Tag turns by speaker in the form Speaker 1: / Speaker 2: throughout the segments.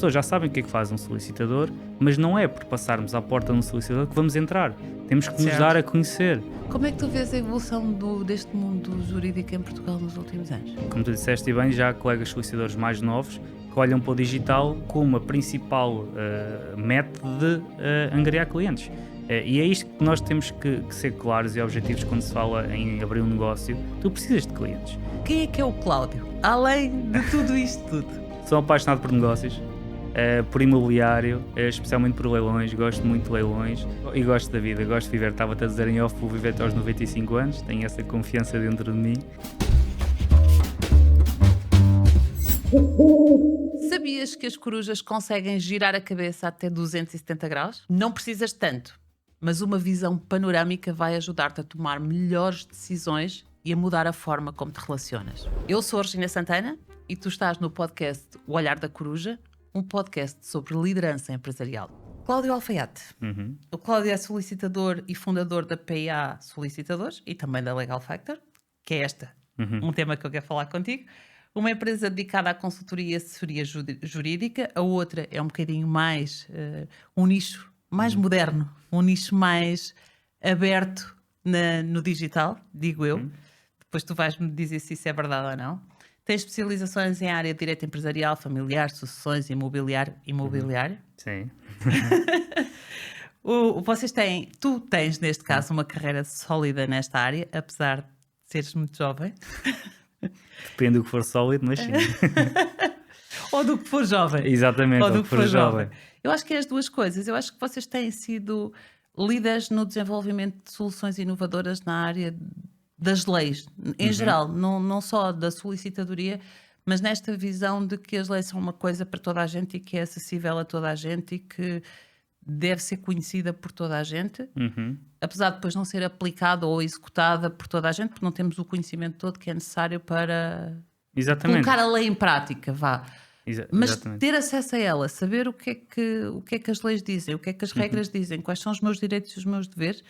Speaker 1: pessoas já sabem o que é que faz um solicitador, mas não é por passarmos à porta de um solicitador que vamos entrar. Temos que nos dar a conhecer.
Speaker 2: Como é que tu vês a evolução deste mundo jurídico em Portugal nos últimos anos?
Speaker 1: Como tu disseste bem, já há colegas solicitadores mais novos que olham para o digital como a principal método de angariar clientes. E é isto que nós temos que ser claros e objetivos quando se fala em abrir um negócio. Tu precisas de clientes.
Speaker 2: Quem é o Cláudio? Além de tudo isto tudo.
Speaker 1: Sou apaixonado por negócios, por imobiliário, especialmente por leilões. Gosto muito de leilões e gosto da vida. Gosto de viver. Estava-te a dizer em off, vou viver até aos 95 anos. Tenho essa confiança dentro de mim.
Speaker 2: Sabias que as corujas conseguem girar a cabeça até 270 graus? Não precisas tanto, mas uma visão panorâmica vai ajudar-te a tomar melhores decisões e a mudar a forma como te relacionas. Eu sou a Regina Santana e tu estás no podcast O Olhar da Coruja, um podcast sobre liderança empresarial. Cláudio Alfaiate. O Cláudio é solicitador e fundador da PA Solicitadores e também da Legal Factor, que é um tema que eu quero falar contigo. Uma empresa dedicada à consultoria e assessoria jurídica, a outra é um bocadinho mais, um nicho mais moderno, um nicho mais aberto no digital, digo eu. Depois tu vais-me dizer se isso é verdade ou não. Tem especializações em área de direito empresarial, familiar, sucessões, imobiliário.
Speaker 1: Sim.
Speaker 2: Tu tens, neste caso, uma carreira sólida nesta área, apesar de seres muito jovem.
Speaker 1: Depende do que for sólido, mas sim.
Speaker 2: Ou do que for jovem.
Speaker 1: Exatamente, ou do que for jovem.
Speaker 2: Eu acho que é as duas coisas. Eu acho que vocês têm sido líderes no desenvolvimento de soluções inovadoras na área das leis, em geral, não só da solicitadoria, mas nesta visão de que as leis são uma coisa para toda a gente e que é acessível a toda a gente e que deve ser conhecida por toda a gente, apesar de depois não ser aplicada ou executada por toda a gente, porque não temos o conhecimento todo que é necessário para colocar a lei em prática, Mas
Speaker 1: exatamente.
Speaker 2: ter acesso a ela, saber o que é que as leis dizem, o que é que as regras dizem, quais são os meus direitos e os meus deveres,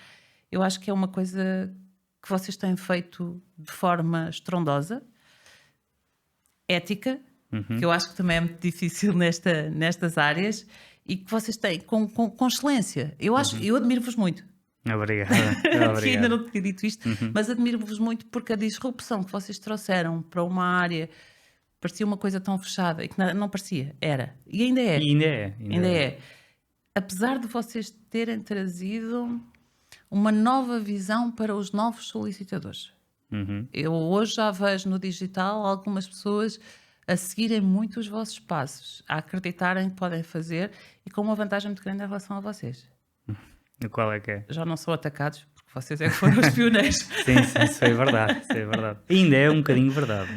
Speaker 2: eu acho que é uma coisa que vocês têm feito de forma estrondosa, ética, que eu acho que também é muito difícil nestas áreas, e que vocês têm com excelência. Eu admiro-vos muito.
Speaker 1: Obrigado.
Speaker 2: Que ainda não tinha dito isto, mas admiro-vos muito porque a disrupção que vocês trouxeram para uma área parecia uma coisa tão fechada e que não parecia, era. E ainda é. Ainda é. Apesar de vocês terem trazido uma nova visão para os novos solicitadores. Eu hoje já vejo no digital algumas pessoas a seguirem muito os vossos passos, a acreditarem que podem fazer e com uma vantagem muito grande em relação a vocês.
Speaker 1: Qual é que é?
Speaker 2: Já não são atacados, porque vocês é que foram os pioneiros.
Speaker 1: Sim, isso é verdade. Ainda é um bocadinho verdade.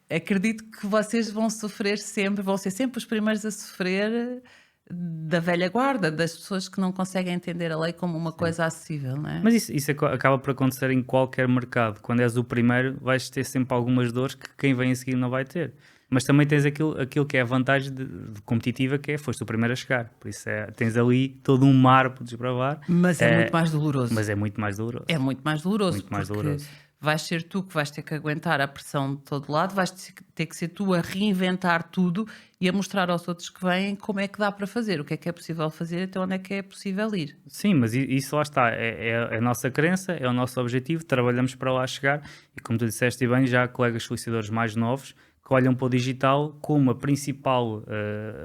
Speaker 2: Acredito que vocês vão sofrer sempre, vão ser sempre os primeiros a sofrer da velha guarda, das pessoas que não conseguem entender a lei como uma coisa acessível, não é?
Speaker 1: Mas isso acaba por acontecer em qualquer mercado. Quando és o primeiro, vais ter sempre algumas dores que quem vem a seguir não vai ter. Mas também tens aquilo que é a vantagem de competitiva, que é foste o primeiro a chegar. Por isso tens ali todo um mar por desbravar.
Speaker 2: Mas é muito mais doloroso.
Speaker 1: Mas é muito mais doloroso.
Speaker 2: É muito mais doloroso. Vais ser tu que vais ter que aguentar a pressão de todo lado, vais ter que ser tu a reinventar tudo e a mostrar aos outros que vêm como é que dá para fazer, o que é possível fazer, até onde é que é possível ir.
Speaker 1: Sim, mas isso lá está, é a nossa crença, é o nosso objetivo, trabalhamos para lá chegar e como tu disseste bem, já há colegas solicitadores mais novos que olham para o digital como a principal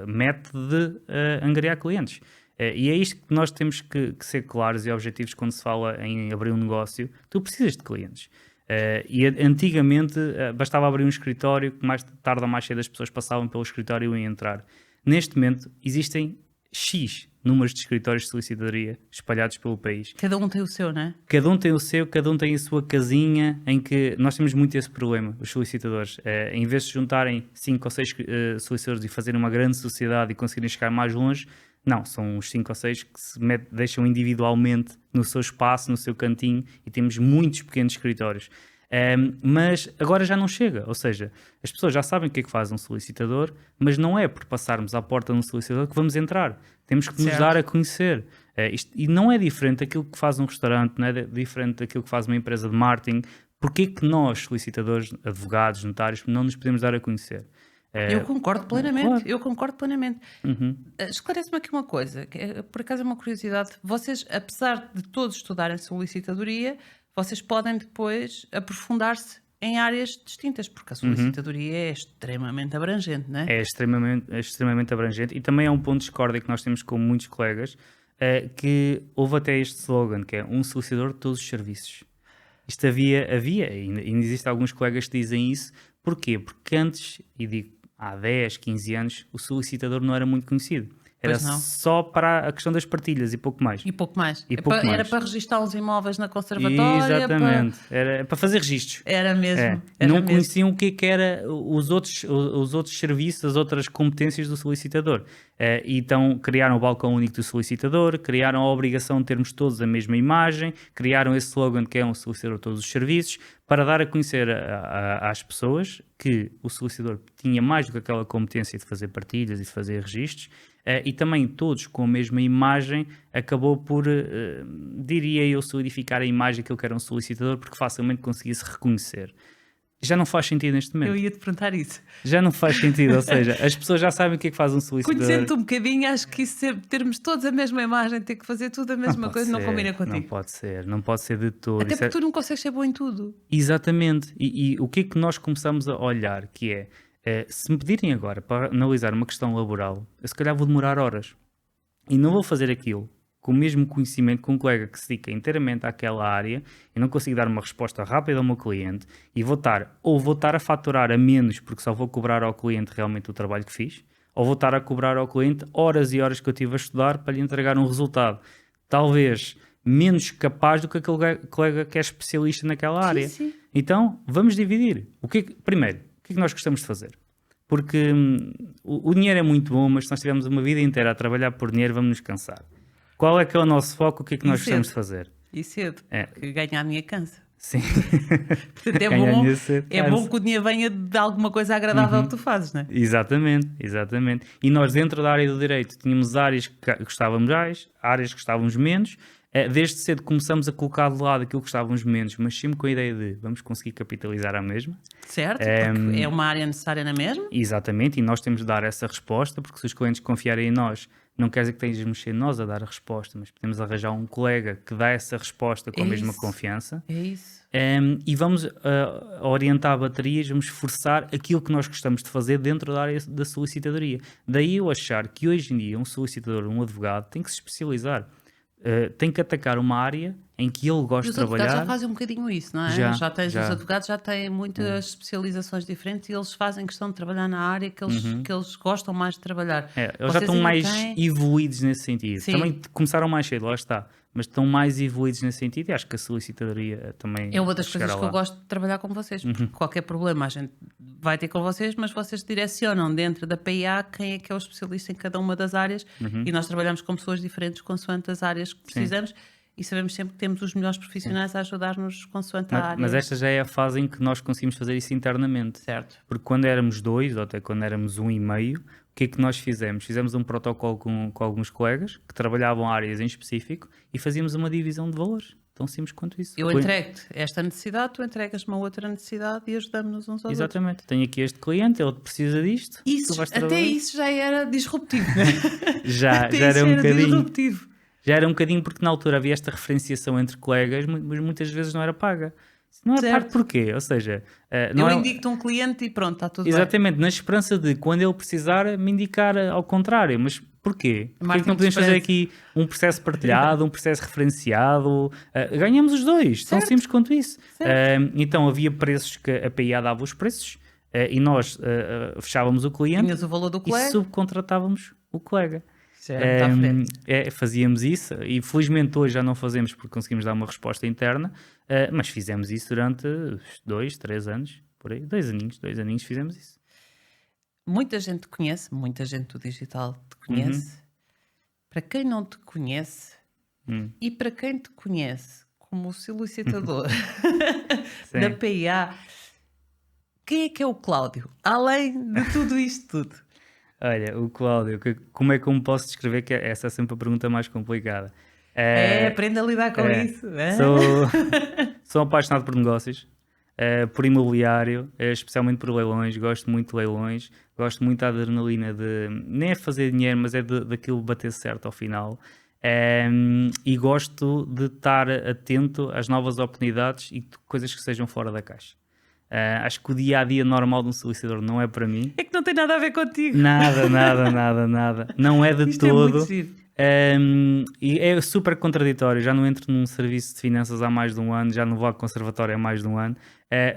Speaker 1: método de angariar clientes. E é isto que nós temos que ser claros e objetivos quando se fala em abrir um negócio. Tu precisas de clientes. E antigamente bastava abrir um escritório que mais tarde ou mais cedo as pessoas passavam pelo escritório e iam entrar. Neste momento existem X números de escritórios de solicitadoria espalhados pelo país.
Speaker 2: Cada um tem o seu, não é?
Speaker 1: Cada um tem o seu, cada um tem a sua casinha, em que nós temos muito esse problema, os solicitadores. Em vez de juntarem 5 ou 6 solicitadores e fazerem uma grande sociedade e conseguirem chegar mais longe, não, são os 5 ou 6 que se deixam individualmente no seu espaço, no seu cantinho, e temos muitos pequenos escritórios. Mas agora já não chega, ou seja, as pessoas já sabem o que é que faz um solicitador, mas não é por passarmos à porta de um solicitador que vamos entrar. Temos que nos dar a conhecer. E não é diferente daquilo que faz um restaurante, não é diferente daquilo que faz uma empresa de marketing. Porquê que nós, solicitadores, advogados, notários, não nos podemos dar a conhecer?
Speaker 2: Eu concordo plenamente,
Speaker 1: claro.
Speaker 2: eu concordo plenamente.
Speaker 1: Uhum.
Speaker 2: Esclarece-me aqui uma coisa, que por acaso é uma curiosidade. Vocês, apesar de todos estudarem solicitadoria, vocês podem depois aprofundar-se em áreas distintas, porque a solicitadoria é extremamente abrangente, não é?
Speaker 1: É extremamente abrangente e também é um ponto de discórdia que nós temos com muitos colegas, que houve até este slogan, que é um solicitador de todos os serviços. Isto havia e ainda existem alguns colegas que dizem isso. Porquê? Porque antes, e digo há 10, 15 anos, o solicitador não era muito conhecido. Era
Speaker 2: Pois não.
Speaker 1: só para a questão das partilhas e pouco mais.
Speaker 2: E pouco mais.
Speaker 1: E pouco
Speaker 2: Era
Speaker 1: mais.
Speaker 2: para registrar os imóveis na conservatória.
Speaker 1: Exatamente. Era para fazer registros.
Speaker 2: Era mesmo.
Speaker 1: É.
Speaker 2: Era
Speaker 1: Não
Speaker 2: mesmo.
Speaker 1: conheciam o que era os outros serviços, as outras competências do solicitador. Então criaram o balcão único do solicitador, criaram a obrigação de termos todos a mesma imagem, criaram esse slogan que é um solicitador de todos os serviços, para dar a conhecer às pessoas que o solicitador tinha mais do que aquela competência de fazer partilhas e de fazer registros, e também todos com a mesma imagem, acabou por, diria eu, solidificar a imagem que ele era um solicitador, porque facilmente conseguia-se reconhecer. Já não faz sentido neste momento.
Speaker 2: Eu ia-te perguntar isso.
Speaker 1: Já não faz sentido, ou seja, as pessoas já sabem o que é que faz um solicitador.
Speaker 2: Conhecendo-te um bocadinho, acho que isso, termos todos a mesma imagem, ter que fazer tudo a mesma
Speaker 1: pode
Speaker 2: coisa, não
Speaker 1: ser,
Speaker 2: combina contigo.
Speaker 1: não pode ser de todo.
Speaker 2: Até
Speaker 1: Isso
Speaker 2: porque tu não consegues ser bom em tudo.
Speaker 1: Exatamente. E o que é que nós começamos a olhar? Que é, se me pedirem agora para analisar uma questão laboral, eu se calhar vou demorar horas. E não vou fazer aquilo com o mesmo conhecimento que um colega que se dedica inteiramente àquela área e não consigo dar uma resposta rápida ao meu cliente e vou estar a faturar a menos porque só vou cobrar ao cliente realmente o trabalho que fiz, ou vou estar a cobrar ao cliente horas e horas que eu tive a estudar para lhe entregar um resultado talvez menos capaz do que aquele colega que é especialista naquela área.
Speaker 2: Sim.
Speaker 1: Então, vamos dividir. Primeiro, o que é que nós gostamos de fazer? Porque o dinheiro é muito bom, mas se nós tivermos uma vida inteira a trabalhar por dinheiro, vamos nos cansar. Qual é que é o nosso foco? O que é que nós gostamos de fazer?
Speaker 2: E cedo.
Speaker 1: É.
Speaker 2: Porque ganhar dinheiro cansa.
Speaker 1: Sim.
Speaker 2: Portanto,
Speaker 1: Ganhar dinheiro cedo
Speaker 2: é
Speaker 1: cansa.
Speaker 2: bom que o dinheiro venha de alguma coisa agradável que tu fazes, não é?
Speaker 1: Exatamente. E nós dentro da área do direito tínhamos áreas que gostávamos mais, áreas que gostávamos menos. Desde cedo começamos a colocar de lado aquilo que gostávamos menos, mas sempre com a ideia de vamos conseguir capitalizar a mesma.
Speaker 2: Certo? Porque é uma área necessária na mesma.
Speaker 1: Exatamente, e nós temos de dar essa resposta, porque se os clientes confiarem em nós, não quer dizer que tenhamos de ser nós a dar a resposta, mas podemos arranjar um colega que dá essa resposta com a mesma confiança.
Speaker 2: É isso.
Speaker 1: E vamos orientar baterias, vamos forçar aquilo que nós gostamos de fazer dentro da área da solicitadoria. Daí eu achar que hoje em dia um solicitador, um advogado, tem que se especializar. Tem que atacar uma área em que ele gosta de trabalhar.
Speaker 2: Os advogados já fazem um bocadinho isso, não é? Os advogados já têm muitas especializações diferentes e eles fazem questão de trabalhar na área que eles gostam mais de trabalhar.
Speaker 1: Eles já estão mais evoluídos nesse sentido.
Speaker 2: Sim.
Speaker 1: Também começaram mais cedo, lá está. Mas estão mais evoluídos nesse sentido e acho que a solicitadoria também
Speaker 2: é uma das coisas que
Speaker 1: lá.
Speaker 2: eu gosto de trabalhar com vocês, porque qualquer problema a gente vai ter com vocês, mas vocês direcionam dentro da PIA quem é que é o especialista em cada uma das áreas e nós trabalhamos com pessoas diferentes consoante as áreas que precisamos. E sabemos sempre que temos os melhores profissionais a ajudar-nos consoante a área.
Speaker 1: Mas esta já é a fase em que nós conseguimos fazer isso internamente.
Speaker 2: Certo.
Speaker 1: Porque quando éramos 2, ou até quando éramos 1,5, o que é que nós fizemos? Fizemos um protocolo com alguns colegas que trabalhavam áreas em específico e fazíamos uma divisão de valores. Tão simples quanto isso.
Speaker 2: Eu entrego-te esta necessidade, tu entregas-me a outra necessidade e ajudamos-nos uns aos
Speaker 1: Exatamente. Outros. Tenho aqui este cliente, ele precisa disto.
Speaker 2: Isso, até isso já era disruptivo.
Speaker 1: já era um bocadinho. Disruptivo. Já era um bocadinho porque na altura havia esta referenciação entre colegas, mas muitas vezes não era paga. Não é pago porquê? Ou seja...
Speaker 2: eu indico-te um cliente e pronto, está tudo
Speaker 1: Exatamente, na esperança de quando ele precisar me indicar ao contrário. Mas porquê? Porquê que não podemos fazer aqui um processo partilhado, um processo referenciado? Ganhamos os dois, tão simples quanto isso. Então havia preços que a PIA dava os preços e nós fechávamos o cliente.
Speaker 2: Tinhas o valor do colega.
Speaker 1: E subcontratávamos o colega.
Speaker 2: Fazíamos
Speaker 1: isso e felizmente hoje já não fazemos porque conseguimos dar uma resposta interna, mas fizemos isso durante 2, 3 anos, por aí, 2 aninhos fizemos isso.
Speaker 2: Muita gente te conhece, muita gente do digital te conhece. Para quem não te conhece e para quem te conhece como solicitador da PIA, quem é o Cláudio? Além de tudo isto tudo.
Speaker 1: Olha, o Cláudio, como é que eu me posso descrever? Que essa é sempre a pergunta mais complicada.
Speaker 2: Aprenda a lidar com isso.
Speaker 1: Sou apaixonado por negócios. por imobiliário, especialmente por leilões. Gosto muito de leilões, gosto muito da adrenalina de nem é fazer dinheiro, mas é daquilo bater certo ao final. E gosto de estar atento às novas oportunidades e coisas que sejam fora da caixa. Acho que o dia-a-dia normal de um solicitador não é para mim.
Speaker 2: É que não tem nada a ver contigo.
Speaker 1: Nada. Não é de
Speaker 2: Isto
Speaker 1: todo.
Speaker 2: É muito giro.
Speaker 1: E é super contraditório. Já não entro num serviço de finanças há mais de um ano, já não vou ao conservatório há mais de um ano,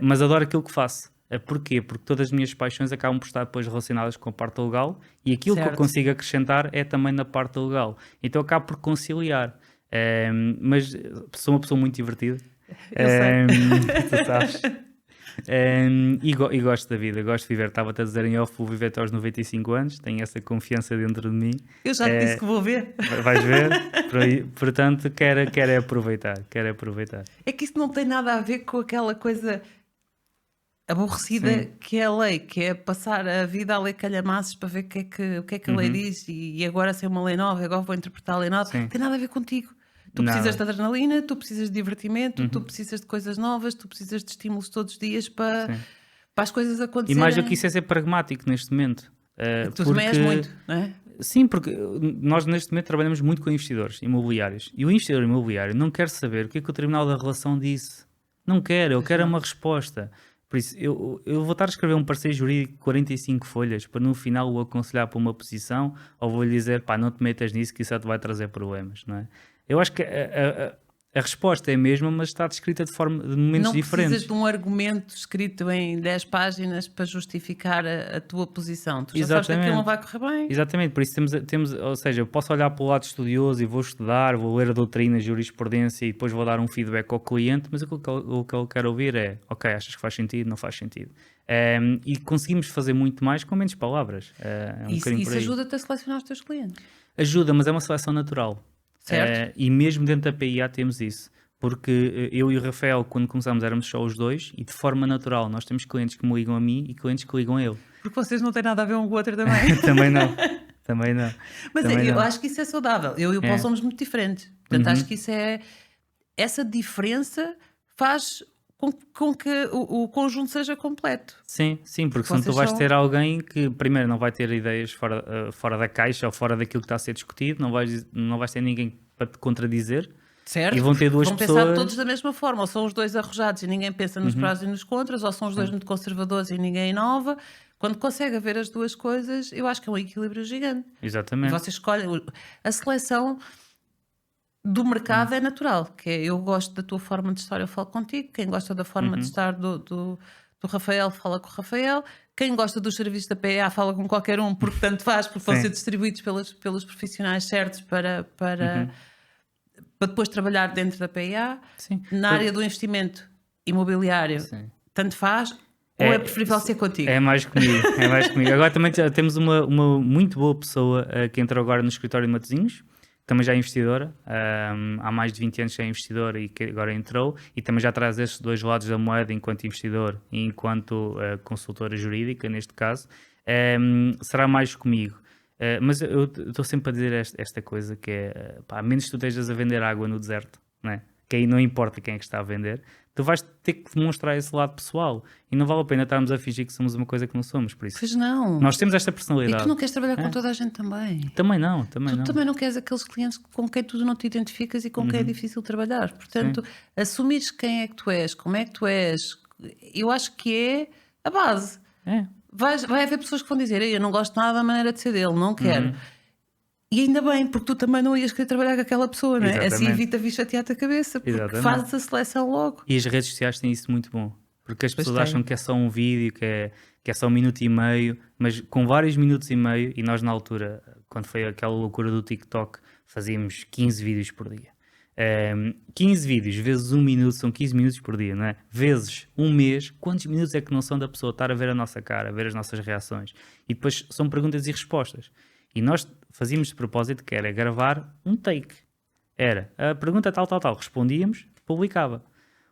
Speaker 1: mas adoro aquilo que faço. Porquê? Porque todas as minhas paixões acabam por estar depois relacionadas com a parte legal e aquilo que eu consigo acrescentar é também na parte legal. Então eu acabo por conciliar. Mas sou uma pessoa muito divertida.
Speaker 2: Eu sei.
Speaker 1: Tu sabes. E gosto da vida, gosto de viver. Estava-te a dizer em off, vou viver até aos 95 anos, tenho essa confiança dentro de mim.
Speaker 2: Eu já te disse que vou ver.
Speaker 1: Vais ver? Portanto, quero aproveitar.
Speaker 2: É que isso não tem nada a ver com aquela coisa aborrecida que é a lei, que é passar a vida a ler calhamaços para ver o que é que a lei diz e agora ser uma lei nova, agora vou interpretar a lei nova. Não tem nada a ver contigo. Tu precisas de adrenalina, tu precisas de divertimento, tu precisas de coisas novas, tu precisas de estímulos todos os dias para as coisas acontecerem.
Speaker 1: E mais do que isso é ser pragmático neste momento.
Speaker 2: Tu também és muito, não é?
Speaker 1: Sim, porque nós neste momento trabalhamos muito com investidores imobiliários. E o investidor imobiliário não quer saber o que é que o Tribunal da Relação disse. Não quer, eu quero uma resposta. Por isso, eu vou estar a escrever um parecer jurídico de 45 folhas para no final o aconselhar para uma posição ou vou-lhe dizer, pá, não te metas nisso que isso te vai trazer problemas, não é? Eu acho que a resposta é a mesma, mas está descrita de momentos diferentes.
Speaker 2: Não precisas de um argumento escrito em 10 páginas para justificar a tua posição. Tu já sabes que aquilo não vai correr bem.
Speaker 1: Exatamente, por isso ou seja, eu posso olhar para o lado estudioso e vou estudar, vou ler a doutrina, a jurisprudência e depois vou dar um feedback ao cliente, mas o que ele quer ouvir é, ok, achas que faz sentido? Não faz sentido. E conseguimos fazer muito mais com menos palavras.
Speaker 2: Isso ajuda-te a selecionar os teus clientes?
Speaker 1: Ajuda, mas é uma seleção natural. E mesmo dentro da PIA temos isso, porque eu e o Rafael, quando começámos, éramos só os dois e de forma natural nós temos clientes que me ligam a mim e clientes que ligam a ele.
Speaker 2: Porque vocês não têm nada a ver um com o outro também.
Speaker 1: Também não.
Speaker 2: Mas eu acho que isso é saudável. Eu e o Paulo somos muito diferentes. Portanto, acho que isso essa diferença faz com que o conjunto seja completo.
Speaker 1: Sim, porque senão tu vais ter alguém que primeiro não vai ter ideias fora da caixa ou fora daquilo que está a ser discutido, não vais ter ninguém para te contradizer.
Speaker 2: Certo,
Speaker 1: e vão ter duas pessoas...
Speaker 2: pensar todos da mesma forma, ou são os dois arrojados e ninguém pensa nos prós e nos contras, ou são os dois muito conservadores e ninguém inova. Quando consegue haver as duas coisas, eu acho que é um equilíbrio gigante.
Speaker 1: Exatamente.
Speaker 2: E vocês escolhem... A seleção do mercado é natural, que é, eu gosto da tua forma de estar, eu falo contigo, quem gosta da forma de estar do Rafael fala com o Rafael, quem gosta dos serviços da PA fala com qualquer um, porque tanto faz, porque vão ser distribuídos pelos profissionais certos para depois trabalhar dentro da PA. Na área do investimento imobiliário, tanto faz, ou é preferível ser contigo?
Speaker 1: É mais comigo. Agora também temos uma muito boa pessoa que entrou agora no escritório de Matosinhos, também já é investidora, há mais de 20 anos já é investidora e que agora entrou, e também já traz estes dois lados da moeda enquanto investidor e enquanto consultora jurídica, neste caso. Será mais comigo. Mas eu estou sempre a dizer esta coisa que é, pá, a menos que tu estejas a vender água no deserto, não é? Que aí não importa quem é que está a vender, tu vais ter que demonstrar esse lado pessoal e não vale a pena estarmos a fingir que somos uma coisa que não somos, por isso.
Speaker 2: Pois não.
Speaker 1: Nós temos esta personalidade.
Speaker 2: E tu não queres trabalhar com toda a gente também.
Speaker 1: Também não.
Speaker 2: Tu também não queres aqueles clientes com quem tu não te identificas e com quem é difícil trabalhar. Portanto, assumires quem é que tu és, como é que tu és, eu acho que é a base. Vai haver pessoas que vão dizer, eu não gosto nada da maneira de ser dele, não quero. E ainda bem, porque tu também não ias querer trabalhar com aquela pessoa, não é?
Speaker 1: Exatamente.
Speaker 2: Assim evita vir chatear-te a cabeça, porque fazes a seleção logo.
Speaker 1: E as redes sociais têm isso muito bom, porque as pessoas acham que é só um vídeo, que é só 1 minuto e meio, mas com vários minutos e meio, e nós na altura, quando foi aquela loucura do TikTok, fazíamos 15 vídeos por dia. 15 vídeos vezes 1 minuto são 15 minutos por dia, não é? Vezes 1 mês, quantos minutos é que não são da pessoa estar a ver a nossa cara, a ver as nossas reações? E depois são perguntas e respostas. E nós fazíamos de propósito que era gravar um take. Era a pergunta tal, respondíamos, publicava. Ou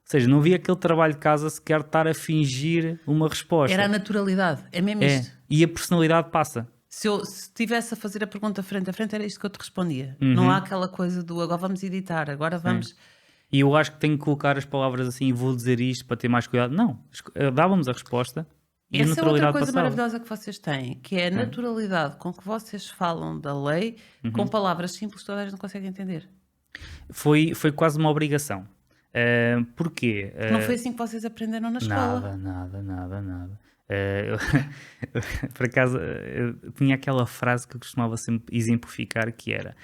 Speaker 1: seja, não havia aquele trabalho de casa sequer de estar a fingir uma resposta.
Speaker 2: Era a naturalidade, é mesmo isto.
Speaker 1: E a personalidade passa.
Speaker 2: Se estivesse a fazer a pergunta frente a frente, era isto que eu te respondia. Não há aquela coisa do agora vamos editar, agora vamos...
Speaker 1: E eu acho que tenho que colocar as palavras assim e vou dizer isto para ter mais cuidado. Não, dávamos a resposta e a
Speaker 2: Essa é outra
Speaker 1: naturalidade
Speaker 2: coisa
Speaker 1: passava.
Speaker 2: maravilhosa que vocês têm, que é a naturalidade com que vocês falam da lei, com palavras simples que toda a gente não consegue entender.
Speaker 1: Foi quase uma obrigação. Porquê?
Speaker 2: Não foi assim que vocês aprenderam na escola.
Speaker 1: Nada. Por acaso, eu tinha aquela frase que eu costumava sempre exemplificar, que era: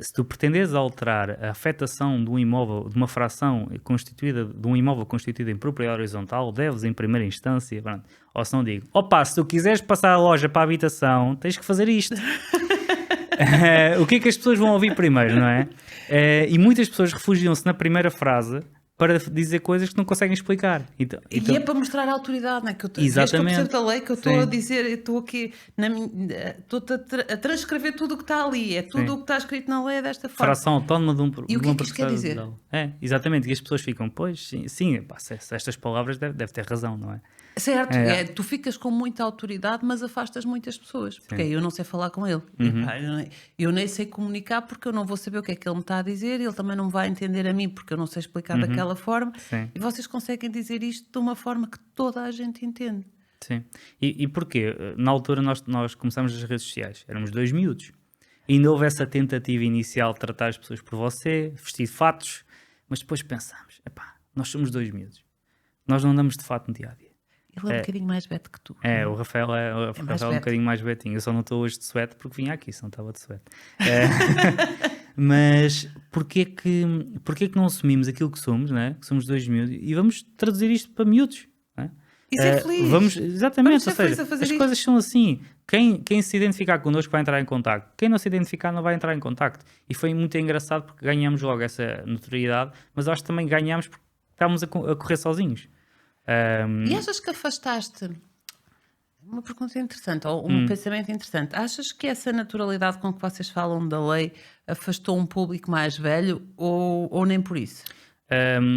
Speaker 1: se tu pretendes alterar a afetação de um imóvel, de uma fração constituída, de um imóvel constituído em propriedade horizontal, deves, em primeira instância, pronto. Ou se não digo, opa, se tu quiseres passar a loja para a habitação, tens que fazer isto. O que é que as pessoas vão ouvir primeiro, não é? E muitas pessoas refugiam-se na primeira frase para dizer coisas que não conseguem explicar. Então,
Speaker 2: E é para mostrar a autoridade, não é? Que eu desde que eu
Speaker 1: Exatamente.
Speaker 2: percebo da lei, que eu estou
Speaker 1: Sim.
Speaker 2: a dizer, eu estou aqui, estou a transcrever tudo o que está ali, é tudo
Speaker 1: Sim.
Speaker 2: o que está escrito na lei é desta forma.
Speaker 1: Fração autónoma de
Speaker 2: E o que
Speaker 1: uma
Speaker 2: é que isto quer dizer?
Speaker 1: propriedade rural. Exatamente. E as pessoas ficam, pois, sim pá, se estas palavras deve ter razão, não é?
Speaker 2: Certo, tu ficas com muita autoridade, mas afastas muitas pessoas, porque eu não sei falar com ele. E, pá, eu nem sei comunicar porque eu não vou saber o que é que ele me está a dizer, ele também não vai entender a mim porque eu não sei explicar daquela forma.
Speaker 1: Sim.
Speaker 2: E vocês conseguem dizer isto de uma forma que toda a gente entende.
Speaker 1: Sim. E porquê? Na altura nós começámos as redes sociais, éramos 2 miúdos. E ainda houve essa tentativa inicial de tratar as pessoas por você, vestir de fatos, mas depois pensámos, epá, nós somos 2 miúdos. Nós não andamos de fato no dia-a-dia.
Speaker 2: Ele é um bocadinho mais beto que tu.
Speaker 1: O Rafael é
Speaker 2: mais
Speaker 1: um
Speaker 2: beto.
Speaker 1: bocadinho mais betinho. Eu só não estou hoje de suéte porque vinha aqui, se não estava de suéte. Mas porquê que não assumimos aquilo que somos, né? Que somos 2 miúdos, e vamos traduzir isto para miúdos? Né?
Speaker 2: E ser feliz.
Speaker 1: Exatamente,
Speaker 2: Vamos ser
Speaker 1: ou seja,
Speaker 2: felizes a fazer
Speaker 1: as
Speaker 2: isto.
Speaker 1: coisas são assim. Quem se identificar connosco vai entrar em contacto. Quem não se identificar não vai entrar em contacto. E foi muito engraçado porque ganhamos logo essa notoriedade, mas acho que também ganhamos porque estávamos a correr sozinhos.
Speaker 2: E achas que afastaste? Uma pergunta interessante, ou um pensamento interessante. Achas que essa naturalidade com que vocês falam da lei afastou um público mais velho ou nem por isso?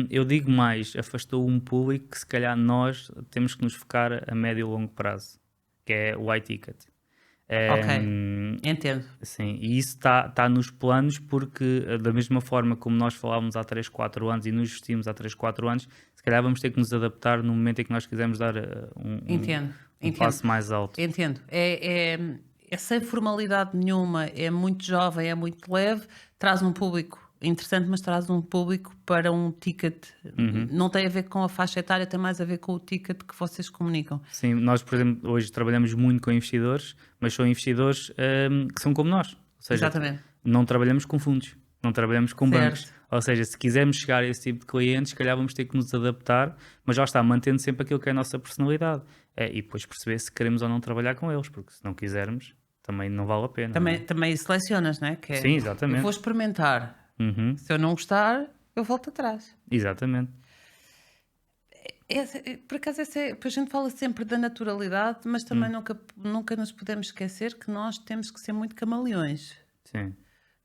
Speaker 1: Eu digo mais, afastou um público que se calhar nós temos que nos focar a médio e longo prazo, que é o iTicket.
Speaker 2: Ok, entendo.
Speaker 1: Sim, e isso está nos planos porque da mesma forma como nós falávamos há 3, 4 anos e nos vestimos há 3, 4 anos, se calhar vamos ter que nos adaptar no momento em que nós quisermos dar
Speaker 2: Entendo.
Speaker 1: passo mais alto.
Speaker 2: Entendo. É sem formalidade nenhuma, é muito jovem, é muito leve, traz um público interessante, mas traz um público para um ticket. Não tem a ver com a faixa etária, tem mais a ver com o ticket que vocês comunicam.
Speaker 1: Sim, nós, por exemplo, hoje trabalhamos muito com investidores, mas são investidores que são como nós. Ou seja,
Speaker 2: Exatamente.
Speaker 1: não trabalhamos com fundos, não trabalhamos com
Speaker 2: Certo.
Speaker 1: bancos. Ou seja, se quisermos chegar a esse tipo de clientes, se calhar vamos ter que nos adaptar, mas já está, mantendo sempre aquilo que é a nossa personalidade. E depois perceber se queremos ou não trabalhar com eles, porque se não quisermos, também não vale a pena. não é?
Speaker 2: Também selecionas, não é? Que é,
Speaker 1: Sim, exatamente.
Speaker 2: eu vou experimentar.
Speaker 1: Uhum,
Speaker 2: Se eu não gostar, eu volto atrás.
Speaker 1: exatamente.
Speaker 2: Por acaso, a gente fala sempre da naturalidade, mas também nunca nos podemos esquecer que nós temos que ser muito camaleões.
Speaker 1: Sim.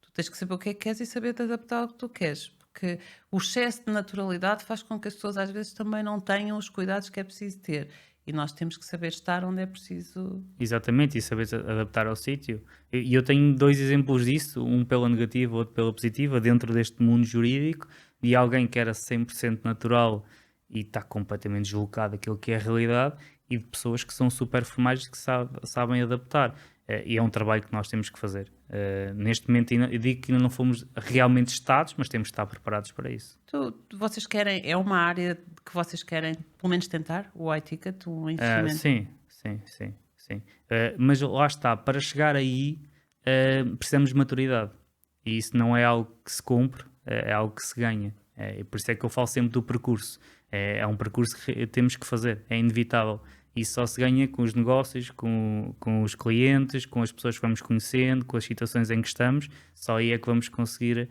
Speaker 2: Tu tens que saber o que é que queres e saber te adaptar ao que tu queres. Porque o excesso de naturalidade faz com que as pessoas às vezes também não tenham os cuidados que é preciso ter. E nós temos que saber estar onde é preciso.
Speaker 1: Exatamente, e saber adaptar ao sítio. E eu tenho 2 exemplos disso, um pela negativa, outro pela positiva, dentro deste mundo jurídico, de alguém que era 100% natural e está completamente deslocado daquilo que é a realidade, e de pessoas que são super formais que sabem adaptar. E é um trabalho que nós temos que fazer. Neste momento, eu digo que ainda não fomos realmente estados, mas temos de estar preparados para isso.
Speaker 2: Vocês querem, é uma área que vocês querem, pelo menos tentar, o iTicket, o investimento?
Speaker 1: Sim. Mas lá está, para chegar aí precisamos de maturidade. E isso não é algo que se compre, é algo que se ganha. E por isso é que eu falo sempre do percurso. É um percurso que temos que fazer, é inevitável. Isso só se ganha com os negócios, com os clientes, com as pessoas que vamos conhecendo, com as situações em que estamos. Só aí é que vamos conseguir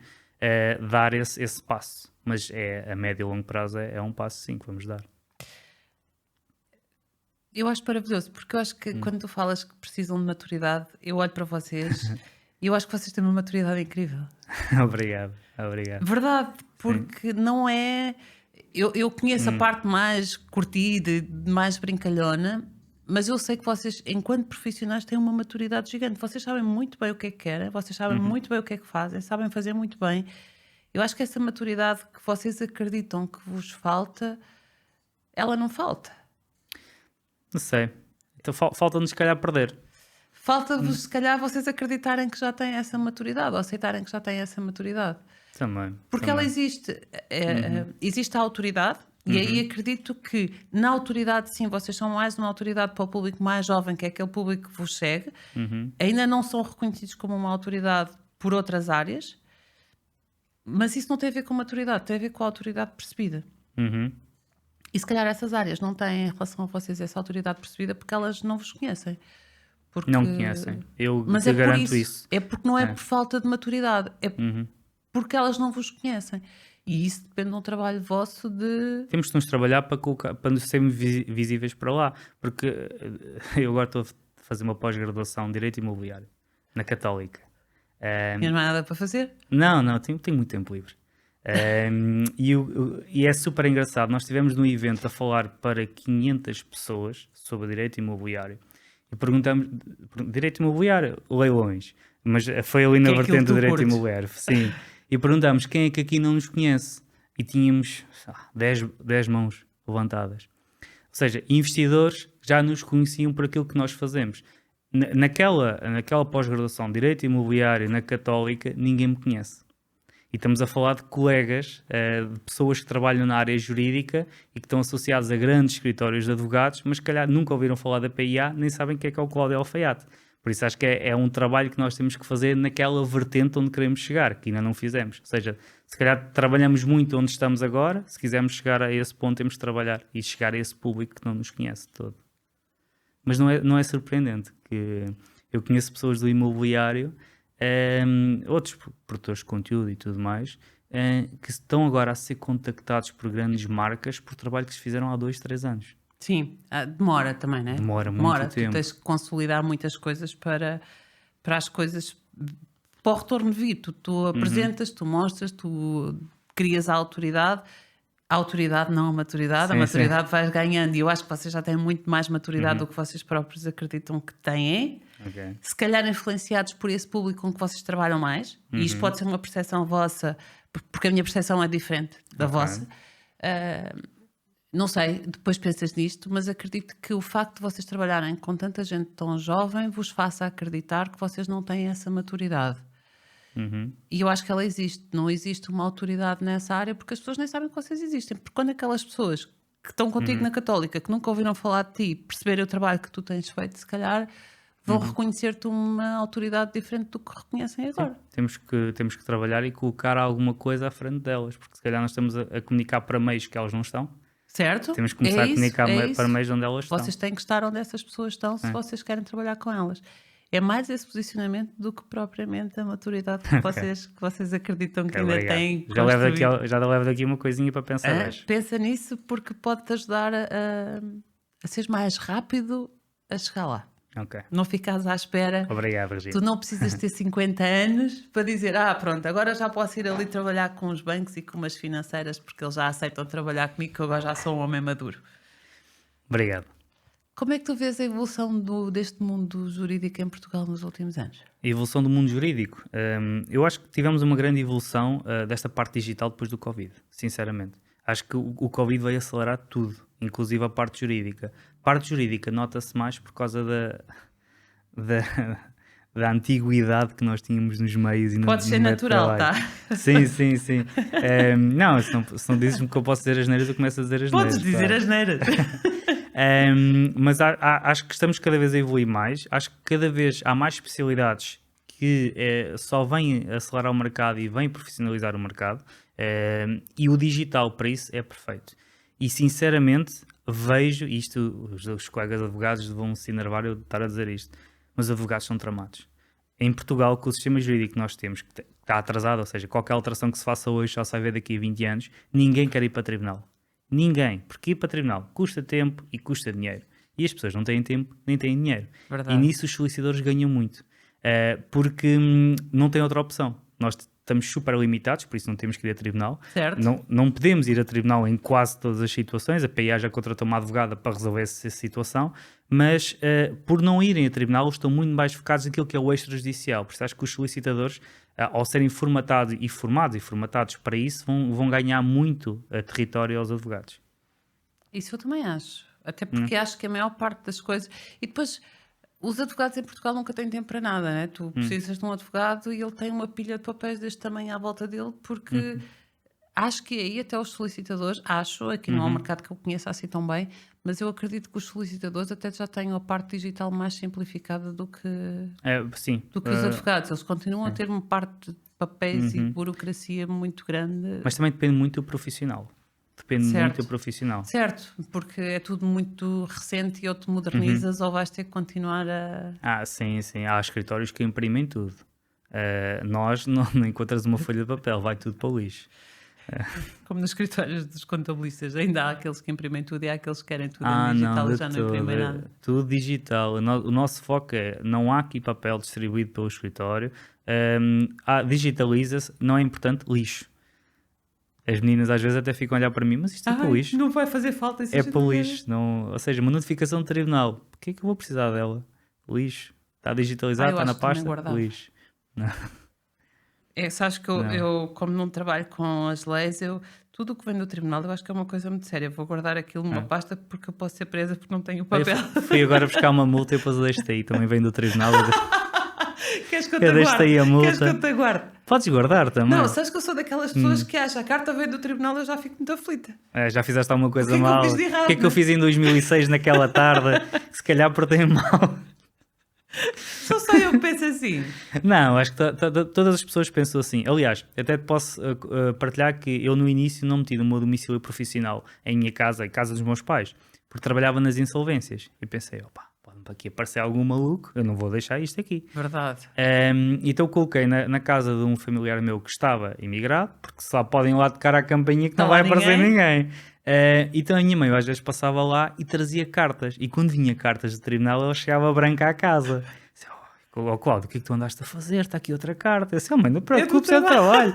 Speaker 1: dar esse passo. Mas a médio e longo prazo é um passo sim que vamos dar.
Speaker 2: Eu acho maravilhoso, porque eu acho que quando tu falas que precisam de maturidade, eu olho para vocês e eu acho que vocês têm uma maturidade incrível.
Speaker 1: Obrigado.
Speaker 2: Verdade, porque não é... Eu conheço a parte mais curtida, mais brincalhona, mas eu sei que vocês, enquanto profissionais, têm uma maturidade gigante. Vocês sabem muito bem o que é que querem, vocês sabem muito bem o que é que fazem, sabem fazer muito bem. Eu acho que essa maturidade que vocês acreditam que vos falta, ela não falta.
Speaker 1: Não sei. Então falta-nos, se calhar, perder.
Speaker 2: Falta-vos, se calhar, vocês acreditarem que já têm essa maturidade ou aceitarem que já têm essa maturidade.
Speaker 1: Também.
Speaker 2: Porque
Speaker 1: também.
Speaker 2: ela existe. Existe a autoridade e aí acredito que na autoridade, sim, vocês são mais uma autoridade para o público mais jovem, que é aquele público que vos segue. Ainda não são reconhecidos como uma autoridade por outras áreas, mas isso não tem a ver com maturidade, tem a ver com a autoridade percebida. E se calhar essas áreas não têm em relação a vocês essa autoridade percebida porque elas não vos conhecem. Porque...
Speaker 1: Não conhecem.
Speaker 2: Mas
Speaker 1: eu
Speaker 2: é por
Speaker 1: garanto
Speaker 2: isso. É porque não é por falta de maturidade, é porque elas não vos conhecem. E isso depende de um trabalho vosso de...
Speaker 1: Temos de nos trabalhar para nos sermos visíveis para lá. Porque eu agora estou a fazer uma pós-graduação em Direito Imobiliário, na Católica.
Speaker 2: Tens mais nada para fazer?
Speaker 1: Não, tenho muito tempo livre. E é super engraçado. Nós estivemos num evento a falar para 500 pessoas sobre Direito Imobiliário. E perguntamos, Direito Imobiliário, leilões. Mas foi ali na vertente do Direito Imobiliário. Sim. E perguntámos quem é que aqui não nos conhece. E tínhamos 10 mãos levantadas. Ou seja, investidores já nos conheciam por aquilo que nós fazemos. Naquela pós-graduação de Direito Imobiliário na Católica, ninguém me conhece. E estamos a falar de colegas, de pessoas que trabalham na área jurídica e que estão associados a grandes escritórios de advogados, mas se calhar nunca ouviram falar da PIA, nem sabem quem é o Cláudio Alfaiate. Por isso acho que é um trabalho que nós temos que fazer naquela vertente onde queremos chegar, que ainda não fizemos. Ou seja, se calhar trabalhamos muito onde estamos agora, se quisermos chegar a esse ponto temos de trabalhar e chegar a esse público que não nos conhece todo. Mas não é surpreendente que eu conheço pessoas do imobiliário, outros produtores de conteúdo e tudo mais, que estão agora a ser contactados por grandes marcas por trabalho que se fizeram há 2, 3 anos.
Speaker 2: Sim, demora também, não é?
Speaker 1: Demora muito tempo.
Speaker 2: Tu tens que consolidar muitas coisas para as coisas, para o retorno vir. Tu apresentas, tu mostras, tu crias a autoridade. A autoridade, não a maturidade.
Speaker 1: Sim,
Speaker 2: a maturidade vais ganhando. E eu acho que vocês já têm muito mais maturidade do que vocês próprios acreditam que têm.
Speaker 1: Okay.
Speaker 2: Se calhar influenciados por esse público com que vocês trabalham mais. E isto pode ser uma percepção vossa, porque a minha percepção é diferente da vossa. Não sei, depois pensas nisto, mas acredito que o facto de vocês trabalharem com tanta gente tão jovem vos faça acreditar que vocês não têm essa maturidade. E eu acho que ela existe. Não existe uma autoridade nessa área porque as pessoas nem sabem que vocês existem. Porque quando aquelas pessoas que estão contigo na Católica, que nunca ouviram falar de ti, perceberem o trabalho que tu tens feito, se calhar vão reconhecer-te uma autoridade diferente do que reconhecem agora.
Speaker 1: Sim. Temos que trabalhar e colocar alguma coisa à frente delas, porque se calhar nós estamos a comunicar para meios que elas não estão.
Speaker 2: Certo?
Speaker 1: Temos que começar a comunicar para meios onde elas estão.
Speaker 2: Vocês têm que estar onde essas pessoas estão se vocês querem trabalhar com elas. É mais esse posicionamento do que propriamente a maturidade que, vocês acreditam que ainda têm.
Speaker 1: Já levo daqui uma coisinha para pensar.
Speaker 2: Pensa nisso porque pode-te ajudar a seres mais rápido a chegar lá.
Speaker 1: Okay.
Speaker 2: Não ficares à espera.
Speaker 1: Obrigado, Regina.
Speaker 2: Tu não precisas ter 50 anos para dizer pronto, agora já posso ir ali trabalhar com os bancos e com umas financeiras porque eles já aceitam trabalhar comigo que eu agora já sou um homem maduro.
Speaker 1: Obrigado.
Speaker 2: Como é que tu vês a evolução deste mundo jurídico em Portugal nos últimos anos?
Speaker 1: A evolução do mundo jurídico? Eu acho que tivemos uma grande evolução desta parte digital depois do Covid, sinceramente. Acho que o Covid veio acelerar tudo, inclusive a parte jurídica. A parte jurídica nota-se mais por causa da antiguidade que nós tínhamos nos meios e no
Speaker 2: Pode ser natural, tá?
Speaker 1: Sim. Não, se não dizes-me que eu posso dizer asneiras, eu começo a dizer asneiras.
Speaker 2: Podes dizer asneiras.
Speaker 1: Mas acho que estamos cada vez a evoluir mais. Acho que cada vez há mais especialidades que só vêm acelerar o mercado e vêm profissionalizar o mercado. E o digital para isso é perfeito. E sinceramente vejo isto, os colegas advogados vão se enervar eu estar a dizer isto, mas os advogados são tramados. Em Portugal, com o sistema jurídico que nós temos, que está atrasado, ou seja, qualquer alteração que se faça hoje só se vai ver daqui a 20 anos, ninguém quer ir para tribunal. Ninguém, porque ir para tribunal custa tempo e custa dinheiro. E as pessoas não têm tempo nem têm dinheiro.
Speaker 2: Verdade.
Speaker 1: E nisso os solicitadores ganham muito. Porque não tem outra opção. Nós estamos super limitados, por isso não temos que ir a tribunal.
Speaker 2: Certo.
Speaker 1: Não podemos ir a tribunal em quase todas as situações. A PIA já contratou uma advogada para resolver essa situação. Mas por não irem a tribunal, estão muito mais focados naquilo que é o extrajudicial. Por isso acho que os solicitadores ao serem formatados e formatados para isso, vão ganhar muito território aos advogados.
Speaker 2: Isso eu também acho. Até porque acho que a maior parte das coisas... E depois, os advogados em Portugal nunca têm tempo para nada, né? Tu precisas de um advogado e ele tem uma pilha de papéis deste tamanho à volta dele, porque acho que aí até os solicitadores, aqui não é um mercado que eu conheço assim tão bem, mas eu acredito que os solicitadores até já tenham a parte digital mais simplificada do que
Speaker 1: Sim.
Speaker 2: os advogados. Eles continuam a ter uma parte de papéis e burocracia muito grande.
Speaker 1: Mas também depende muito do profissional. Depende muito do profissional.
Speaker 2: Certo, porque é tudo muito recente e ou te modernizas ou vais ter que continuar a...
Speaker 1: Sim. Há escritórios que imprimem tudo. Nós não encontras uma folha de papel, vai tudo para o lixo.
Speaker 2: Como nos escritórios dos contabilistas, ainda há aqueles que imprimem tudo e há aqueles que querem tudo em digital e já não imprimem nada.
Speaker 1: Tudo digital. O nosso foco é, não há aqui papel distribuído pelo escritório, digitaliza-se, não é importante, lixo. As meninas às vezes até ficam a olhar para mim, mas isto é para o lixo.
Speaker 2: Não vai fazer falta.
Speaker 1: É para o lixo. Não, ou seja, uma notificação de tribunal. Por que é que eu vou precisar dela? Lixo. Está digitalizado, está na pasta, lixo. Não.
Speaker 2: Sabes que eu, como não trabalho com as leis, tudo o que vem do tribunal eu acho que é uma coisa muito séria. Vou guardar aquilo numa pasta porque eu posso ser presa porque não tenho o papel.
Speaker 1: Fui agora buscar uma multa e depois eu deixo-te aí. Também vem do tribunal.
Speaker 2: Queres que eu te aguarde?
Speaker 1: A multa.
Speaker 2: Queres que eu te aguarde?
Speaker 1: Podes guardar também.
Speaker 2: Não, sabes que eu sou daquelas pessoas que acham a carta veio do tribunal, eu já fico muito aflita.
Speaker 1: Já fizeste alguma coisa mal?
Speaker 2: O
Speaker 1: que é que eu fiz em 2006 naquela tarde? Que se calhar portei mal.
Speaker 2: Só eu que penso assim.
Speaker 1: Não, acho que todas as pessoas pensam assim. Aliás, até te posso partilhar que eu no início não meti no meu domicílio profissional em minha casa, em casa dos meus pais, porque trabalhava nas insolvências. E pensei, pode-me aqui aparecer algum maluco, eu não vou deixar isto aqui.
Speaker 2: Verdade.
Speaker 1: Então coloquei na casa de um familiar meu que estava imigrado, porque só podem lá tocar a campainha que não vai aparecer ninguém. Então a minha mãe às vezes passava lá e trazia cartas, e quando vinha cartas de tribunal ela chegava branca à casa. Disse, Cláudio, o que é que tu andaste a fazer? Está aqui outra carta. Eu disse, mãe, não te preocupes, é trabalho.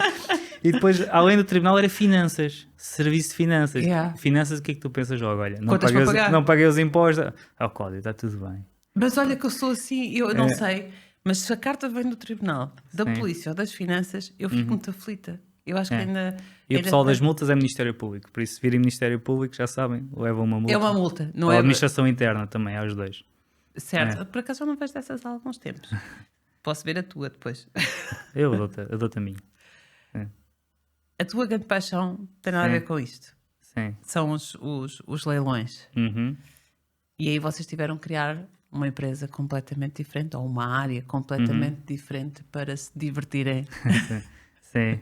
Speaker 1: E depois, além do tribunal, era finanças, serviço de finanças. Finanças, o que é que tu pensas logo? Olha, não paguei os impostos. Cláudio, está tudo bem.
Speaker 2: Mas olha que eu sou assim, eu não sei, mas se a carta vem do tribunal, da polícia ou das finanças, eu fico muito aflita. Eu acho que ainda...
Speaker 1: E o pessoal das multas é Ministério Público, por isso se virem Ministério Público, já sabem, levam uma multa.
Speaker 2: É uma multa, não
Speaker 1: ou
Speaker 2: é?
Speaker 1: A administração interna também, aos dois.
Speaker 2: Certo, por acaso eu não vejo dessas há alguns tempos. Posso ver a tua depois.
Speaker 1: Eu dou-te a minha.
Speaker 2: A tua grande paixão tem nada a ver com isto.
Speaker 1: Sim.
Speaker 2: São os leilões. E aí vocês tiveram que criar uma empresa completamente diferente, ou uma área completamente diferente para se divertirem.
Speaker 1: Sim.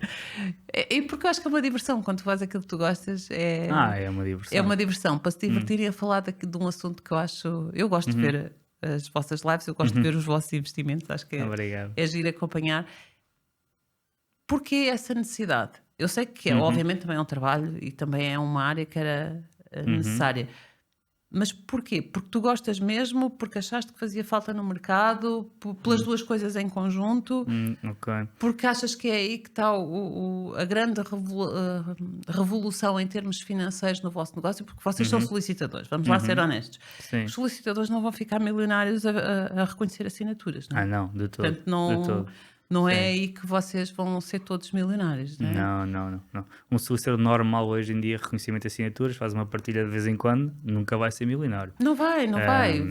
Speaker 2: E porque eu acho que é uma diversão, quando tu fazes aquilo que tu gostas,
Speaker 1: é uma diversão.
Speaker 2: É uma diversão, para se divertirem a falar de um assunto que eu acho... Eu gosto de ver as vossas lives, eu gosto de ver os vossos investimentos, acho que é giro acompanhar. Porquê essa necessidade? Eu sei que obviamente também é um trabalho e também é uma área que era necessária. Mas porquê? Porque tu gostas mesmo? Porque achaste que fazia falta no mercado? Pelas duas coisas em conjunto? Porque achas que é aí que está a grande revolução em termos financeiros no vosso negócio? Porque vocês são solicitadores, vamos lá ser honestos.
Speaker 1: Sim.
Speaker 2: Os solicitadores não vão ficar milionários a reconhecer assinaturas, não é?
Speaker 1: Não, de todo.
Speaker 2: Portanto, não é aí que vocês vão ser todos milionários, não é?
Speaker 1: Não. Um solicitador normal hoje em dia, reconhecimento de assinaturas, faz uma partilha de vez em quando, nunca vai ser milionário.
Speaker 2: Não vai.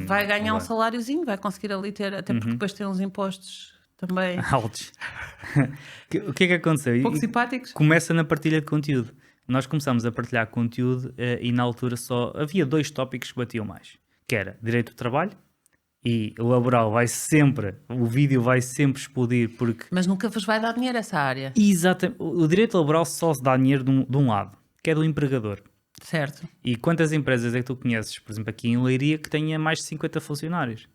Speaker 2: Vai ganhar um saláriozinho, vai conseguir ali ter, até porque depois tem uns impostos também...
Speaker 1: altos. O que é que aconteceu?
Speaker 2: Pouco simpáticos.
Speaker 1: Começa na partilha de conteúdo. Nós começámos a partilhar conteúdo e na altura só havia 2 tópicos que batiam mais, que era direito do trabalho, e o laboral o vídeo vai sempre explodir porque...
Speaker 2: Mas nunca vos vai dar dinheiro essa área.
Speaker 1: Exatamente. O direito laboral só se dá dinheiro de um lado, que é do empregador.
Speaker 2: Certo.
Speaker 1: E quantas empresas é que tu conheces, por exemplo, aqui em Leiria, que tenha mais de 50 funcionários?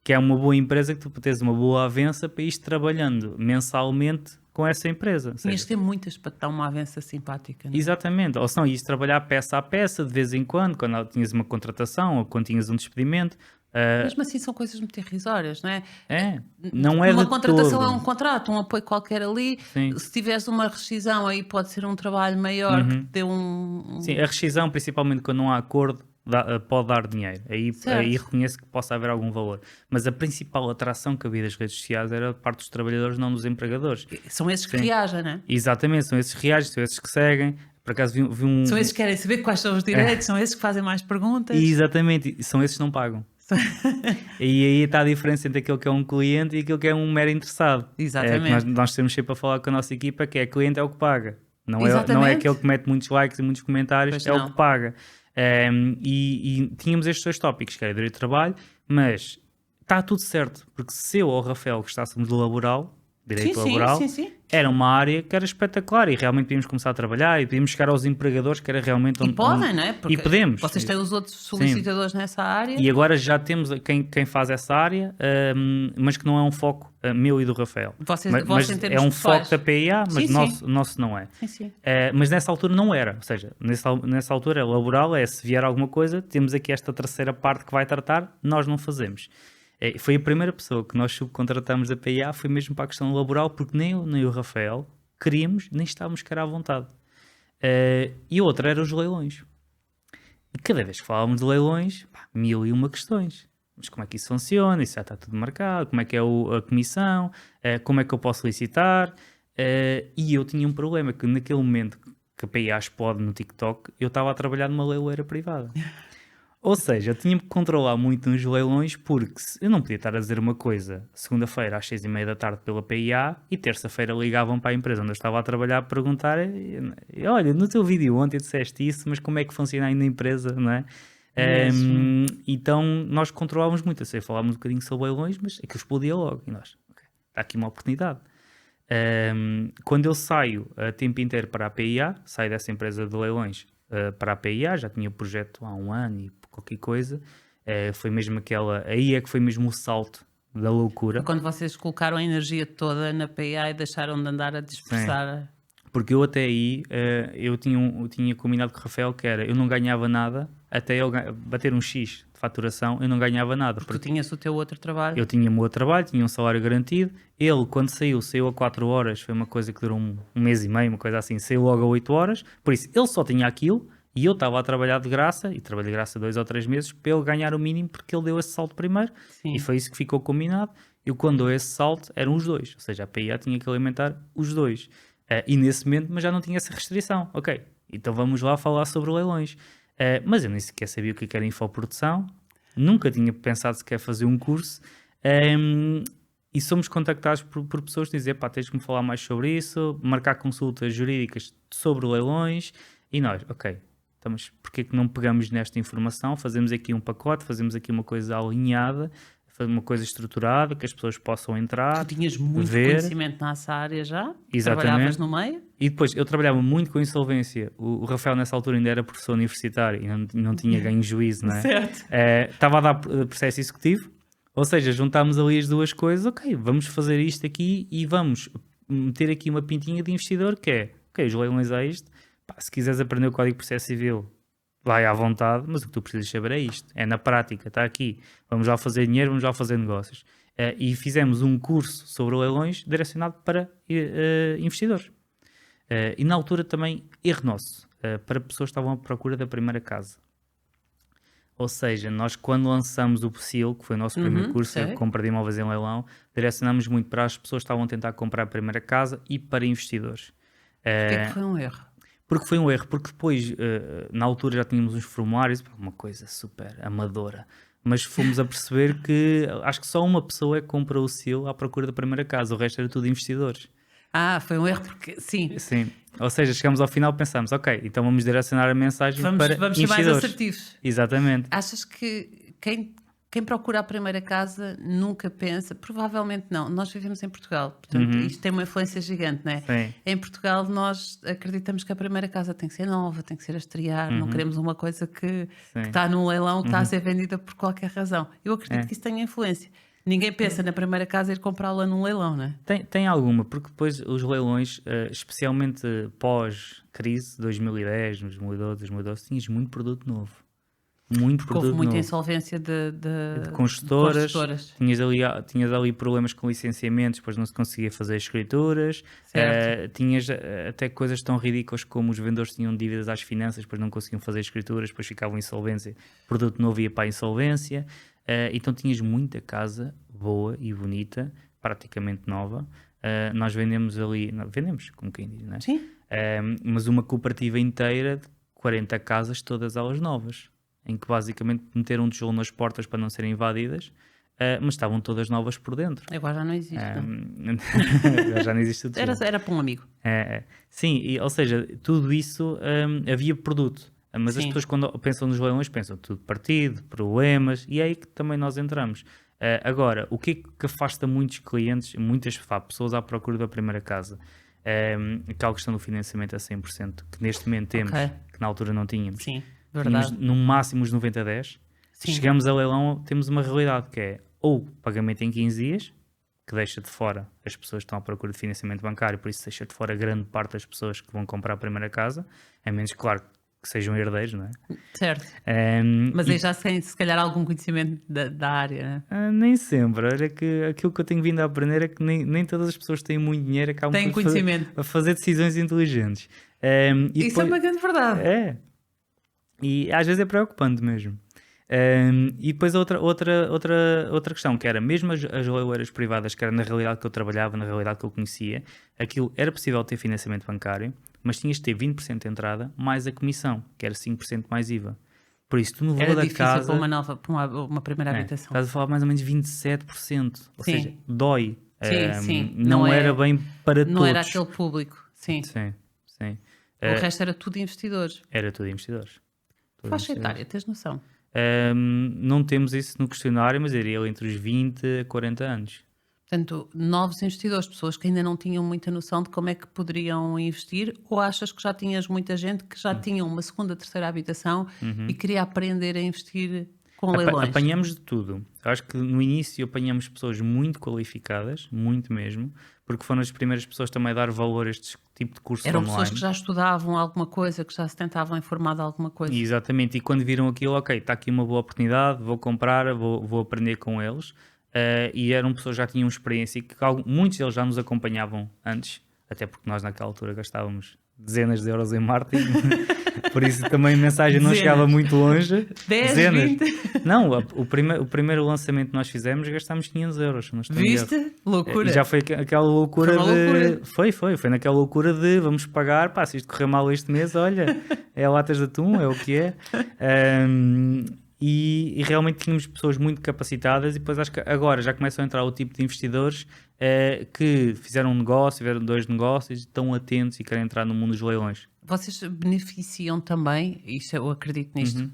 Speaker 1: Que é uma boa empresa que tu tens uma boa avença para ir trabalhando mensalmente com essa empresa.
Speaker 2: Tinhas de ter muitas para te dar uma avença simpática, não é?
Speaker 1: Exatamente. Ou senão ias trabalhar peça a peça, de vez em quando tinhas uma contratação ou quando tinhas um despedimento.
Speaker 2: Mesmo assim são coisas muito irrisórias, não é?
Speaker 1: Não é
Speaker 2: uma
Speaker 1: de
Speaker 2: contratação
Speaker 1: todo.
Speaker 2: é um contrato, um apoio qualquer ali.
Speaker 1: Sim.
Speaker 2: Se tiveres uma rescisão aí pode ser um trabalho maior que te dê
Speaker 1: Sim, a rescisão, principalmente quando não há acordo, pode dar dinheiro. Aí
Speaker 2: Certo.
Speaker 1: reconheço que possa haver algum valor. Mas a principal atração que havia das redes sociais era a parte dos trabalhadores, não dos empregadores.
Speaker 2: São esses que
Speaker 1: Sim.
Speaker 2: reagem, né?
Speaker 1: Exatamente, são esses que reagem, são esses que seguem. Por acaso vi um...
Speaker 2: São esses que querem saber quais são os direitos, são esses que fazem mais perguntas.
Speaker 1: Exatamente, são esses que não pagam. E aí está a diferença entre aquele que é um cliente e aquele que é um mero interessado.
Speaker 2: Exatamente.
Speaker 1: Nós temos sempre a falar com a nossa equipa que é cliente é o que paga. Não é
Speaker 2: Exatamente.
Speaker 1: aquele que mete muitos likes e muitos comentários,
Speaker 2: Pois
Speaker 1: é
Speaker 2: não.
Speaker 1: o que paga. E tínhamos estes dois tópicos, que era direito de trabalho, mas está tudo certo, porque se eu ou o Rafael gostássemos do laboral, direito laboral,
Speaker 2: sim.
Speaker 1: era uma área que era espetacular e realmente podíamos começar a trabalhar e podíamos chegar aos empregadores, que era realmente
Speaker 2: E podem, não é? Porque
Speaker 1: e podemos.
Speaker 2: vocês têm os outros solicitadores nessa área.
Speaker 1: E agora já temos quem faz essa área, mas que não é um foco meu e do Rafael.
Speaker 2: Vocês
Speaker 1: mas
Speaker 2: em termos
Speaker 1: é um
Speaker 2: pessoais.
Speaker 1: foco da PIA, mas
Speaker 2: Sim,
Speaker 1: nosso não é.
Speaker 2: Sim.
Speaker 1: Mas nessa altura não era. Ou seja, nessa altura laboral é se vier alguma coisa, temos aqui esta terceira parte que vai tratar, nós não fazemos. Foi a primeira pessoa que nós subcontratamos da PIA, foi mesmo para a questão laboral, porque nem eu nem o Rafael queríamos, nem estávamos quer à vontade. E outra era os leilões. E cada vez que falávamos de leilões, 1001 questões. Mas como é que isso funciona? Isso já está tudo marcado? Como é que é a comissão? Como é que eu posso licitar? E eu tinha um problema, que naquele momento que a PIA explode no TikTok, eu estava a trabalhar numa leiloeira privada. Ou seja, eu tinha que controlar muito nos leilões, porque eu não podia estar a dizer uma coisa segunda-feira às 6h30 da tarde pela PIA e terça-feira ligavam para a empresa onde eu estava a trabalhar a perguntar: olha, no teu vídeo ontem disseste isso, mas como é que funciona aí na empresa, não é? Então nós controlávamos muito, eu sei, falávamos um bocadinho sobre leilões, mas é que eu explodia logo e nós, está aqui uma oportunidade. Quando eu saio a tempo inteiro para a PIA, saio dessa empresa de leilões para a PIA, já tinha o projeto há um ano e qualquer coisa, foi mesmo aí é que foi mesmo o salto da loucura.
Speaker 2: Quando vocês colocaram a energia toda na PA e deixaram de andar a dispersar.
Speaker 1: Porque eu até aí, eu tinha combinado com o Rafael que era, eu não ganhava nada, até eu bater um X de faturação, eu não ganhava nada.
Speaker 2: Porque tu tinhas o teu outro trabalho.
Speaker 1: Eu tinha o meu outro trabalho, tinha um salário garantido. Ele, quando saiu a 4 horas, foi uma coisa que durou um mês e meio, uma coisa assim, saiu logo a 8 horas, por isso ele só tinha aquilo, e eu estava a trabalhar de graça, e trabalhei de graça 2 ou 3 meses, para ele ganhar o mínimo, porque ele deu esse salto primeiro,
Speaker 2: Sim.
Speaker 1: e foi isso que ficou combinado. Eu, quando dou esse salto, eram os dois, ou seja, a PIA tinha que alimentar os dois. E nesse momento, mas já não tinha essa restrição. Ok, então vamos lá falar sobre leilões. Mas eu nem sequer sabia o que era infoprodução, nunca tinha pensado sequer fazer um curso, e somos contactados por pessoas que dizem: pá, tens que me falar mais sobre isso, marcar consultas jurídicas sobre leilões, e nós, ok, então, mas porquê que não pegamos nesta informação, fazemos aqui um pacote, fazemos aqui uma coisa alinhada, uma coisa estruturada, que as pessoas possam entrar,
Speaker 2: Tu tinhas muito
Speaker 1: ver.
Speaker 2: conhecimento nessa área já?
Speaker 1: Exatamente.
Speaker 2: Trabalhavas no meio?
Speaker 1: E depois, eu trabalhava muito com insolvência. O Rafael, nessa altura, ainda era professor universitário e não tinha ganho juízo, não é?
Speaker 2: Certo.
Speaker 1: Estava a dar processo executivo, ou seja, juntámos ali as duas coisas. Ok, vamos fazer isto aqui e vamos meter aqui uma pintinha de investidor, que é, ok, os leilões é isto. Pá, se quiseres aprender o Código de Processo Civil, vai à vontade, mas o que tu precisas saber é isto. É na prática, está aqui. Vamos lá fazer dinheiro, vamos lá fazer negócios. E fizemos um curso sobre leilões direcionado para investidores. E na altura também, erro nosso, para pessoas que estavam à procura da primeira casa. Ou seja, nós quando lançamos o PSIL, que foi o nosso primeiro curso de compra de imóveis em leilão, direcionamos muito para as pessoas que estavam a tentar comprar a primeira casa e para investidores.
Speaker 2: Porquê que foi um erro?
Speaker 1: Porque foi um erro, porque depois, na altura já tínhamos uns formulários, uma coisa super amadora, mas fomos a perceber que acho que só uma pessoa é que compra o SIL à procura da primeira casa, o resto era tudo investidores.
Speaker 2: Foi um erro porque, sim.
Speaker 1: Sim, ou seja, chegamos ao final e pensamos, ok, então vamos direcionar a mensagem para
Speaker 2: Vamos ser
Speaker 1: investidores.
Speaker 2: mais assertivos.
Speaker 1: Exatamente.
Speaker 2: Achas que quem procura a primeira casa nunca pensa? Provavelmente não. Nós vivemos em Portugal, portanto isto tem uma influência gigante, não é?
Speaker 1: Sim.
Speaker 2: Em Portugal nós acreditamos que a primeira casa tem que ser nova, tem que ser a estrear, não queremos uma coisa que está num leilão, que está a ser vendida por qualquer razão. Eu acredito que isso tenha influência. Ninguém pensa na primeira casa ir comprá-la num leilão, não é?
Speaker 1: Tem alguma, porque depois os leilões, especialmente pós-crise, 2010, 2012, tinhas muito produto novo. muito
Speaker 2: Porque houve
Speaker 1: produto
Speaker 2: muita
Speaker 1: novo.
Speaker 2: insolvência de
Speaker 1: Construtoras, tinhas ali problemas com licenciamentos, depois não se conseguia fazer escrituras,
Speaker 2: Certo.
Speaker 1: tinhas até coisas tão ridículas como os vendedores tinham dívidas às finanças, depois não conseguiam fazer escrituras, depois ficavam em insolvência, o produto novo ia para a insolvência, então tinhas muita casa boa e bonita, praticamente nova. Nós vendemos ali, não, vendemos, como quem diz, não é?
Speaker 2: Sim.
Speaker 1: Mas uma cooperativa inteira de 40 casas, todas elas novas, em que basicamente meteram um tijolo nas portas para não serem invadidas, mas estavam todas novas por dentro.
Speaker 2: Agora já não existe. Não.
Speaker 1: Já não existe o tijolo.
Speaker 2: Era para um amigo.
Speaker 1: Sim, ou seja, tudo isso havia produto. Mas as
Speaker 2: Sim.
Speaker 1: pessoas quando pensam nos leilões pensam tudo partido, problemas, e é aí que também nós entramos. Agora, o que é que afasta muitos clientes, muitas pessoas à procura da primeira casa? Aquela questão do financiamento a 100%, que neste momento temos,
Speaker 2: Ok.
Speaker 1: que na altura não tínhamos.
Speaker 2: Sim,
Speaker 1: Tínhamos
Speaker 2: verdade.
Speaker 1: no máximo os 90-10.
Speaker 2: Sim.
Speaker 1: Chegamos a leilão, temos uma realidade que é ou pagamento em 15 dias, que deixa de fora as pessoas que estão à procura de financiamento bancário, por isso deixa de fora grande parte das pessoas que vão comprar a primeira casa, a menos, claro, que sejam herdeiros, não é?
Speaker 2: Certo. Mas aí já sem, se calhar, algum conhecimento da área, né?
Speaker 1: Nem sempre. Olha que aquilo que eu tenho vindo a aprender é que nem todas as pessoas que têm muito dinheiro acabam
Speaker 2: Têm
Speaker 1: por
Speaker 2: conhecimento.
Speaker 1: a fazer decisões inteligentes. E
Speaker 2: Isso é uma grande verdade.
Speaker 1: É. E às vezes é preocupante mesmo. E depois outra questão, que era mesmo as leiloeiras privadas, que era na realidade que eu trabalhava, na realidade que eu conhecia, aquilo era possível ter financiamento bancário, mas tinhas de ter 20% de entrada mais a comissão, que era 5% mais IVA. Por isso, tu no valor
Speaker 2: Era
Speaker 1: da
Speaker 2: difícil
Speaker 1: casa...
Speaker 2: para uma primeira habitação.
Speaker 1: Estás a falar mais ou menos 27%. Ou
Speaker 2: Sim.
Speaker 1: seja, dói.
Speaker 2: Sim.
Speaker 1: Não era bem para
Speaker 2: não
Speaker 1: todos.
Speaker 2: era aquele público. Sim.
Speaker 1: Sim.
Speaker 2: O resto era tudo investidores.
Speaker 1: Era tudo investidores.
Speaker 2: Faixa etária, tens noção?
Speaker 1: Não temos isso no questionário, mas iria entre os 20 a 40 anos.
Speaker 2: Portanto, novos investidores, pessoas que ainda não tinham muita noção de como é que poderiam investir, ou achas que já tinhas muita gente que já tinha uma segunda, terceira habitação e queria aprender a investir com leilões?
Speaker 1: Apanhamos de tudo. Eu acho que no início apanhamos pessoas muito qualificadas, muito mesmo, porque foram as primeiras pessoas também a dar valor a este tipo de cursos
Speaker 2: Eram
Speaker 1: online.
Speaker 2: pessoas que já estudavam alguma coisa, que já se tentavam informar de alguma coisa.
Speaker 1: Exatamente, e quando viram aquilo, ok, está aqui uma boa oportunidade, vou comprar, vou aprender com eles. E eram pessoas que já tinham experiência e que muitos deles já nos acompanhavam antes, até porque nós naquela altura gastávamos dezenas de euros em marketing, por isso também a mensagem não chegava muito longe.
Speaker 2: 10,
Speaker 1: dezenas.
Speaker 2: 20?
Speaker 1: Não, o primeiro lançamento que nós fizemos gastámos 500 euros. Não estou em erro.
Speaker 2: Viste? Loucura.
Speaker 1: E já foi aquela loucura
Speaker 2: Foi uma loucura.
Speaker 1: Foi naquela loucura de vamos pagar, pá, se isto correr mal este mês, olha, é latas de atum, é o que é. E realmente tínhamos pessoas muito capacitadas e depois acho que agora já começam a entrar o tipo de investidores que fizeram um negócio, tiveram 2 negócios, estão atentos e querem entrar no mundo dos leilões.
Speaker 2: Vocês beneficiam também, isso eu acredito nisto,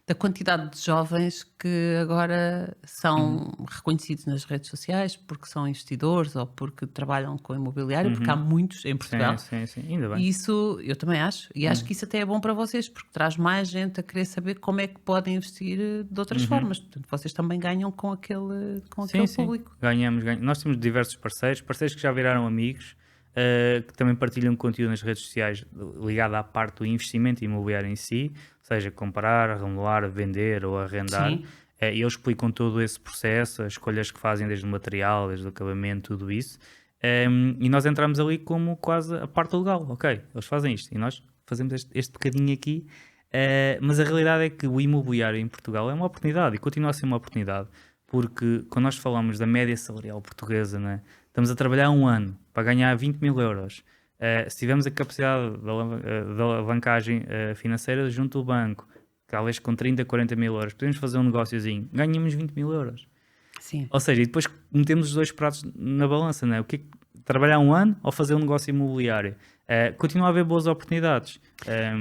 Speaker 2: da quantidade de jovens que agora são reconhecidos nas redes sociais porque são investidores ou porque trabalham com imobiliário, porque há muitos em Portugal.
Speaker 1: Sim, ainda bem.
Speaker 2: E isso eu também acho, e acho que isso até é bom para vocês, porque traz mais gente a querer saber como é que podem investir de outras formas. Portanto, vocês também ganham com aquele público.
Speaker 1: Ganhamos. Nós temos diversos parceiros que já viraram amigos, que também partilham conteúdo nas redes sociais ligado à parte do investimento imobiliário em si, seja comprar, remodelar, vender ou arrendar.
Speaker 2: Sim.
Speaker 1: E eles explicam todo esse processo, as escolhas que fazem desde o material, desde o acabamento, tudo isso. E nós entramos ali como quase a parte legal. Ok, eles fazem isto e nós fazemos este bocadinho aqui. Mas a realidade é que o imobiliário em Portugal é uma oportunidade e continua a ser uma oportunidade, porque quando nós falamos da média salarial portuguesa, né, estamos a trabalhar um ano para ganhar 20 mil euros. Se tivermos a capacidade da alavancagem financeira junto ao banco, talvez com 30, 40 mil euros, podemos fazer um negóciozinho, ganhamos 20 mil euros.
Speaker 2: Sim.
Speaker 1: Ou seja, e depois metemos os dois pratos na balança, né? O que é trabalhar um ano ou fazer um negócio imobiliário? Continua a haver boas oportunidades.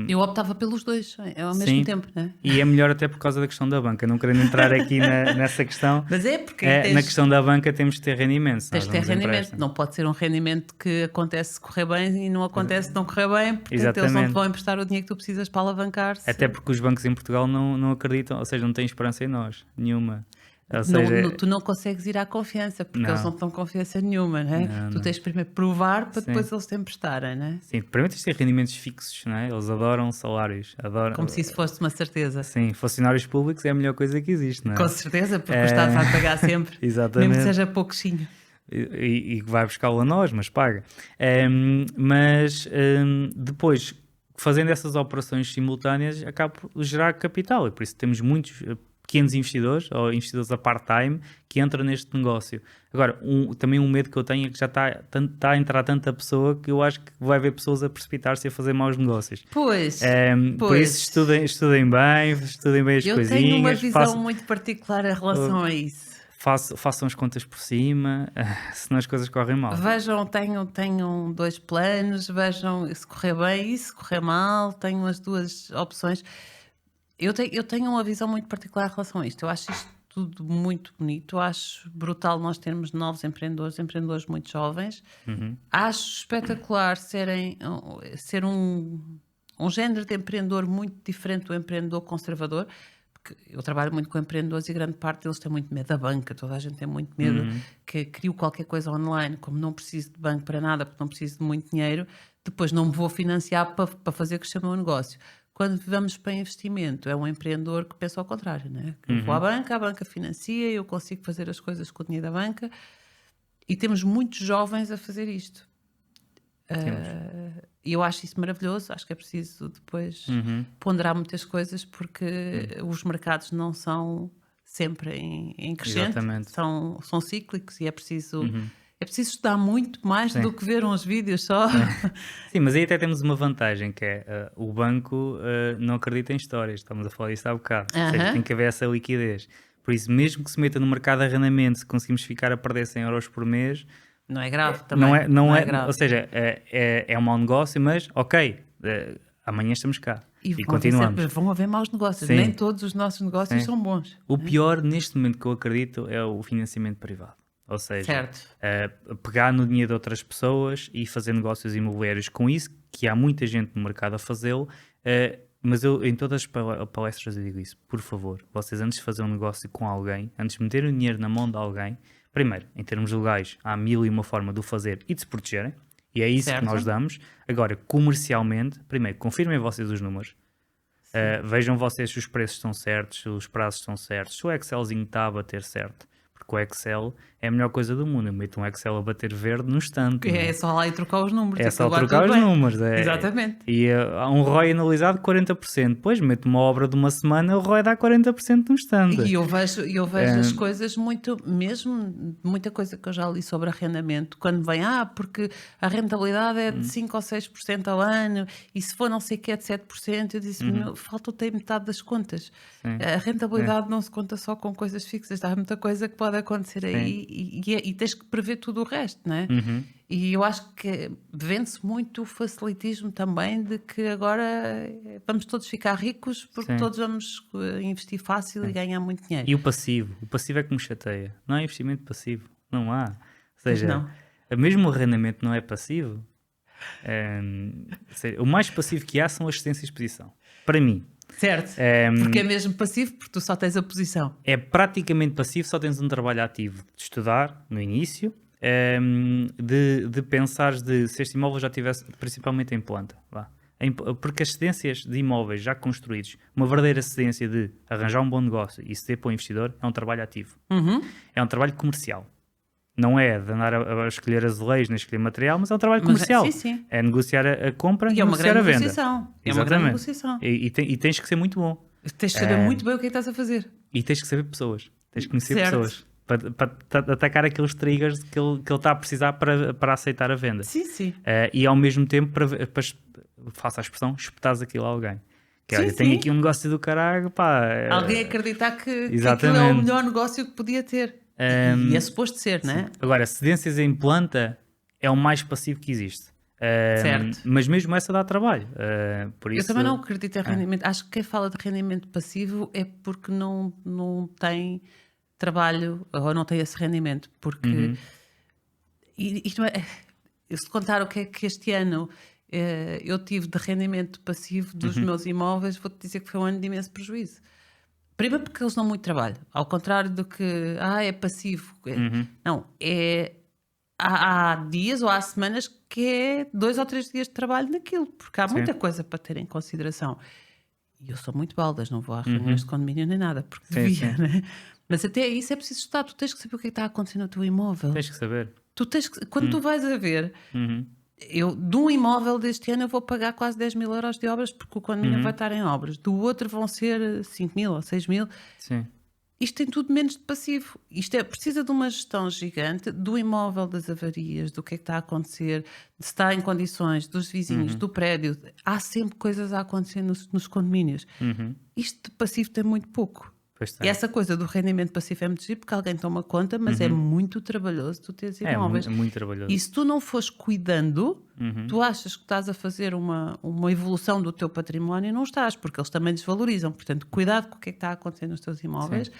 Speaker 2: Eu optava pelos dois ao mesmo
Speaker 1: Sim.
Speaker 2: tempo, né?
Speaker 1: E é melhor até por causa da questão da banca, não querendo entrar aqui nessa questão.
Speaker 2: Mas é porque
Speaker 1: Na questão da banca temos de ter rendimento.
Speaker 2: tens de ter rendimento. Não pode ser um rendimento que acontece se correr bem e não acontece se não correr bem, porque eles não te
Speaker 1: Exatamente.
Speaker 2: vão emprestar o dinheiro que tu precisas para alavancar-se.
Speaker 1: Até porque os bancos em Portugal não acreditam, ou seja, não têm esperança em nós, nenhuma. Ou seja,
Speaker 2: Tu não consegues ir à confiança, porque
Speaker 1: Não.
Speaker 2: eles não têm confiança nenhuma, né?
Speaker 1: Não,
Speaker 2: Tu
Speaker 1: não.
Speaker 2: tens primeiro provar para
Speaker 1: Sim.
Speaker 2: depois eles te emprestarem, né?
Speaker 1: sim, primeiro tens de ter rendimentos fixos, não é? Eles adoram salários, adoram.
Speaker 2: Como se isso fosse uma certeza.
Speaker 1: Sim, funcionários públicos é a melhor coisa que existe, não é?
Speaker 2: Com certeza, porque o Estado vai pagar sempre, mesmo
Speaker 1: Exatamente.
Speaker 2: que seja pouquinho.
Speaker 1: E vai buscá-lo a nós, mas paga. Depois, fazendo essas operações simultâneas, acaba por gerar capital. E por isso temos muitos pequenos investidores, ou investidores a part-time, que entram neste negócio. Agora, também um medo que eu tenho é que já está a entrar tanta pessoa que eu acho que vai haver pessoas a precipitar-se a fazer maus negócios.
Speaker 2: Pois,
Speaker 1: Por isso, estudem bem as
Speaker 2: eu
Speaker 1: coisinhas.
Speaker 2: tenho uma visão muito particular em relação a isso.
Speaker 1: Façam as contas por cima, senão as coisas correm mal.
Speaker 2: Vejam, tenham 2 planos, vejam se correr bem e se correr mal, tenham as 2 opções. Eu tenho uma visão muito particular em relação a isto. Eu acho isto tudo muito bonito, eu acho brutal nós termos novos empreendedores muito jovens. Acho espetacular ser um género de empreendedor muito diferente do empreendedor conservador. Eu trabalho muito com empreendedores e grande parte deles tem muito medo da banca, toda a gente tem muito medo que crio qualquer coisa online, como não preciso de banco para nada, porque não preciso de muito dinheiro, depois não me vou financiar para fazer crescer o meu negócio. Quando vamos para investimento, é um empreendedor que pensa ao contrário, né? Eu vou à banca, a banca financia, eu consigo fazer as coisas com o dinheiro da banca, e temos muitos jovens a fazer isto. E eu acho isso maravilhoso, acho que é preciso depois ponderar muitas coisas, porque os mercados não são sempre em crescente,
Speaker 1: Exatamente.
Speaker 2: são cíclicos, e é preciso estudar muito mais do que ver uns vídeos só.
Speaker 1: Sim, mas aí até temos uma vantagem, que é o banco não acredita em histórias, estamos a falar disso há bocado, ou seja, tem que haver essa liquidez. Por isso, mesmo que se meta no mercado de arrendamento, se conseguimos ficar a perder 100 euros por mês,
Speaker 2: Não é grave também.
Speaker 1: não é
Speaker 2: grave.
Speaker 1: ou seja, é um mau negócio, mas ok, amanhã estamos cá e continuamos.
Speaker 2: Vão haver maus negócios,
Speaker 1: Sim.
Speaker 2: nem todos os nossos negócios são bons.
Speaker 1: O pior neste momento que eu acredito é o financiamento privado. Ou seja,
Speaker 2: Certo.
Speaker 1: pegar no dinheiro de outras pessoas e fazer negócios imobiliários com isso, que há muita gente no mercado a fazê-lo, mas eu em todas as palestras eu digo isso, por favor, vocês antes de fazer um negócio com alguém, antes de meter o dinheiro na mão de alguém, primeiro, em termos legais, há 1001 forma de o fazer e de se protegerem, e é isso
Speaker 2: Certo.
Speaker 1: que nós damos. Agora, comercialmente, primeiro, confirmem vocês os números, vejam vocês se os preços estão certos, se os prazos estão certos, se o Excelzinho está a bater certo, porque o Excel é a melhor coisa do mundo. Eu meto um Excel a bater verde no instante.
Speaker 2: É só lá e trocar os números.
Speaker 1: É só
Speaker 2: aquilo vai
Speaker 1: trocar
Speaker 2: tudo
Speaker 1: os
Speaker 2: bem.
Speaker 1: números.
Speaker 2: Exatamente.
Speaker 1: E há um ROI analisado de 40%. Depois meto uma obra de uma semana, o ROI dá 40% no instante.
Speaker 2: E eu vejo as coisas mesmo muita coisa que eu já li sobre arrendamento, quando vem, porque a rentabilidade é de 5 ou 6% ao ano, e se for não sei o que é de 7%, eu disse, falta-te aí metade das contas. A rentabilidade não se conta só com coisas fixas, há muita coisa que pode acontecer aí, e tens que prever tudo o resto, não é? E eu acho que vende-se muito o facilitismo também de que agora vamos todos ficar ricos porque todos vamos investir fácil e ganhar muito dinheiro.
Speaker 1: E o passivo é que me chateia. Não há investimento passivo, não há. Ou seja, mesmo o arrendamento não é passivo. O mais passivo que há são assistência e exposição. Para mim.
Speaker 2: Certo, porque é mesmo passivo, porque tu só tens a posição.
Speaker 1: É praticamente passivo, só tens um trabalho ativo de estudar no início, de pensar se este imóvel já tivesse, principalmente em planta, porque as cedências de imóveis já construídos, uma verdadeira cedência de arranjar um bom negócio e ceder para o investidor, é um trabalho ativo. É um trabalho comercial. Não é de andar a escolher azulejos, nem escolher material, mas é um trabalho comercial.
Speaker 2: Sim.
Speaker 1: É negociar a compra e
Speaker 2: negociar
Speaker 1: negociar a venda.
Speaker 2: É uma grande negociação.
Speaker 1: E tens que ser muito bom.
Speaker 2: Tens que saber muito bem o que é que estás a fazer.
Speaker 1: E tens que saber pessoas. Tens que conhecer pessoas. Para atacar aqueles triggers que ele está a precisar para aceitar a venda.
Speaker 2: Sim.
Speaker 1: E ao mesmo tempo, faça a expressão, espetares aquilo a alguém. Olha, tenho aqui um negócio do caralho,
Speaker 2: Alguém acreditar que aquilo
Speaker 1: Exatamente.
Speaker 2: é o melhor negócio que podia ter. E é suposto ser, não é?
Speaker 1: Agora, cedências em planta é o mais passivo que existe.
Speaker 2: Certo.
Speaker 1: Mas mesmo essa dá trabalho. Por isso,
Speaker 2: eu também não acredito em rendimento. Acho que quem fala de rendimento passivo é porque não tem trabalho ou não tem esse rendimento. Porque isto é, se te contar o que é que este ano eu tive de rendimento passivo dos meus imóveis, vou-te dizer que foi um ano de imenso prejuízo. Primeiro porque eles dão muito trabalho. Ao contrário do que, é passivo. Não, há dias ou há semanas que é 2 ou 3 dias de trabalho naquilo, porque há muita coisa para ter em consideração. E eu sou muito baldas, não vou a reuniões de condomínio nem nada, porque devia, né? Mas até isso é preciso estudar. Tu tens que saber o que é que está a acontecer no teu imóvel.
Speaker 1: Tens que saber.
Speaker 2: Quando tu vais a ver, eu de um imóvel deste ano eu vou pagar quase 10 mil euros de obras, porque o condomínio vai estar em obras. Do outro vão ser 5 mil ou 6 mil.
Speaker 1: Sim.
Speaker 2: Isto tem tudo menos de passivo. Precisa de uma gestão gigante do imóvel, das avarias, do que é que está a acontecer, de se está em condições, dos vizinhos, do prédio. Há sempre coisas a acontecer nos condomínios. Isto de passivo tem muito pouco. E essa coisa do rendimento passivo é muito giro porque alguém toma conta, mas é muito trabalhoso tu teres imóveis.
Speaker 1: É muito trabalhoso.
Speaker 2: E se tu não fores cuidando, tu achas que estás a fazer uma evolução do teu património e não estás, porque eles também desvalorizam. Portanto, cuidado com o que é que está a acontecer nos teus imóveis. Sim.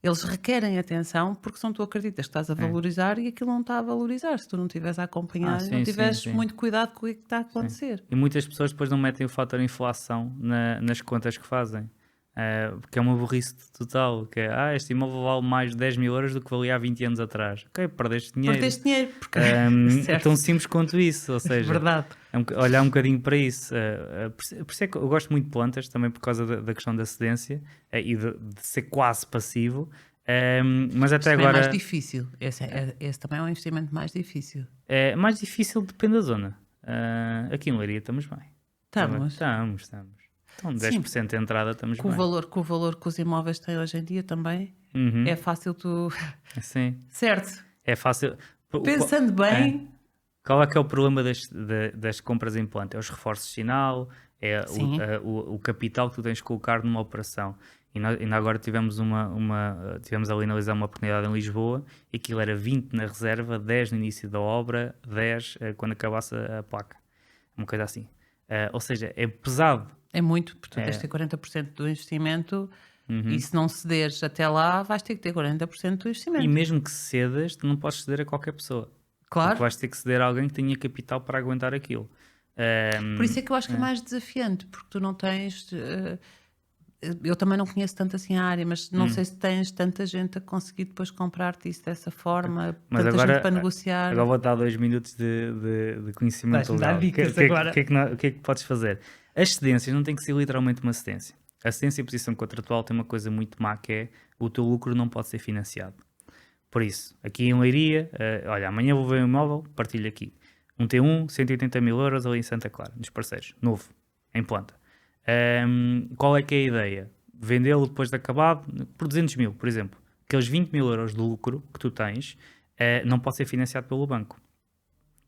Speaker 2: Eles requerem atenção porque são tu acreditas que estás a valorizar e aquilo não está a valorizar. Se tu não estiveres a acompanhar e não tiveres muito cuidado com o que está a acontecer.
Speaker 1: E muitas pessoas depois não metem o fator inflação nas contas que fazem. Porque é uma burrice total, que é, este imóvel vale mais de 10 mil euros do que valia há 20 anos atrás. Ok, perdeste dinheiro.
Speaker 2: Porque...
Speaker 1: É tão simples quanto isso, ou seja,
Speaker 2: verdade.
Speaker 1: Olhar um bocadinho para isso. Por isso é que eu gosto muito de plantas, também por causa da questão da cedência e de ser quase passivo, mas até agora...
Speaker 2: é mais difícil, esse também é um investimento mais difícil.
Speaker 1: É mais difícil, depende da zona. Aqui em Leiria estamos bem. Estamos. Então, 10% de entrada estamos bem.
Speaker 2: Com o valor que os imóveis têm hoje em dia também, é fácil tu...
Speaker 1: Sim.
Speaker 2: Certo.
Speaker 1: É fácil.
Speaker 2: Pensando bem...
Speaker 1: Qual é que é o problema das compras em planta? É os reforços de sinal, é o capital que tu tens de colocar numa operação. E nós, ainda agora tivemos tivemos ali a analisar uma oportunidade em Lisboa, e aquilo era 20 na reserva, 10 no início da obra, 10 quando acabasse a placa. Uma coisa assim. Ou seja, é pesado.
Speaker 2: É muito, porque tu tens de ter 40% do investimento e se não cederes até lá, vais ter que ter 40% do investimento.
Speaker 1: E mesmo que cedas, tu não podes ceder a qualquer pessoa.
Speaker 2: Claro.
Speaker 1: Porque vais ter que ceder a alguém que tenha capital para aguentar aquilo.
Speaker 2: Por isso é que eu acho que é mais desafiante, porque tu não tens... eu também não conheço tanto assim a área, mas não sei se tens tanta gente a conseguir depois comprar-te isso dessa forma,
Speaker 1: mas
Speaker 2: tanta
Speaker 1: agora,
Speaker 2: gente para negociar.
Speaker 1: Agora vou dar 2 minutos de conhecimento legal. O que é que podes fazer? As cedências não tem que ser literalmente uma cedência. A cedência e posição contratual tem uma coisa muito má, que é o teu lucro não pode ser financiado. Por isso, aqui em Leiria, olha, amanhã vou ver um imóvel, partilho aqui. Um T1, 180 mil euros ali em Santa Clara, nos parceiros, novo, em planta. Qual é que é a ideia? Vendê-lo depois de acabado por 200 mil, por exemplo. Aqueles 20 mil euros de lucro que tu tens não pode ser financiado pelo banco.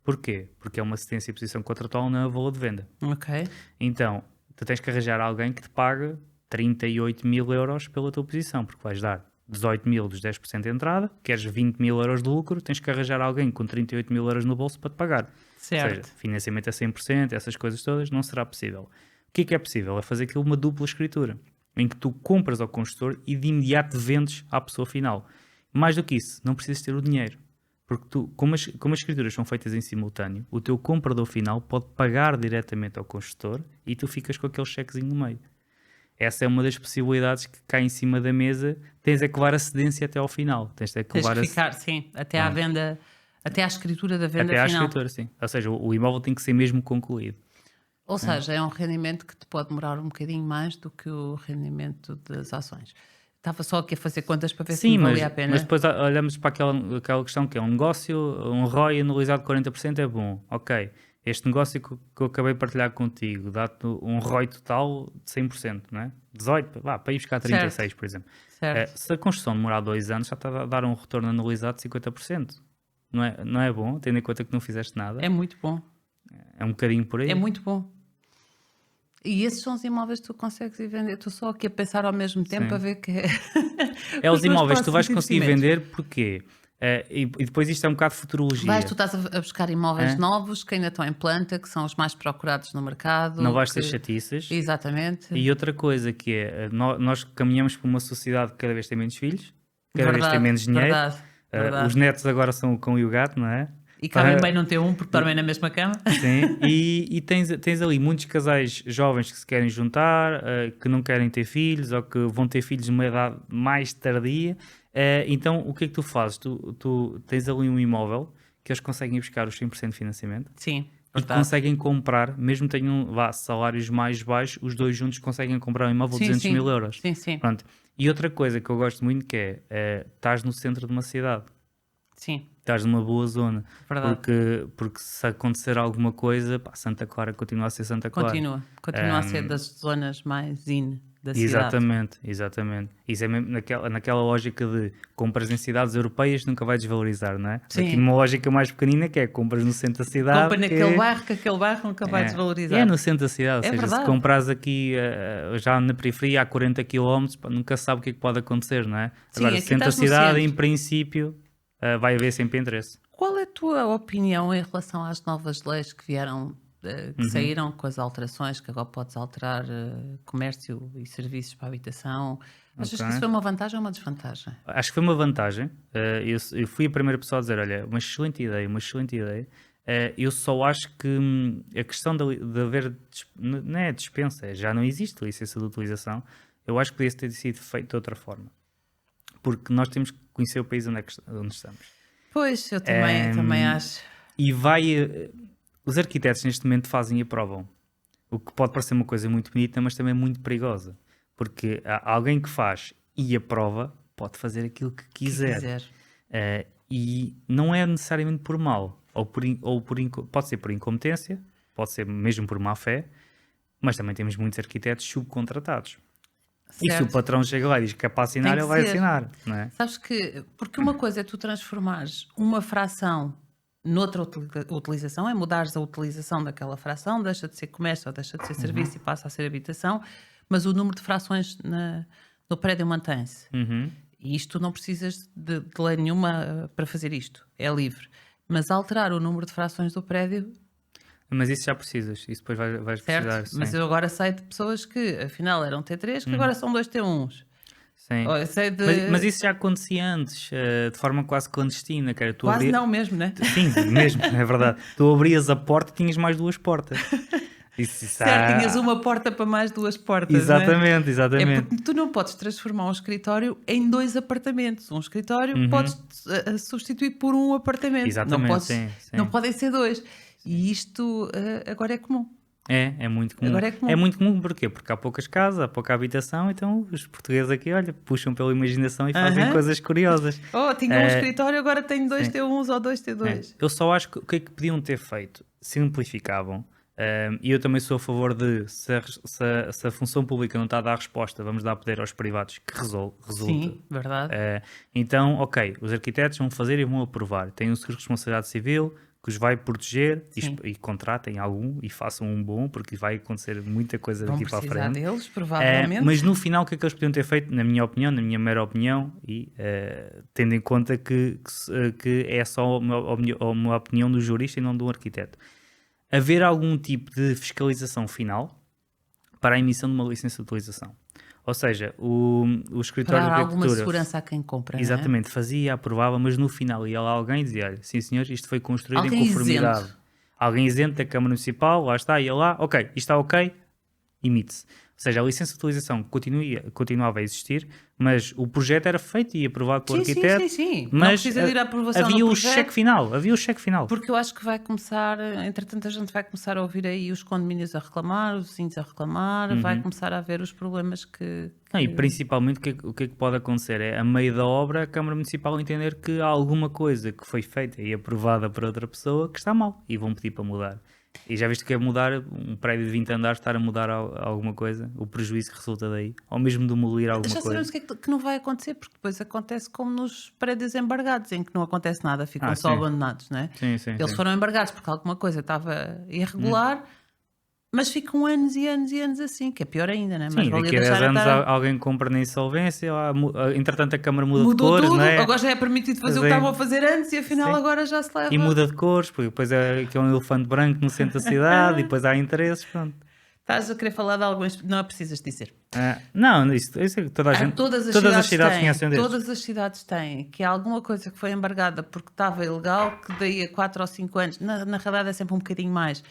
Speaker 1: Porquê? Porque é uma cedência e posição contratual, não é o valor de venda.
Speaker 2: Ok.
Speaker 1: Então, tu tens que arranjar alguém que te pague 38 mil euros pela tua posição, porque vais dar 18 mil dos 10% de entrada, queres 20 mil euros de lucro, tens que arranjar alguém com 38 mil euros no bolso para te pagar.
Speaker 2: Certo.
Speaker 1: Ou seja, financiamento a 100%, essas coisas todas, não será possível. O que é possível? É fazer aquilo uma dupla escritura, em que tu compras ao construtor e de imediato vendes à pessoa final. Mais do que isso, não precisas ter o dinheiro. Porque tu, como as escrituras são feitas em simultâneo, o teu comprador final pode pagar diretamente ao construtor e tu ficas com aquele chequezinho no meio. Essa é uma das possibilidades que cai em cima da mesa. Tens é que levar a cedência até ao final. Tens que
Speaker 2: ficar, sim, até à venda, até à escritura da venda
Speaker 1: final. Até à
Speaker 2: final.
Speaker 1: escritura, sim. Ou seja, o imóvel tem que ser mesmo concluído.
Speaker 2: Ou seja, é um rendimento que te pode demorar um bocadinho mais do que o rendimento das ações. Estava só aqui a fazer contas para ver se me valia a pena.
Speaker 1: Mas depois olhamos para aquela questão que é um negócio, um ROI anualizado de 40% é bom. Ok, este negócio que eu acabei de partilhar contigo dá-te um ROI total de 100%, não é? 18, para ir buscar 36, certo. Por exemplo. Se a construção demorar 2 anos, já está a dar um retorno anualizado de 50%. Não é bom, tendo em conta que não fizeste nada?
Speaker 2: É muito bom.
Speaker 1: É um bocadinho por aí.
Speaker 2: É muito bom. E esses são os imóveis que tu consegues ir vender. Estou só aqui a pensar ao mesmo tempo, a ver que
Speaker 1: é os imóveis que tu vais conseguir vender, porquê? E depois isto é um bocado de futurologia.
Speaker 2: Tu estás a buscar imóveis novos que ainda estão em planta, que são os mais procurados no mercado.
Speaker 1: Não vais ter chatiças.
Speaker 2: Exatamente.
Speaker 1: E outra coisa que é, nós caminhamos para uma sociedade que cada vez tem menos filhos, cada vez tem menos dinheiro.
Speaker 2: Verdade.
Speaker 1: Os netos agora são o cão e o gato, não é?
Speaker 2: E cabem bem não ter um, porque dormem na mesma cama.
Speaker 1: Sim, e tens ali muitos casais jovens que se querem juntar, que não querem ter filhos ou que vão ter filhos numa idade mais tardia. Então, o que é que tu fazes? Tu tens ali um imóvel que eles conseguem buscar os 100% de financiamento
Speaker 2: Sim,
Speaker 1: e
Speaker 2: verdade.
Speaker 1: conseguem comprar, mesmo que tenham salários mais baixos, os dois juntos conseguem comprar um imóvel de 200 mil euros.
Speaker 2: Sim, sim.
Speaker 1: Pronto. E outra coisa que eu gosto muito que estás no centro de uma cidade.
Speaker 2: Sim,
Speaker 1: Estás numa boa zona,
Speaker 2: verdade.
Speaker 1: porque se acontecer alguma coisa, pá, Santa Clara continua a ser Santa Clara.
Speaker 2: Continua a ser das zonas mais da cidade.
Speaker 1: Exatamente. Isso é mesmo naquela lógica de compras em cidades europeias nunca vai desvalorizar, não é?
Speaker 2: Sim.
Speaker 1: Aqui numa lógica mais pequenina que é compras no centro da cidade.
Speaker 2: Compra naquele bairro que aquele bairro nunca vai desvalorizar.
Speaker 1: É no centro da cidade, ou seja,
Speaker 2: verdade.
Speaker 1: se compras aqui já na periferia a 40 km, pá, nunca sabe o que é que pode acontecer, não é?
Speaker 2: Sim,
Speaker 1: Agora,
Speaker 2: aqui
Speaker 1: centro da
Speaker 2: estás no
Speaker 1: cidade,
Speaker 2: centro.
Speaker 1: em princípio, vai haver sempre interesse.
Speaker 2: Qual é a tua opinião em relação às novas leis que vieram, que saíram com as alterações, que agora podes alterar comércio e serviços para a habitação? Achas que isso foi uma vantagem ou uma desvantagem?
Speaker 1: Acho que foi uma vantagem. Eu fui a primeira pessoa a dizer, olha, uma excelente ideia. Eu só acho que a questão de haver, não é dispensa, já não existe licença de utilização. Eu acho que podia ter sido feito de outra forma. Porque nós temos que conhecer o país onde estamos.
Speaker 2: Pois, eu também acho.
Speaker 1: E os arquitetos neste momento fazem e aprovam. O que pode parecer uma coisa muito bonita, mas também muito perigosa. Porque alguém que faz e aprova pode fazer aquilo que quiser. E não é necessariamente por mal. Pode ser por incompetência, pode ser mesmo por má fé, mas também temos muitos arquitetos subcontratados.
Speaker 2: Certo.
Speaker 1: E se o patrão chega lá e diz que é para assinar, ele vai assinar. Não é?
Speaker 2: Sabes que, porque uma coisa é tu transformares uma fração noutra utilização, é mudares a utilização daquela fração, deixa de ser comércio ou deixa de ser serviço e passa a ser habitação, mas o número de frações no prédio mantém-se. E isto não precisas de lei nenhuma para fazer isto, é livre. Mas alterar o número de frações do prédio...
Speaker 1: Mas isso já precisas, isso depois vais precisar.
Speaker 2: Certo, mas eu agora sei de pessoas que afinal eram T3, que agora são 2 T1s.
Speaker 1: Sim. Mas isso já acontecia antes, de forma quase clandestina. Que era tu
Speaker 2: quase não mesmo, né?
Speaker 1: Sim, mesmo, é verdade. Tu abrias a porta e tinhas mais 2 portas.
Speaker 2: Certo, tinhas uma porta para mais 2 portas.
Speaker 1: Exatamente,
Speaker 2: né?
Speaker 1: exatamente.
Speaker 2: É porque tu não podes transformar um escritório em 2 apartamentos. Um escritório podes substituir por um apartamento.
Speaker 1: Exatamente,
Speaker 2: não podem ser 2. E isto agora é comum.
Speaker 1: É muito comum.
Speaker 2: Agora é comum.
Speaker 1: É muito comum porquê? Porque há poucas casas, há pouca habitação, então os portugueses aqui, olha, puxam pela imaginação e fazem coisas curiosas.
Speaker 2: Tinha um escritório, agora tenho 2 T1s ou 2 T2.
Speaker 1: Eu só acho que o que é que podiam ter feito? Simplificavam. E eu também sou a favor de, se a função pública não está a dar resposta, vamos dar poder aos privados que resulta.
Speaker 2: Sim, verdade.
Speaker 1: Então, ok, os arquitetos vão fazer e vão aprovar. Têm um seguro de responsabilidade civil que os vai proteger e contratem algum e façam um bom, porque vai acontecer muita coisa daqui para a frente.
Speaker 2: Vão precisar deles, provavelmente.
Speaker 1: Mas no final, o que é que eles podiam ter feito, na minha opinião, na minha mera opinião, e tendo em conta que é só uma opinião do jurista e não do arquiteto, haver algum tipo de fiscalização final para a emissão de uma licença de utilização. Ou seja, o escritório de
Speaker 2: arquitetura... Para
Speaker 1: arquitetura...
Speaker 2: alguma segurança a quem compra,
Speaker 1: exatamente, fazia, aprovava, mas no final ia lá alguém e dizia, olha, sim senhor, isto foi construído
Speaker 2: alguém
Speaker 1: em conformidade.
Speaker 2: Isento.
Speaker 1: Alguém isento da Câmara Municipal, lá está, ia lá, ok, isto está ok, emite-se. Ou seja, a licença de utilização continuava a existir, mas o projeto era feito e aprovado pelo arquiteto.
Speaker 2: Sim.
Speaker 1: Mas
Speaker 2: não precisa de ir à aprovação
Speaker 1: havia
Speaker 2: do
Speaker 1: o
Speaker 2: projeto.
Speaker 1: Havia o cheque final.
Speaker 2: Porque eu acho que vai começar, entretanto a gente vai começar a ouvir aí os condomínios a reclamar, os vizinhos a reclamar, vai começar a haver os problemas que...
Speaker 1: Não, e principalmente o que é que pode acontecer é, a meio da obra, a Câmara Municipal entender que há alguma coisa que foi feita e aprovada por outra pessoa que está mal e vão pedir para mudar. E já viste que é mudar um prédio de 20 andares, estar a mudar alguma coisa, o prejuízo que resulta daí, ou mesmo demolir alguma
Speaker 2: já
Speaker 1: coisa.
Speaker 2: sabemos que não vai acontecer, porque depois acontece como nos prédios embargados, em que não acontece nada, ficam só abandonados, não é?
Speaker 1: Sim.
Speaker 2: Eles foram embargados porque alguma coisa estava irregular, mas ficam anos e anos e anos assim, que é pior ainda, não é?
Speaker 1: Sim, daqui a 10 anos alguém compra na insolvência, entretanto a Câmara muda de cores,
Speaker 2: tudo,
Speaker 1: não é?
Speaker 2: Agora já é permitido fazer o que estavam a fazer antes e afinal agora já se leva...
Speaker 1: E muda de cores, porque depois é um elefante branco no centro da cidade e depois há interesses, pronto.
Speaker 2: Estás a querer falar de algo, não precisas dizer.
Speaker 1: Não, isso é que toda a gente,
Speaker 2: Todas as cidades
Speaker 1: conhecem destes.
Speaker 2: todas as cidades têm, que há alguma coisa que foi embargada porque estava ilegal, que daí a 4 ou 5 anos, na realidade é sempre um bocadinho mais,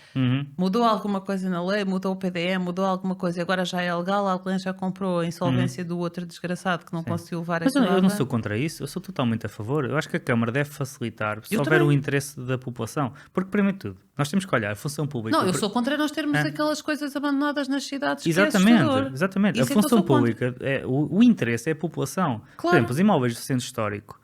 Speaker 2: mudou alguma coisa na lei, mudou o PDM, mudou alguma coisa, agora já é legal, alguém já comprou a insolvência do outro desgraçado que não conseguiu levar
Speaker 1: Mas
Speaker 2: aquilo
Speaker 1: eu não
Speaker 2: à
Speaker 1: sou contra isso, eu sou totalmente a favor. Eu acho que a Câmara deve facilitar se
Speaker 2: Eu
Speaker 1: houver
Speaker 2: também.
Speaker 1: o interesse da população. Porque, primeiro de tudo, nós temos que olhar a função pública.
Speaker 2: Não, eu sou contra nós termos aquelas coisas abandonadas nas cidades, que é
Speaker 1: Exatamente,
Speaker 2: assustador.
Speaker 1: exatamente. A
Speaker 2: Isso é que eu
Speaker 1: função
Speaker 2: sou contra.
Speaker 1: pública, o interesse é a população. Por
Speaker 2: Claro.
Speaker 1: exemplo, os imóveis do centro histórico,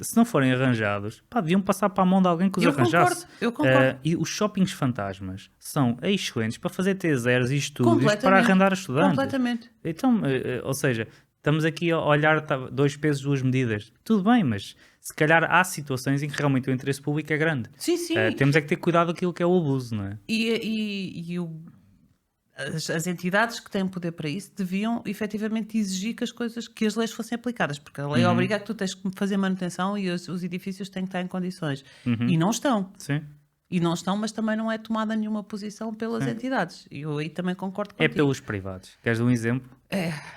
Speaker 1: se não forem arranjados, deviam passar para a mão de alguém que os
Speaker 2: Eu
Speaker 1: arranjasse.
Speaker 2: concordo, eu concordo.
Speaker 1: E os shoppings fantasmas são excelentes para fazer T0s e estúdios
Speaker 2: Completamente.
Speaker 1: para arrendar a estudantes.
Speaker 2: Completamente.
Speaker 1: Então, ou seja, estamos aqui a olhar dois pesos, duas medidas. Tudo bem, mas se calhar há situações em que realmente o interesse público é grande.
Speaker 2: Sim, sim.
Speaker 1: Temos é que ter cuidado com aquilo que é o abuso, não é?
Speaker 2: As entidades que têm poder para isso deviam efetivamente exigir que as leis fossem aplicadas, porque a lei obriga a que tu tens que fazer manutenção e os edifícios têm que estar em condições. E não estão.
Speaker 1: Sim.
Speaker 2: E não estão, mas também não é tomada nenhuma posição pelas entidades. E eu aí também concordo
Speaker 1: É
Speaker 2: contigo.
Speaker 1: pelos privados. Queres um exemplo?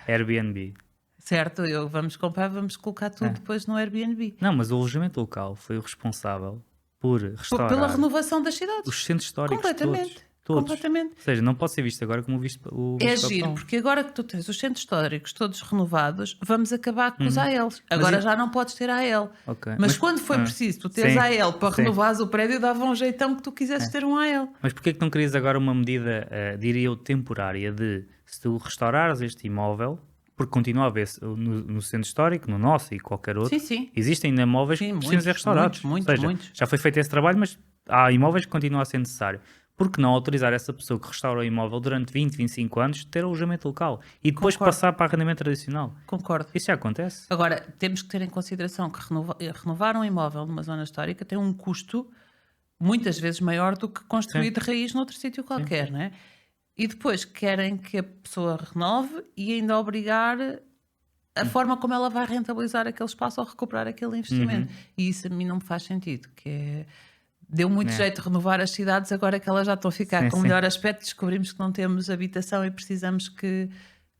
Speaker 1: Airbnb.
Speaker 2: Certo, vamos comprar, vamos colocar tudo depois no Airbnb.
Speaker 1: Não, mas o alojamento local foi o responsável por restaurar
Speaker 2: Pela renovação das cidades.
Speaker 1: os centros históricos
Speaker 2: Completamente.
Speaker 1: todos.
Speaker 2: Completamente.
Speaker 1: Ou seja, não pode ser visto agora como visto o
Speaker 2: É
Speaker 1: visto
Speaker 2: giro,
Speaker 1: papel.
Speaker 2: porque agora que tu tens os centros históricos todos renovados, vamos acabar com os ALs. Agora já não podes ter AL.
Speaker 1: Ok.
Speaker 2: Mas quando foi preciso tu teres
Speaker 1: Sim,
Speaker 2: AL para
Speaker 1: sim.
Speaker 2: renovares o prédio, dava um jeitão que tu quisesses ter um AL.
Speaker 1: Mas porquê que não querias agora uma medida, diria eu, temporária de se tu restaurares este imóvel, porque continua a haver no centro histórico, no nosso e qualquer outro,
Speaker 2: Sim, sim.
Speaker 1: existem ainda imóveis
Speaker 2: Sim,
Speaker 1: que precisam ser restaurados.
Speaker 2: muitos,
Speaker 1: Ou seja,
Speaker 2: muitos.
Speaker 1: já foi feito esse trabalho, mas há imóveis que continuam a ser necessário. Por que não autorizar essa pessoa que restaura o imóvel durante 20, 25 anos ter alojamento local e depois
Speaker 2: Concordo.
Speaker 1: passar para arrendamento tradicional?
Speaker 2: Concordo.
Speaker 1: Isso já acontece?
Speaker 2: Agora, temos que ter em consideração que renovar um imóvel numa zona histórica tem um custo muitas vezes maior do que construir de raiz noutro sítio qualquer, não é? E depois querem que a pessoa renove e ainda obrigar a forma como ela vai rentabilizar aquele espaço ou recuperar aquele investimento. E isso a mim não me faz sentido, que é... Deu muito jeito de renovar as cidades, agora que elas já estão a ficar com melhor aspecto, descobrimos que não temos habitação e precisamos que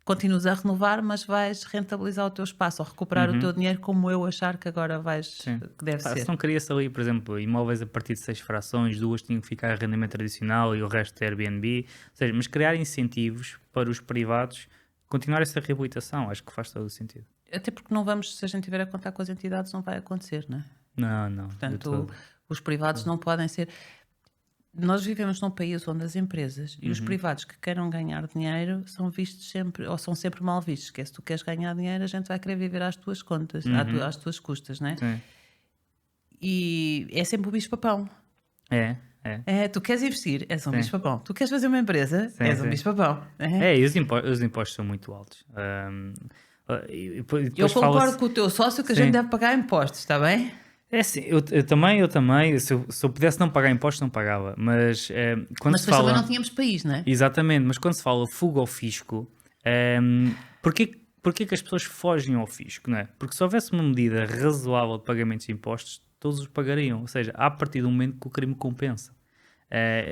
Speaker 2: continues a renovar, mas vais rentabilizar o teu espaço ou recuperar o teu dinheiro como eu achar que agora vais, que deve ser.
Speaker 1: Se não queria-se ali, por exemplo, imóveis a partir de 6 frações, 2 tinham que ficar em arrendamento tradicional e o resto é Airbnb, ou seja, mas criar incentivos para os privados continuar essa reabilitação, acho que faz todo o sentido.
Speaker 2: Até porque não vamos, se a gente tiver a contar com as entidades, não vai acontecer, não é?
Speaker 1: Não.
Speaker 2: Portanto, os privados não podem ser... Nós vivemos num país onde as empresas e os privados que queiram ganhar dinheiro são vistos sempre, ou são sempre mal vistos, que é se tu queres ganhar dinheiro, a gente vai querer viver às tuas contas, às tuas custas, não é?
Speaker 1: Sim.
Speaker 2: E é sempre o bicho-papão.
Speaker 1: É.
Speaker 2: Tu queres investir, és um bicho-papão. Tu queres fazer uma empresa, és um bicho-papão.
Speaker 1: E os impostos são muito altos. E depois
Speaker 2: Eu concordo
Speaker 1: fala-se-
Speaker 2: com o teu sócio que a
Speaker 1: Sim.
Speaker 2: gente deve pagar impostos, está bem?
Speaker 1: É assim, eu também, se eu pudesse não pagar impostos, não pagava. Mas quando
Speaker 2: Mas
Speaker 1: se
Speaker 2: depois
Speaker 1: fala...
Speaker 2: também não tínhamos país, não é?
Speaker 1: Exatamente, mas quando se fala fuga ao fisco, porquê que as pessoas fogem ao fisco, não é? Porque se houvesse uma medida razoável de pagamentos de impostos, todos os pagariam. Ou seja, a partir do momento que o crime compensa.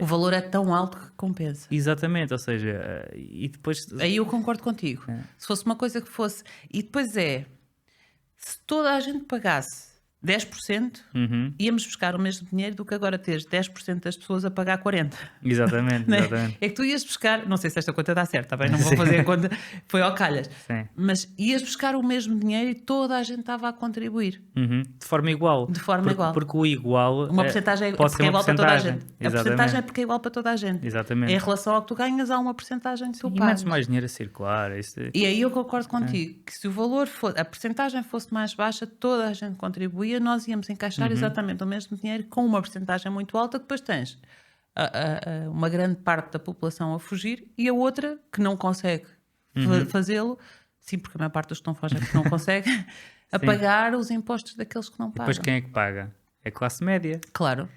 Speaker 2: O valor é tão alto que compensa.
Speaker 1: Exatamente, ou seja, e depois...
Speaker 2: Aí eu concordo contigo. Se fosse uma coisa que fosse... E depois se toda a gente pagasse 10%, íamos buscar o mesmo dinheiro do que agora teres 10% das pessoas a pagar 40%.
Speaker 1: Exatamente,
Speaker 2: Não é?
Speaker 1: exatamente.
Speaker 2: É que tu ias buscar... Não sei se esta conta dá certo, tá bem? Não vou fazer a conta. Foi ao calhas.
Speaker 1: Sim.
Speaker 2: Mas ias buscar o mesmo dinheiro e toda a gente estava a contribuir.
Speaker 1: De forma igual.
Speaker 2: De forma igual.
Speaker 1: Porque o igual
Speaker 2: Uma porcentagem
Speaker 1: pode
Speaker 2: porque
Speaker 1: ser
Speaker 2: é
Speaker 1: uma
Speaker 2: igual para toda a
Speaker 1: porcentagem.
Speaker 2: gente. A porcentagem é porque é igual para toda a gente.
Speaker 1: Exatamente.
Speaker 2: Em relação ao que tu ganhas, há uma porcentagem que tu
Speaker 1: E
Speaker 2: pagas.
Speaker 1: metes mais dinheiro a circular.
Speaker 2: E aí eu concordo contigo, que se o valor fosse, a porcentagem fosse mais baixa, toda a gente contribuía, nós íamos encaixar exatamente o mesmo dinheiro com uma porcentagem muito alta, que depois tens uma grande parte da população a fugir e a outra que não consegue fazê-lo, sim, porque a maior parte dos que estão fogem porque não conseguem, a pagar os impostos daqueles que não pagam.
Speaker 1: Depois quem é que paga? É a classe média.
Speaker 2: Claro.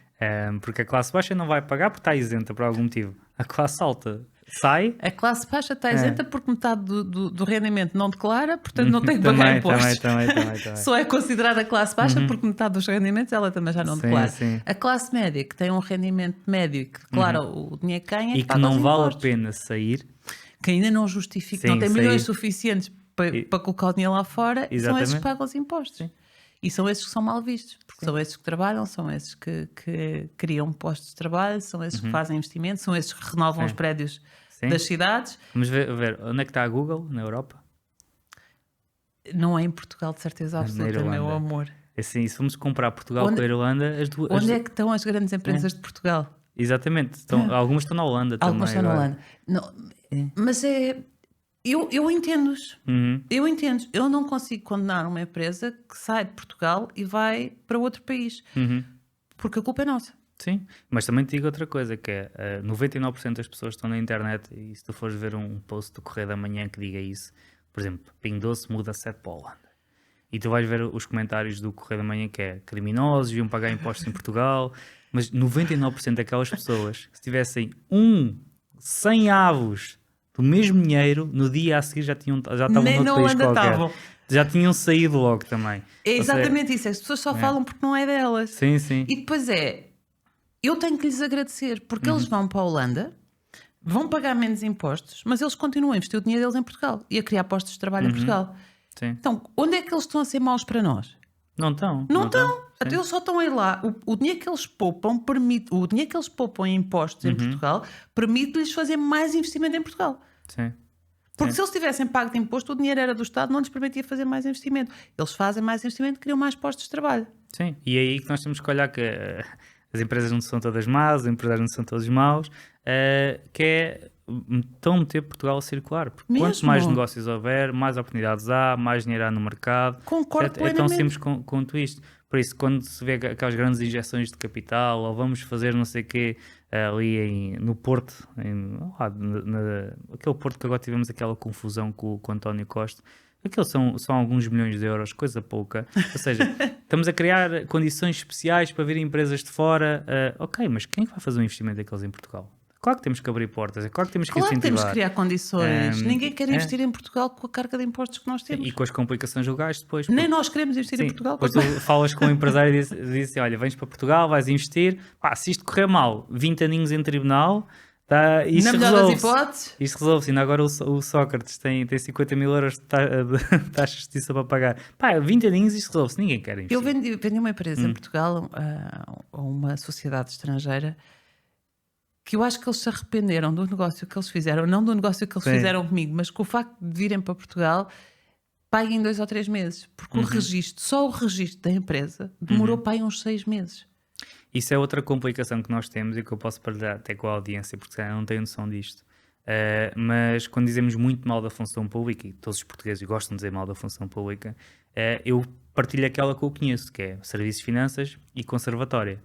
Speaker 1: Porque a classe baixa não vai pagar porque está isenta por algum motivo. A classe alta sai.
Speaker 2: A classe baixa está isenta porque metade do rendimento não declara, portanto não tem que pagar impostos.
Speaker 1: Também.
Speaker 2: Só é considerada classe baixa porque metade dos rendimentos ela também já não declara.
Speaker 1: Sim.
Speaker 2: A classe média, que tem um rendimento médio e que declara o dinheiro que ganha,
Speaker 1: E que
Speaker 2: paga
Speaker 1: não
Speaker 2: os
Speaker 1: vale a
Speaker 2: impostos.
Speaker 1: pena sair.
Speaker 2: que ainda não justifica,
Speaker 1: Sim,
Speaker 2: não tem
Speaker 1: isso aí.
Speaker 2: milhões suficientes para colocar o dinheiro lá fora, são
Speaker 1: Exatamente.
Speaker 2: esses que pagam os impostos.
Speaker 1: Sim.
Speaker 2: E são esses que são mal vistos, porque são esses que trabalham, são esses que criam postos de trabalho, são esses que fazem investimentos, são esses que renovam os prédios
Speaker 1: Sim.
Speaker 2: das cidades.
Speaker 1: Vamos ver onde é que está a Google na Europa?
Speaker 2: Não é em Portugal, de certeza absoluta,
Speaker 1: Irlanda.
Speaker 2: meu amor.
Speaker 1: Assim, se formos comparar Portugal com a Irlanda, as duas.
Speaker 2: Onde é que estão as grandes empresas de Portugal?
Speaker 1: Exatamente. Algumas estão na Holanda
Speaker 2: Algumas
Speaker 1: também.
Speaker 2: estão na
Speaker 1: agora.
Speaker 2: Holanda. Não, mas é. Eu entendo-os. Eu entendo. Eu não consigo condenar uma empresa que sai de Portugal e vai para outro país. Porque a culpa é nossa.
Speaker 1: Sim, mas também te digo outra coisa, que é 99% das pessoas que estão na internet, e se tu fores ver um post do Correio da Manhã que diga isso, por exemplo, Pingo Doce muda 7 para a Holanda. E tu vais ver os comentários do Correio da Manhã que é criminosos, iam pagar impostos em Portugal, mas 99% daquelas pessoas, se tivessem 100 avos do mesmo dinheiro, no dia a seguir já estavam
Speaker 2: Nem
Speaker 1: noutro
Speaker 2: na
Speaker 1: país
Speaker 2: Holanda
Speaker 1: qualquer.
Speaker 2: estavam.
Speaker 1: Já tinham saído logo também.
Speaker 2: É exatamente isso. As pessoas só falam porque não é delas.
Speaker 1: Sim, sim.
Speaker 2: E depois eu tenho que lhes agradecer, porque eles vão para a Holanda, vão pagar menos impostos, mas eles continuam a investir o dinheiro deles em Portugal e a criar postos de trabalho em Portugal.
Speaker 1: Sim.
Speaker 2: Então, onde é que eles estão a ser maus para nós?
Speaker 1: Não estão.
Speaker 2: Não estão. Até eles só estão a ir lá. O dinheiro que eles poupam o dinheiro que eles poupam em impostos em Portugal permite-lhes fazer mais investimento em Portugal.
Speaker 1: Sim.
Speaker 2: Porque se eles tivessem pago de imposto, o dinheiro era do Estado, não lhes permitia fazer mais investimento. Eles fazem mais investimento, criam mais postos de trabalho.
Speaker 1: Sim, e é aí que nós temos que olhar que as empresas não são todas más, os empresários não são todos maus, que é estão a meter Portugal a circular. Porque
Speaker 2: Mesmo?
Speaker 1: quanto mais negócios houver, mais oportunidades há, mais dinheiro há no mercado.
Speaker 2: Concordo
Speaker 1: É tão
Speaker 2: plenamente.
Speaker 1: simples quanto isto. Por isso, quando se vê aquelas grandes injeções de capital, ou vamos fazer não sei o quê ali no Porto, aquele Porto que agora tivemos aquela confusão com o António Costa, aqueles são alguns milhões de euros, coisa pouca. Ou seja, estamos a criar condições especiais para vir empresas de fora. Ok, mas quem é que vai fazer um investimento daqueles em Portugal? Claro que temos que abrir portas, é claro que temos que
Speaker 2: Claro que
Speaker 1: incentivar.
Speaker 2: temos que criar condições. Ninguém quer investir em Portugal com a carga de impostos que nós temos.
Speaker 1: E com as complicações legais depois.
Speaker 2: Nem nós queremos investir em Portugal.
Speaker 1: Depois tu falas com o empresário e diz assim, olha, vens para Portugal, vais investir, pá, se isto correr mal, 20 aninhos em tribunal, tá, isto
Speaker 2: Na melhor das
Speaker 1: resolve-se.
Speaker 2: hipóteses.
Speaker 1: Isto resolve-se. Ainda agora o Sócrates tem 50 mil euros de taxa de justiça para pagar. Pá, 20 aninhos isto resolve-se, ninguém quer investir.
Speaker 2: Eu vendi uma empresa em Portugal a uma sociedade estrangeira que eu acho que eles se arrependeram do negócio que eles fizeram, não do negócio que eles fizeram comigo, mas com o facto de virem para Portugal, paguem em 2 ou 3 meses, porque o registro, só o registro da empresa demorou para aí uns 6 meses.
Speaker 1: Isso é outra complicação que nós temos e que eu posso partilhar até com a audiência, porque eu não tenho noção disto. Mas quando dizemos muito mal da função pública, e todos os portugueses gostam de dizer mal da função pública, eu partilho aquela que eu conheço, que é Serviços de Finanças e Conservatória.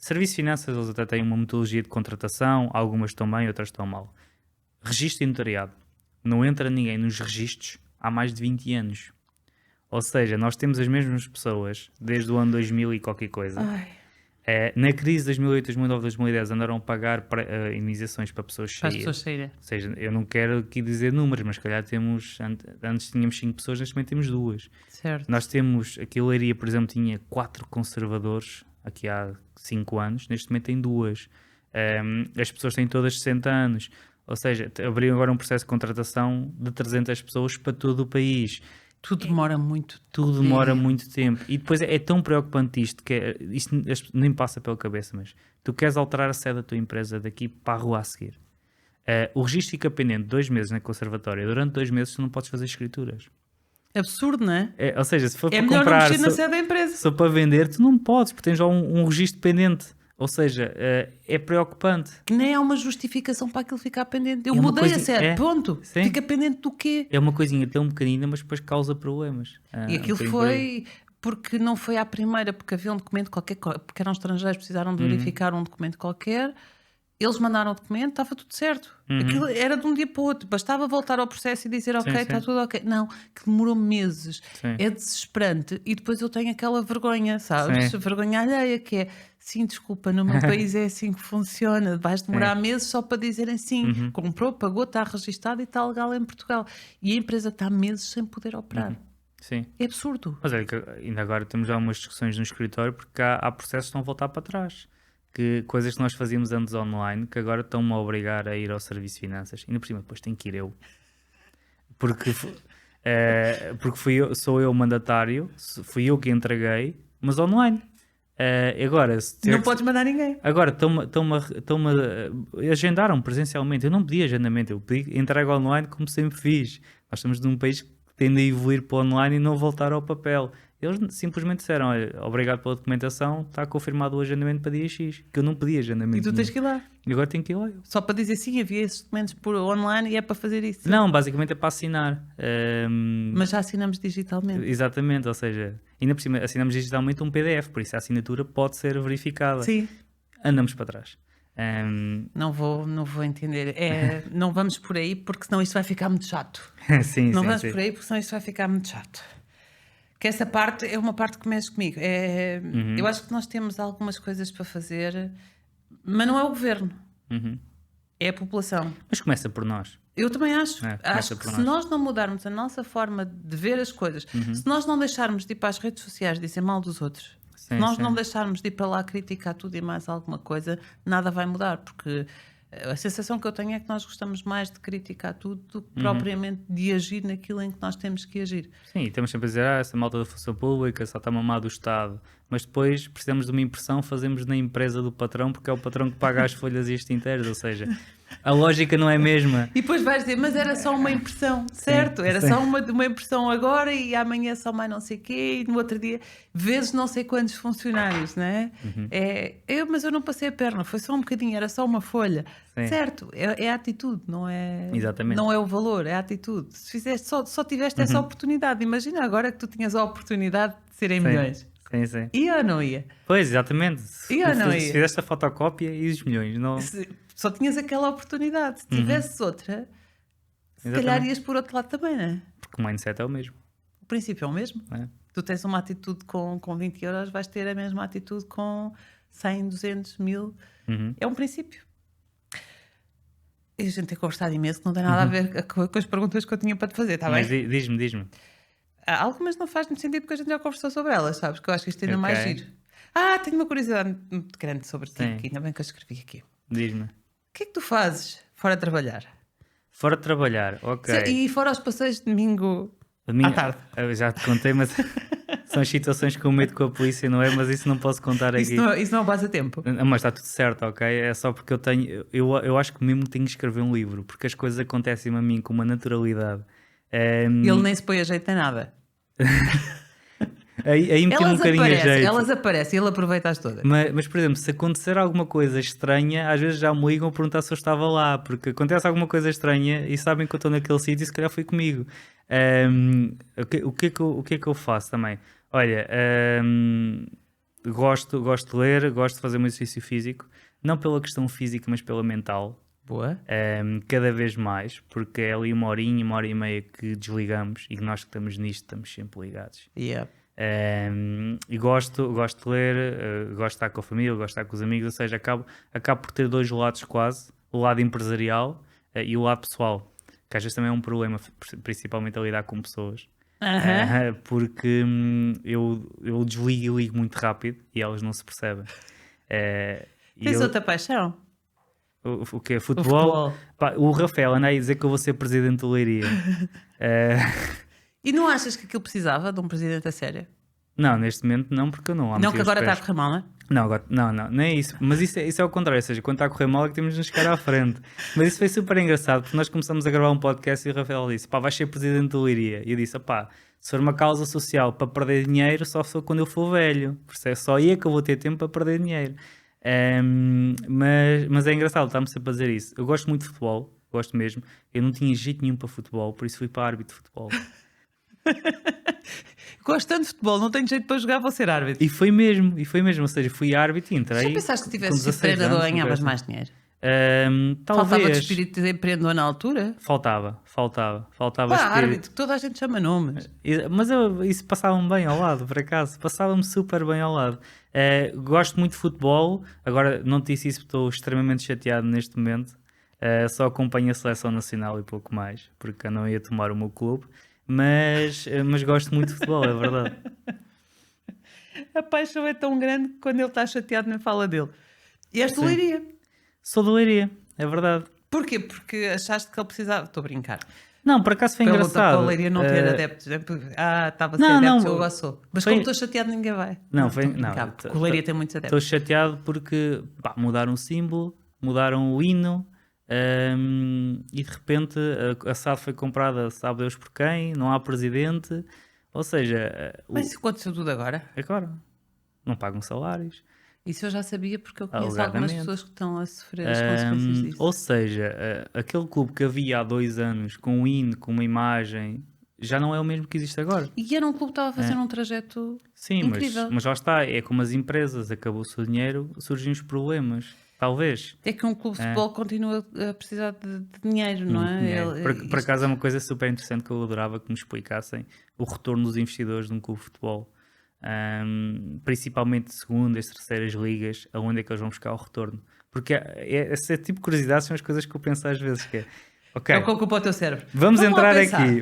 Speaker 1: Serviços de Finanças, eles até têm uma metodologia de contratação, algumas estão bem, outras estão mal. Registro e notariado. Não entra ninguém nos registros há mais de 20 anos. Ou seja, nós temos as mesmas pessoas desde o ano 2000 e qualquer coisa. Na crise de 2008, 2009, 2010 andaram a pagar indenizações para pessoas
Speaker 2: Para as
Speaker 1: saírem.
Speaker 2: pessoas saírem.
Speaker 1: Ou seja, eu não quero aqui dizer números, mas se calhar temos, antes tínhamos 5 pessoas, neste momento temos 2.
Speaker 2: Certo.
Speaker 1: Nós temos, aqui a Leiria, por exemplo, tinha 4 conservadores aqui há 5 anos, neste momento tem 2. As pessoas têm todas 60 anos. Ou seja, abriu agora um processo de contratação de 300 pessoas para todo o país.
Speaker 2: Tudo demora muito.
Speaker 1: Tudo demora muito tempo. E depois é tão preocupante isto, que isto nem passa pela cabeça, mas tu queres alterar a sede da tua empresa daqui para a rua a seguir. O registro fica pendente 2 meses na conservatória. Durante 2 meses tu não podes fazer escrituras.
Speaker 2: Absurdo, não é?
Speaker 1: Ou seja, se for para
Speaker 2: melhor
Speaker 1: comprar,
Speaker 2: não mexer na sede da empresa.
Speaker 1: se for para vender, tu não podes, porque tens já um registro pendente. Ou seja, é preocupante.
Speaker 2: Que nem há uma justificação para aquilo ficar pendente. Eu
Speaker 1: É uma
Speaker 2: mudei a
Speaker 1: coisa-
Speaker 2: sede, ponto.
Speaker 1: Sim.
Speaker 2: Fica pendente do quê?
Speaker 1: É uma coisinha tão pequenina, mas depois causa problemas.
Speaker 2: E aquilo
Speaker 1: bocadinho por
Speaker 2: foi
Speaker 1: aí.
Speaker 2: porque não foi à primeira, porque havia um documento qualquer, porque eram estrangeiros, precisaram de verificar um documento qualquer. Eles mandaram o documento, estava tudo certo. Aquilo era de um dia para o outro. Bastava voltar ao processo e dizer ok,
Speaker 1: sim.
Speaker 2: está tudo ok. Não, que demorou meses.
Speaker 1: Sim.
Speaker 2: É desesperante. E depois eu tenho aquela vergonha, sabes?
Speaker 1: Sim.
Speaker 2: Vergonha alheia, que é sim, desculpa, no meu país é assim que funciona. Vais demorar meses só para dizerem sim. Comprou, pagou, está registado e está legal em Portugal. E a empresa está meses sem poder operar.
Speaker 1: Sim.
Speaker 2: É absurdo.
Speaker 1: Mas é que ainda agora temos já umas discussões no escritório porque há processos que estão a voltar para trás. que coisas que nós fazíamos antes online, que agora estão-me a obrigar a ir ao serviço de finanças. Ainda por cima, depois tenho que ir eu. Porque sou eu o mandatário, fui eu que entreguei, mas online. Agora,
Speaker 2: Não podes mandar ninguém.
Speaker 1: Agora agendaram presencialmente. Eu não pedi agendamento, eu pedi entrega online como sempre fiz. Nós estamos num país que tende a evoluir para o online e não voltar ao papel. Eles simplesmente disseram: olha, obrigado pela documentação, está confirmado o agendamento para dia X, que eu não pedi agendamento.
Speaker 2: E tu tens que ir lá.
Speaker 1: E agora tenho que ir lá.
Speaker 2: Só para dizer sim, havia esses documentos por online e é para fazer isso.
Speaker 1: Não, basicamente é para assinar.
Speaker 2: Mas já assinamos digitalmente.
Speaker 1: Exatamente, ou seja, ainda por cima assinamos digitalmente um PDF, por isso a assinatura pode ser verificada.
Speaker 2: Sim.
Speaker 1: Andamos para trás.
Speaker 2: Não vou entender. Não vamos por aí porque senão isto vai ficar muito chato.
Speaker 1: Sim,
Speaker 2: Não
Speaker 1: sim,
Speaker 2: vamos
Speaker 1: sim.
Speaker 2: por aí porque senão isto vai ficar muito chato. Que essa parte é uma parte que mexe comigo. Eu acho que nós temos algumas coisas para fazer, mas não é o governo. É a população.
Speaker 1: Mas começa por nós.
Speaker 2: Eu também acho.
Speaker 1: Começa
Speaker 2: Acho que
Speaker 1: por
Speaker 2: se
Speaker 1: nós.
Speaker 2: nós não mudarmos a nossa forma de ver as coisas, se nós não deixarmos de ir para as redes sociais dizer mal dos outros, se nós não deixarmos de ir para lá criticar tudo e mais alguma coisa, nada vai mudar, porque a sensação que eu tenho é que nós gostamos mais de criticar tudo do que propriamente de agir naquilo em que nós temos que agir.
Speaker 1: Sim, e temos sempre a dizer, essa malta da função pública só está mamado do Estado. Mas depois precisamos de uma impressão, fazemos na empresa do patrão, porque é o patrão que paga as folhas e as tinteiras, ou seja, a lógica não é a mesma.
Speaker 2: E depois vais dizer, mas era só uma impressão, certo? Era só uma impressão agora e amanhã só mais não sei o quê, e no outro dia vezes não sei quantos funcionários, não é? Mas eu não passei a perna, foi só um bocadinho, era só uma folha.
Speaker 1: Sim.
Speaker 2: Certo, é a atitude, não é,
Speaker 1: Exatamente.
Speaker 2: não é o valor, é a atitude. Se fizeste, só tiveste essa oportunidade, imagina agora que tu tinhas a oportunidade de serem milhões.
Speaker 1: Sim, sim.
Speaker 2: Ia ou não ia?
Speaker 1: Pois, exatamente. Se
Speaker 2: Ia ou não ia?
Speaker 1: fizeste a fotocópia e os milhões, não...
Speaker 2: Só tinhas aquela oportunidade. Se tivesses outra, se calhar ias por outro lado também, não é?
Speaker 1: Porque o mindset é o mesmo.
Speaker 2: O princípio é o mesmo.
Speaker 1: Não é?
Speaker 2: Tu tens uma atitude com 20 euros, vais ter a mesma atitude com 100, 200, 1000. É um princípio. E a gente tem conversado imenso, que não tem nada a ver com as perguntas que eu tinha para te fazer, está bem?
Speaker 1: Mas diz-me.
Speaker 2: Algumas não faz muito sentido porque a gente já conversou sobre elas, sabes? Que eu acho que isto ainda é mais
Speaker 1: Ok.
Speaker 2: giro. Tenho uma curiosidade muito grande sobre ti,
Speaker 1: Sim.
Speaker 2: que ainda bem que eu escrevi aqui.
Speaker 1: Diz-me.
Speaker 2: O que é que tu fazes fora de trabalhar?
Speaker 1: Fora de trabalhar, ok.
Speaker 2: E fora os passeios de domingo à tarde?
Speaker 1: Eu já te contei, mas são as situações que eu meto com a polícia, não é? Mas isso não posso contar aqui.
Speaker 2: Isso não é um passatempo.
Speaker 1: Mas está tudo certo, ok? É só porque eu acho que mesmo tenho que escrever um livro, porque as coisas acontecem a mim com uma naturalidade.
Speaker 2: Ele nem se põe a jeito em nada.
Speaker 1: Aí me tira um bocadinho a jeito.
Speaker 2: Elas aparecem e ele aproveita-as todas.
Speaker 1: Mas, por exemplo, se acontecer alguma coisa estranha, às vezes já me ligam a perguntar se eu estava lá, porque acontece alguma coisa estranha e sabem que eu estou naquele sítio e se calhar foi comigo. O que é que eu faço também? Olha, gosto de ler, gosto de fazer um exercício físico, não pela questão física, mas pela mental.
Speaker 2: Boa.
Speaker 1: Cada vez mais, porque é ali uma hora e meia que desligamos e que nós que estamos nisto estamos sempre ligados.
Speaker 2: Yeah.
Speaker 1: E gosto de ler, gosto de estar com a família, gosto de estar com os amigos, ou seja, acabo por ter dois lados quase, o lado empresarial e o lado pessoal, que às vezes também é um problema, principalmente a lidar com pessoas. Porque eu desligo e ligo muito rápido e elas não se percebem.
Speaker 2: Tens outra paixão?
Speaker 1: O que é? Futebol? Pá, o Rafael anda aí a dizer que eu vou ser presidente do Leiria.
Speaker 2: E não achas que aquilo precisava de um presidente a sério?
Speaker 1: Não, neste momento não, porque eu não há
Speaker 2: Não, que agora está a correr mal, não é?
Speaker 1: Não, agora, não, nem é isso. Mas isso é o contrário, ou seja, quando está a correr mal é que temos de nos chegar à frente. Mas isso foi super engraçado, porque nós começamos a gravar um podcast e o Rafael disse, pá, vais ser presidente do Leiria. E eu disse, pá, se for uma causa social para perder dinheiro, só sou quando eu for velho. Por isso é só aí que eu vou ter tempo para perder dinheiro. Mas é engraçado, está-me sempre a dizer isso. Eu gosto muito de futebol, gosto mesmo. Eu não tinha jeito nenhum para futebol, por isso fui para árbitro de futebol.
Speaker 2: Gosto tanto de futebol, não tenho jeito para jogar, vou ser árbitro.
Speaker 1: E foi mesmo, ou seja, fui árbitro e entrei.
Speaker 2: Já pensaste que tivesse sido treinador ganhavas mais dinheiro?
Speaker 1: Talvez.
Speaker 2: Faltava de espírito de empreendedor na altura?
Speaker 1: Faltava
Speaker 2: Pá, árbitro, que toda a gente chama nomes.
Speaker 1: Mas isso passava-me bem ao lado, por acaso. Passava-me super bem ao lado. Gosto muito de futebol. Agora, não te disse isso, estou extremamente chateado neste momento. Só acompanho a seleção nacional e pouco mais, porque eu não ia tomar o meu clube. Mas gosto muito de futebol, é verdade.
Speaker 2: A paixão é tão grande que quando ele está chateado nem fala dele. E és do
Speaker 1: Sim.
Speaker 2: Leiria.
Speaker 1: Sou do Leiria, é verdade.
Speaker 2: Porquê? Porque achaste que ele precisava... Estou a brincar.
Speaker 1: Não, por acaso foi
Speaker 2: Para
Speaker 1: engraçado.
Speaker 2: o Leiria não ter
Speaker 1: Eh,
Speaker 2: adeptos. Estava a ser
Speaker 1: não,
Speaker 2: adeptos,
Speaker 1: não,
Speaker 2: eu agora sou. Mas
Speaker 1: foi-
Speaker 2: como estou chateado, ninguém vai.
Speaker 1: Não,
Speaker 2: estou a brincar, porque o Leiria tem muitos
Speaker 1: Estou
Speaker 2: adeptos.
Speaker 1: chateado porque pá, mudaram o símbolo, mudaram o hino, e de repente a SAD foi comprada, sabe Deus por quem, não há presidente, ou seja,
Speaker 2: Mas isso aconteceu tudo agora.
Speaker 1: agora não pagam salários.
Speaker 2: Isso eu já sabia porque eu conheço algumas
Speaker 1: Alegadamente.
Speaker 2: pessoas que estão a sofrer as consequências disso.
Speaker 1: Ou seja, aquele clube que havia há 2 anos com um hino, com uma imagem, já não é o mesmo que existe agora.
Speaker 2: E era um clube que estava a fazer um trajeto
Speaker 1: Sim,
Speaker 2: incrível.
Speaker 1: mas lá está, é como as empresas, acabou-se o dinheiro, surgem os problemas. Talvez.
Speaker 2: É que um clube de futebol continua a precisar de dinheiro, não é?
Speaker 1: Dinheiro.
Speaker 2: Ele-
Speaker 1: Por acaso é uma coisa super interessante que eu adorava que me explicassem o retorno dos investidores de um clube de futebol. Principalmente de segundas, terceiras ligas, aonde é que eles vão buscar o retorno? Porque esse tipo de curiosidades são as coisas que eu penso às vezes que é, ok,
Speaker 2: É o que ocupa o teu cérebro.
Speaker 1: vamos
Speaker 2: lá
Speaker 1: entrar
Speaker 2: pensar.
Speaker 1: aqui,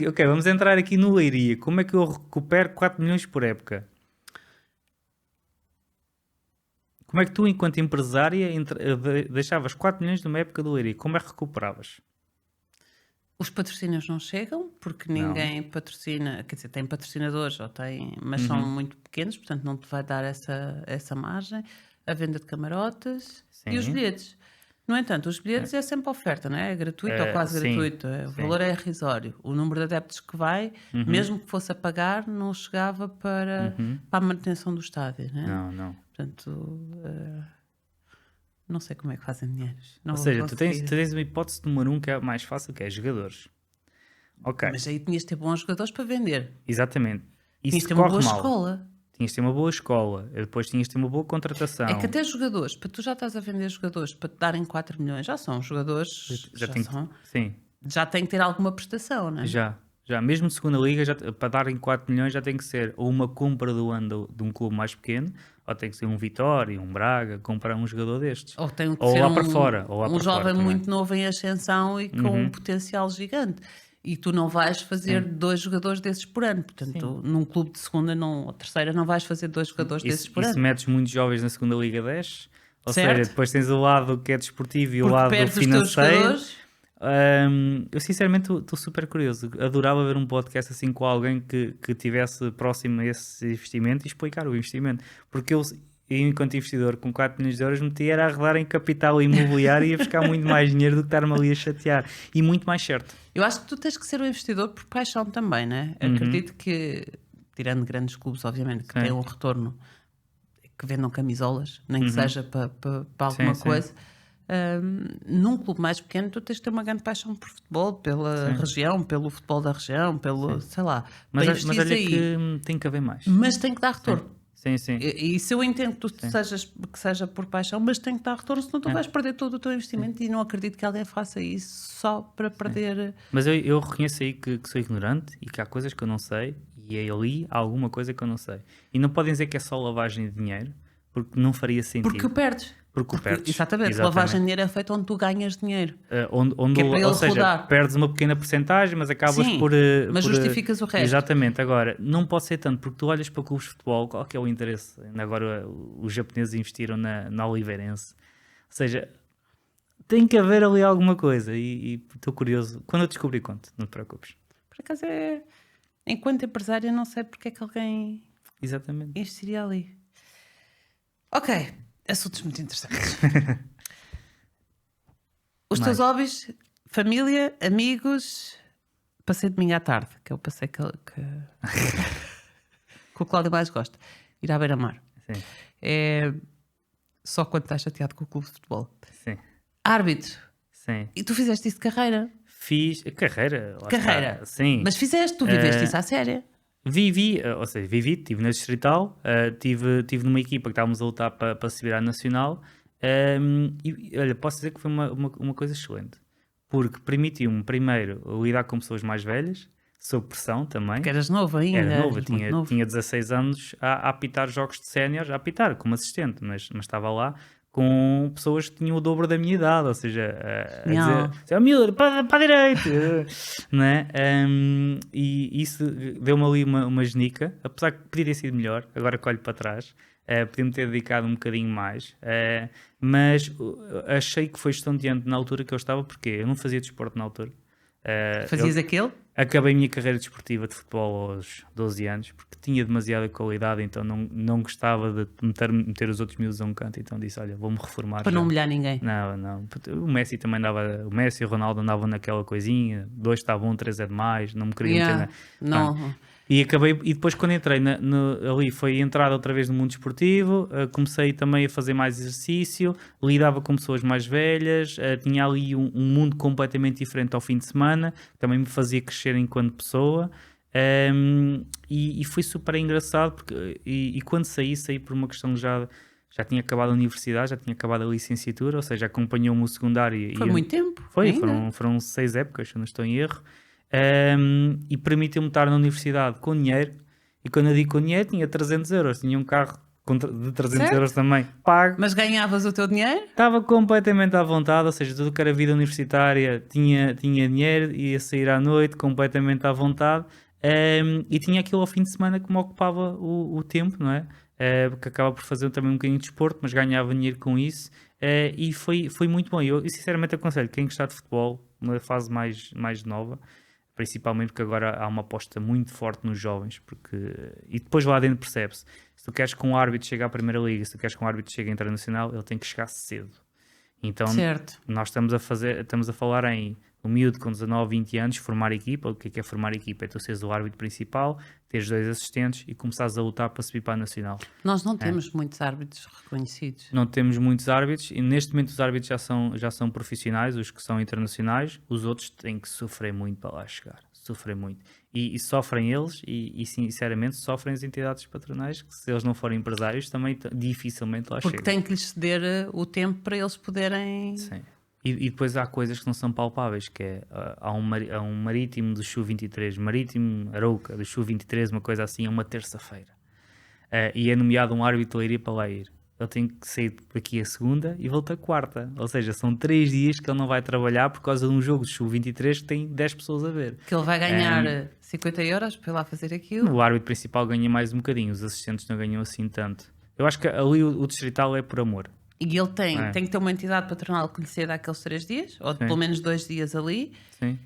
Speaker 1: ok, vamos entrar aqui no Leiria, como é que eu recupero 4 milhões por época? Como é que tu, enquanto empresária, deixavas 4 milhões numa época do Leiria? Como é que recuperavas?
Speaker 2: Os patrocínios não chegam, porque ninguém patrocina, quer dizer, tem patrocinadores, ou tem, mas são muito pequenos, portanto não te vai dar essa margem. A venda de camarotes e os
Speaker 1: Sim.
Speaker 2: bilhetes. No entanto, os bilhetes é sempre oferta, não é? É gratuito ou quase
Speaker 1: sim,
Speaker 2: gratuito. O valor é irrisório. O número de adeptos que vai, mesmo que fosse a pagar, não chegava para a manutenção do estádio, não é?
Speaker 1: Não.
Speaker 2: Portanto, não sei como é que fazem dinheiro. Não
Speaker 1: Ou
Speaker 2: vou
Speaker 1: seja, tu
Speaker 2: conseguir.
Speaker 1: tens uma hipótese número 1 que é a mais fácil, que é jogadores. Ok,
Speaker 2: Mas aí tinhas de ter bons jogadores para vender.
Speaker 1: exatamente.
Speaker 2: Tinhas de
Speaker 1: Isso
Speaker 2: ter uma
Speaker 1: corre
Speaker 2: boa
Speaker 1: mal.
Speaker 2: escola.
Speaker 1: Tinhas de ter uma boa escola, depois tinhas de ter uma boa contratação.
Speaker 2: É que até jogadores, para tu já estás a vender jogadores para te darem 4 milhões, já são jogadores,
Speaker 1: Sim,
Speaker 2: já têm que ter alguma prestação, não é?
Speaker 1: já. Mesmo de segunda liga, para darem 4 milhões já tem que ser ou uma compra do ano de um clube mais pequeno, ou tem que ser um Vitória, um Braga, comprar um jogador destes.
Speaker 2: Ou tem que
Speaker 1: Ou
Speaker 2: ser
Speaker 1: lá para fora, ou lá
Speaker 2: um
Speaker 1: para fora
Speaker 2: jovem
Speaker 1: também.
Speaker 2: muito novo em ascensão e com um potencial gigante. E tu não vais fazer 2 jogadores desses por ano. Portanto, num clube de segunda ou terceira não vais fazer 2 jogadores desses por
Speaker 1: E se
Speaker 2: ano.
Speaker 1: metes muitos jovens na segunda liga 10, ou
Speaker 2: Certo.
Speaker 1: seja, depois tens o lado que é desportivo e o
Speaker 2: Porque
Speaker 1: lado
Speaker 2: perdes os teus
Speaker 1: financeiro.
Speaker 2: jogadores.
Speaker 1: Eu sinceramente estou super curioso. Adorava ver um podcast assim com alguém que tivesse próximo a esse investimento e explicar o investimento. Porque eu enquanto investidor com 4 milhões de euros, meti era a arredar em capital imobiliário e ia buscar muito mais dinheiro do que estar-me ali a chatear. E muito mais certo.
Speaker 2: Eu acho que tu tens que ser um investidor por paixão também, né? Acredito que, tirando grandes clubes, obviamente, que
Speaker 1: Sim.
Speaker 2: têm um retorno, que vendam camisolas, nem que seja para alguma
Speaker 1: Sim.
Speaker 2: coisa. Num clube mais pequeno, tu tens de ter uma grande paixão por futebol, pela região, pelo futebol da região, pelo, sei lá,
Speaker 1: Mas
Speaker 2: para
Speaker 1: olha
Speaker 2: investires aí.
Speaker 1: que tem que haver mais.
Speaker 2: Mas tem que dar retorno.
Speaker 1: Sim.
Speaker 2: E isso eu entendo que que seja por paixão, mas tem que dar retorno, senão tu vais perder todo o teu investimento e não acredito que alguém faça isso só para perder.
Speaker 1: Mas eu reconheço aí que sou ignorante e que há coisas que eu não sei e ali há alguma coisa que eu não sei. E não podem dizer que é só lavagem de dinheiro, porque não faria sentido.
Speaker 2: Porque o perdes.
Speaker 1: Porque o perdes.
Speaker 2: Exatamente. Lavagem de dinheiro é feita onde tu ganhas dinheiro.
Speaker 1: Onde
Speaker 2: Que é para ele
Speaker 1: ou seja,
Speaker 2: rodar.
Speaker 1: perdes uma pequena porcentagem, mas acabas
Speaker 2: Sim,
Speaker 1: por...
Speaker 2: mas justificas o resto.
Speaker 1: Exatamente. Agora, não pode ser tanto, porque tu olhas para clubes de futebol, qual que é o interesse? Ainda agora os japoneses investiram na Oliveirense. Ou seja, tem que haver ali alguma coisa e estou curioso. Quando eu descobri, conto, não te preocupes.
Speaker 2: Por acaso enquanto empresária, não sei porque é que alguém
Speaker 1: Exatamente.
Speaker 2: investiria ali. Ok, assuntos muito interessantes. Os teus hobbies, família, amigos, passeio de domingo à tarde, que é o passeio que o Cláudio mais gosta, ir à beira-mar.
Speaker 1: Sim.
Speaker 2: É só quando estás chateado com o clube de futebol.
Speaker 1: Sim.
Speaker 2: Árbitro,
Speaker 1: Sim.
Speaker 2: e tu fizeste isso de carreira?
Speaker 1: Fiz carreira. Lá
Speaker 2: Carreira.
Speaker 1: está. Sim.
Speaker 2: Mas fizeste, tu viveste isso à séria.
Speaker 1: Estive na Distrital, tive numa equipa que estávamos a lutar para subir à Nacional, e olha, posso dizer que foi uma coisa excelente, porque permitiu-me primeiro lidar com pessoas mais velhas, sob pressão também.
Speaker 2: Porque eras novo ainda.
Speaker 1: Era novo,
Speaker 2: eras muito novo.
Speaker 1: tinha 16 anos a apitar jogos de séniores, a apitar como assistente, mas estava lá com pessoas que tinham o dobro da minha idade, ou seja, a dizer, Miller, para a direita, não é? E isso deu-me ali uma genica, apesar que podia ter sido melhor, agora que olho para trás, Podia-me ter dedicado um bocadinho mais, mas achei que foi estonteante na altura que eu estava, porque eu não fazia desporto na altura.
Speaker 2: Fazias aquele?
Speaker 1: Acabei a minha carreira desportiva de futebol aos 12 anos, porque tinha demasiada qualidade, então não gostava de meter os outros miúdos a um canto, então disse, olha, vou-me reformar.
Speaker 2: Para
Speaker 1: já.
Speaker 2: não humilhar ninguém.
Speaker 1: Não. O Messi também andava, o Messi e o Ronaldo andavam naquela coisinha, 2 está bom, 3 é demais, não me queria meter
Speaker 2: Não.
Speaker 1: E depois quando entrei ali, foi entrada outra vez no mundo esportivo, comecei também a fazer mais exercício, lidava com pessoas mais velhas, tinha ali um mundo completamente diferente ao fim de semana, também me fazia crescer enquanto pessoa, e foi super engraçado, porque, e quando saí por uma questão já tinha acabado a universidade, já tinha acabado a licenciatura, ou seja, acompanhou-me o secundário.
Speaker 2: Foi muito tempo.
Speaker 1: Foram 6 épocas, se eu não estou em erro. E permitiu-me estar na universidade com dinheiro, e quando eu digo com dinheiro tinha 300 euros, tinha um carro de 300 euros também pago,
Speaker 2: mas ganhavas o teu dinheiro?
Speaker 1: estava completamente à vontade, ou seja, tudo que era vida universitária tinha dinheiro, ia sair à noite completamente à vontade, e tinha aquilo ao fim de semana que me ocupava o tempo, não é? Porque acaba por fazer também um bocadinho de desporto, mas ganhava dinheiro com isso, e foi muito bom. Eu sinceramente aconselho quem gostar de futebol, numa fase mais nova, principalmente porque agora há uma aposta muito forte nos jovens, e depois lá dentro percebe-se, se tu queres que um árbitro chegue à Primeira Liga, se tu queres que um árbitro chegue à Internacional, ele tem que chegar cedo. Então
Speaker 2: certo.
Speaker 1: Nós estamos a falar em um miúdo com 19, 20 anos, formar equipa. O que é formar equipa? É tu seres o árbitro principal, teres 2 assistentes e começares a lutar para subir para a Nacional.
Speaker 2: Nós não temos muitos árbitros reconhecidos.
Speaker 1: Não temos muitos árbitros, e neste momento os árbitros já são profissionais, os que são internacionais, os outros têm que sofrer muito para lá chegar. Sofrem muito. E sofrem eles, e sinceramente sofrem as entidades patronais, que se eles não forem empresários também dificilmente lá chegam.
Speaker 2: Porque tem que lhes ceder o tempo para eles poderem...
Speaker 1: Sim. E depois há coisas que não são palpáveis, que é, há um marítimo do Sub-23, marítimo Arouca do Sub-23, uma coisa assim, é uma terça-feira. E é nomeado um árbitro de Leiria para lá ir. Ele tem que sair daqui a segunda e volta a quarta. Ou seja, são 3 dias que ele não vai trabalhar por causa de um jogo de Sub-23 que tem 10 pessoas a ver.
Speaker 2: Que ele vai ganhar 50 euros para ir lá fazer aquilo.
Speaker 1: O árbitro principal ganha mais um bocadinho, os assistentes não ganham assim tanto. Eu acho que ali o distrital é por amor.
Speaker 2: E ele tem que ter uma entidade patronal que lhe ceda aqueles 3 dias, ou pelo menos 2 dias ali.
Speaker 1: Sim.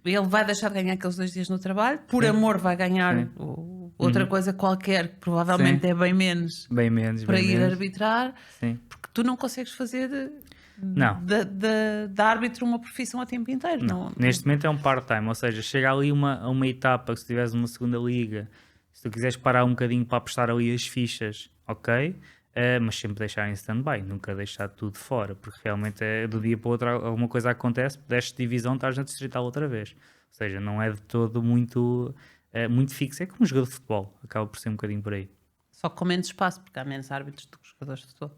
Speaker 2: Ele vai deixar de ganhar aqueles 2 dias no trabalho, por amor vai ganhar outra coisa qualquer, que provavelmente é bem menos para ir arbitrar, porque tu não consegues fazer da árbitro uma profissão a tempo inteiro. Não.
Speaker 1: Neste momento é um part-time, ou seja, chega ali uma etapa que se tiveres uma segunda liga, se tu quiseres parar um bocadinho para apostar ali as fichas, ok? Mas sempre deixar em stand-by, nunca deixar tudo fora, porque realmente do dia para o outro alguma coisa acontece, desce de divisão, estás na distrital outra vez. Ou seja, não é de todo muito fixo, é como um jogador de futebol, acaba por ser um bocadinho por aí.
Speaker 2: Só com menos espaço, porque há menos árbitros do que jogadores de futebol.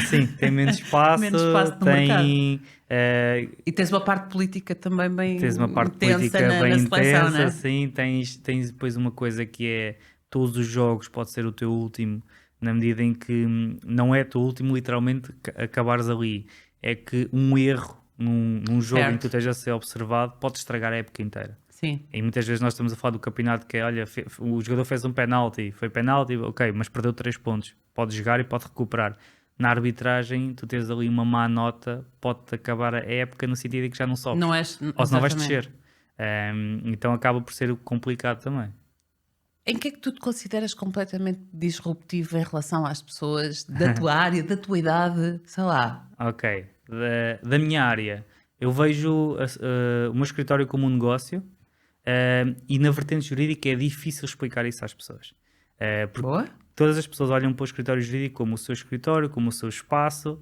Speaker 1: Sim, tem menos espaço,
Speaker 2: menos espaço no mercado. E tens uma parte política também bem intensa. Tens uma parte política bem intensa, né?
Speaker 1: Sim, tens depois uma coisa que é, todos os jogos pode ser o teu último, na medida em que não é o teu último literalmente acabares ali, é que um erro num jogo em que tu estejas a ser observado pode estragar a época inteira.
Speaker 2: Sim.
Speaker 1: E muitas vezes nós estamos a falar do campeonato que é, olha, o jogador fez um penalti, foi penalti, ok, mas perdeu 3 pontos, pode jogar e pode recuperar. Na arbitragem, tu tens ali uma má nota, pode-te acabar a época no sentido de que já não sobes, ou se não vais descer. Então acaba por ser complicado também.
Speaker 2: Em que é que tu te consideras completamente disruptivo em relação às pessoas da tua área, da tua idade, sei lá?
Speaker 1: Ok, da minha área, eu vejo o meu escritório como um negócio, e na vertente jurídica é difícil explicar isso às pessoas. Porque
Speaker 2: Boa.
Speaker 1: Todas as pessoas olham para o escritório jurídico como o seu escritório, como o seu espaço,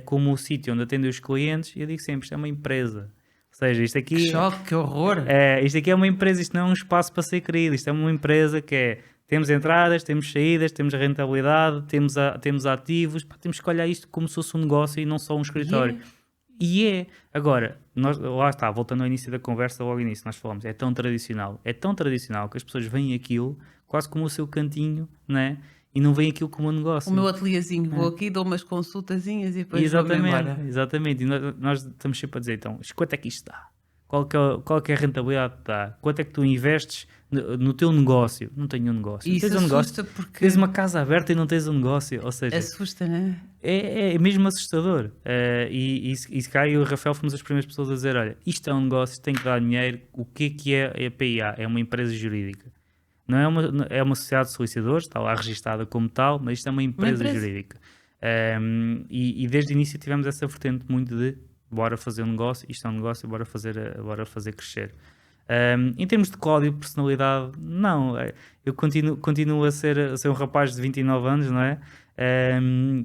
Speaker 1: como o sítio onde atendem os clientes, e eu digo sempre, isto é uma empresa. Ou seja, isto aqui...
Speaker 2: Que choque, que horror!
Speaker 1: Isto aqui é uma empresa, isto não é um espaço para ser querido, isto é uma empresa que é... Temos entradas, temos saídas, temos a rentabilidade, temos ativos, temos que olhar isto como se fosse um negócio e não só um escritório. E agora, lá está, voltando ao início da conversa, logo início, nós falamos, é tão tradicional que as pessoas veem aquilo quase como o seu cantinho, né? E não veem aquilo como um negócio.
Speaker 2: O meu ateliêzinho, vou aqui, dou umas consultazinhas e depois vou-me embora.
Speaker 1: Exatamente, e nós estamos sempre a dizer, então, quanto é que isto dá? Qual que é a rentabilidade que dá? Quanto é que tu investes no teu negócio? Não tenho um negócio.
Speaker 2: Isso
Speaker 1: Tens um negócio,
Speaker 2: assusta porque
Speaker 1: tens uma casa aberta e não tens um negócio. Ou seja,
Speaker 2: assusta, né?
Speaker 1: é mesmo assustador. E se cá eu e o Rafael fomos as primeiras pessoas a dizer, olha, isto é um negócio, tem que dar dinheiro. O que é a PIA? É uma empresa jurídica. Não é uma sociedade de solicitadores, está lá registada como tal, mas isto é uma empresa jurídica. E desde o início tivemos essa vertente muito de bora fazer um negócio, isto é um negócio, bora fazer crescer. Em termos de código, personalidade, não. Eu continuo a ser um rapaz de 29 anos, não é?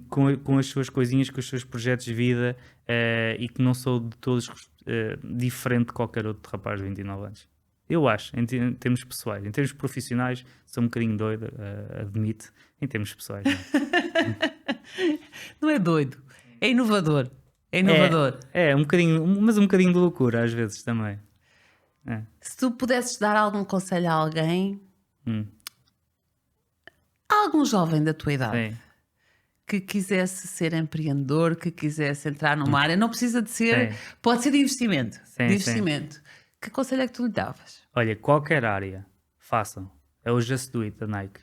Speaker 1: Com as suas coisinhas, com os seus projetos de vida e que não sou de todos diferente de qualquer outro rapaz de 29 anos. Eu acho, em termos pessoais. Em termos profissionais, sou um bocadinho doido, admito. Em termos pessoais, não.
Speaker 2: Não é doido, é inovador. É inovador.
Speaker 1: Um bocadinho, mas um bocadinho de loucura às vezes também.
Speaker 2: Se tu pudesses dar algum conselho a alguém, a algum jovem da tua idade,
Speaker 1: Sim.
Speaker 2: que quisesse ser empreendedor, que quisesse entrar numa área, não precisa de ser, pode ser de investimento.
Speaker 1: Sim.
Speaker 2: Que conselho é que tu lhe davas?
Speaker 1: Olha, qualquer área, façam. É o Just Do It da Nike.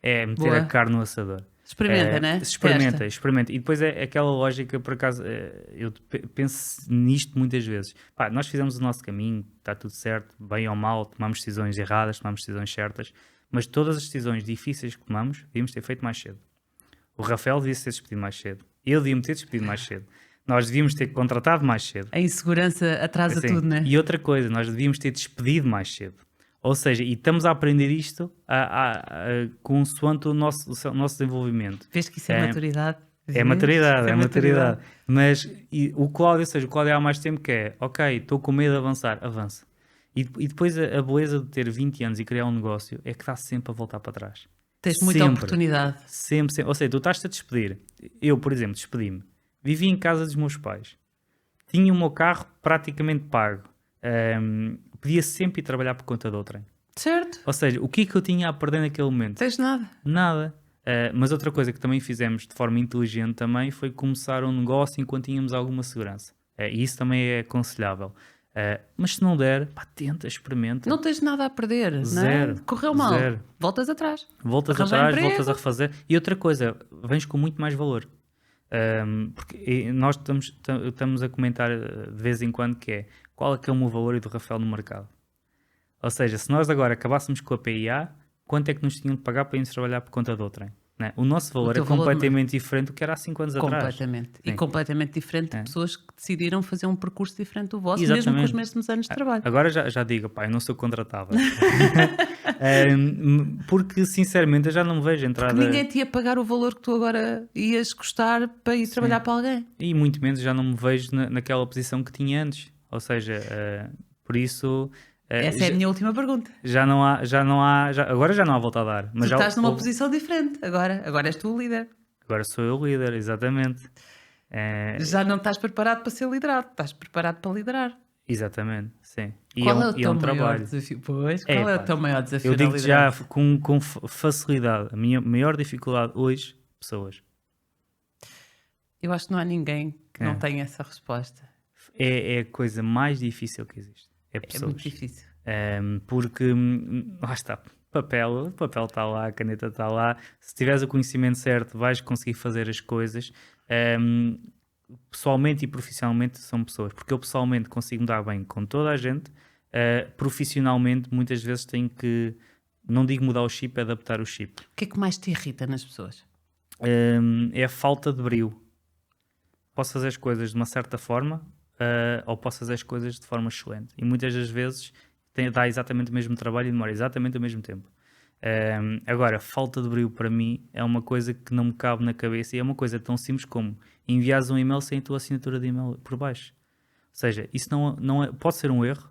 Speaker 1: É meter
Speaker 2: Boa.
Speaker 1: a carne no assador.
Speaker 2: Experimenta, né?
Speaker 1: Experimenta. E depois é aquela lógica, por acaso, eu penso nisto muitas vezes. Pá, nós fizemos o nosso caminho, está tudo certo, bem ou mal, tomamos decisões erradas, tomamos decisões certas, mas todas as decisões difíceis que tomamos, devíamos ter feito mais cedo. O Rafael devia ter despedido mais cedo. Eu devia-me ter despedido mais cedo. Nós devíamos ter contratado mais cedo.
Speaker 2: A insegurança atrasa
Speaker 1: Assim,
Speaker 2: tudo, né?
Speaker 1: E outra coisa, nós devíamos ter despedido mais cedo. Ou seja, e estamos a aprender isto consoante o nosso desenvolvimento.
Speaker 2: Vês que isso é maturidade?
Speaker 1: É maturidade. Mas o Cláudio, ou seja, o Cláudio há mais tempo que é, ok, estou com medo de avançar, avança. E depois a beleza de ter 20 anos e criar um negócio é que está sempre a voltar para trás.
Speaker 2: Tens muita oportunidade.
Speaker 1: Sempre. Ou seja, tu estás-te a despedir. Eu, por exemplo, despedi-me. Vivi em casa dos meus pais. Tinha o meu carro praticamente pago. Podia sempre ir trabalhar por conta de outrem.
Speaker 2: Certo.
Speaker 1: Ou seja, o que é que eu tinha a perder naquele momento?
Speaker 2: Tens nada.
Speaker 1: Nada. Mas outra coisa que também fizemos de forma inteligente também foi começar um negócio enquanto tínhamos alguma segurança. E isso também é aconselhável. Mas se não der, pá, tenta, experimenta.
Speaker 2: Não tens nada a perder,
Speaker 1: Zero.
Speaker 2: não é? Correu mal.
Speaker 1: Zero.
Speaker 2: Voltas atrás.
Speaker 1: Voltas
Speaker 2: Arranja
Speaker 1: atrás,
Speaker 2: emprego.
Speaker 1: voltas a refazer. E outra coisa, vens com muito mais valor. Porque nós estamos a comentar de vez em quando que é qual é que é o meu valor e do Rafael no mercado. Ou seja, se nós agora acabássemos com a PIA, quanto é que nos tinham de pagar para irmos trabalhar por conta de outrem? Né? O nosso valor é completamente diferente do que era há 5 anos atrás.
Speaker 2: Completamente. E
Speaker 1: Sim.
Speaker 2: completamente diferente de pessoas que decidiram fazer um percurso diferente do vosso,
Speaker 1: Exatamente.
Speaker 2: mesmo com os mesmos anos de trabalho.
Speaker 1: Agora já digo, pá, eu não sou contratável. Porque, sinceramente, eu já não me vejo entrada...
Speaker 2: Porque ninguém te ia pagar o valor que tu agora ias custar para ir trabalhar para alguém.
Speaker 1: E muito menos já não me vejo naquela posição que tinha antes. Ou seja, por isso...
Speaker 2: Essa é a minha última pergunta.
Speaker 1: Agora já não há volta a dar. Mas
Speaker 2: tu estás numa posição diferente agora és tu o líder.
Speaker 1: Agora sou eu o líder, exatamente.
Speaker 2: Já não estás preparado para ser liderado, estás preparado para liderar.
Speaker 1: Exatamente, sim.
Speaker 2: Qual é o teu maior desafio? Pois, qual é o teu maior desafio?
Speaker 1: Eu digo já com facilidade, a minha maior dificuldade hoje, pessoas.
Speaker 2: Eu acho que não há ninguém que não tenha essa resposta.
Speaker 1: É a coisa mais difícil que existe. É pessoas.
Speaker 2: É muito difícil.
Speaker 1: Porque, lá está, o papel está lá, a caneta está lá. Se tiveres o conhecimento certo, vais conseguir fazer as coisas. Pessoalmente e profissionalmente são pessoas. Porque eu pessoalmente consigo me dar bem com toda a gente. Profissionalmente, muitas vezes tenho que, não digo mudar o chip, é adaptar o chip.
Speaker 2: O que é que mais te irrita nas pessoas?
Speaker 1: É a falta de brio. Posso fazer as coisas de uma certa forma, ou posso fazer as coisas de forma excelente. E muitas das vezes dá exatamente o mesmo trabalho e demora exatamente o mesmo tempo. Agora, falta de brio para mim é uma coisa que não me cabe na cabeça e é uma coisa tão simples como enviares um e-mail sem a tua assinatura de e-mail por baixo. Ou seja, isso não é, pode ser um erro,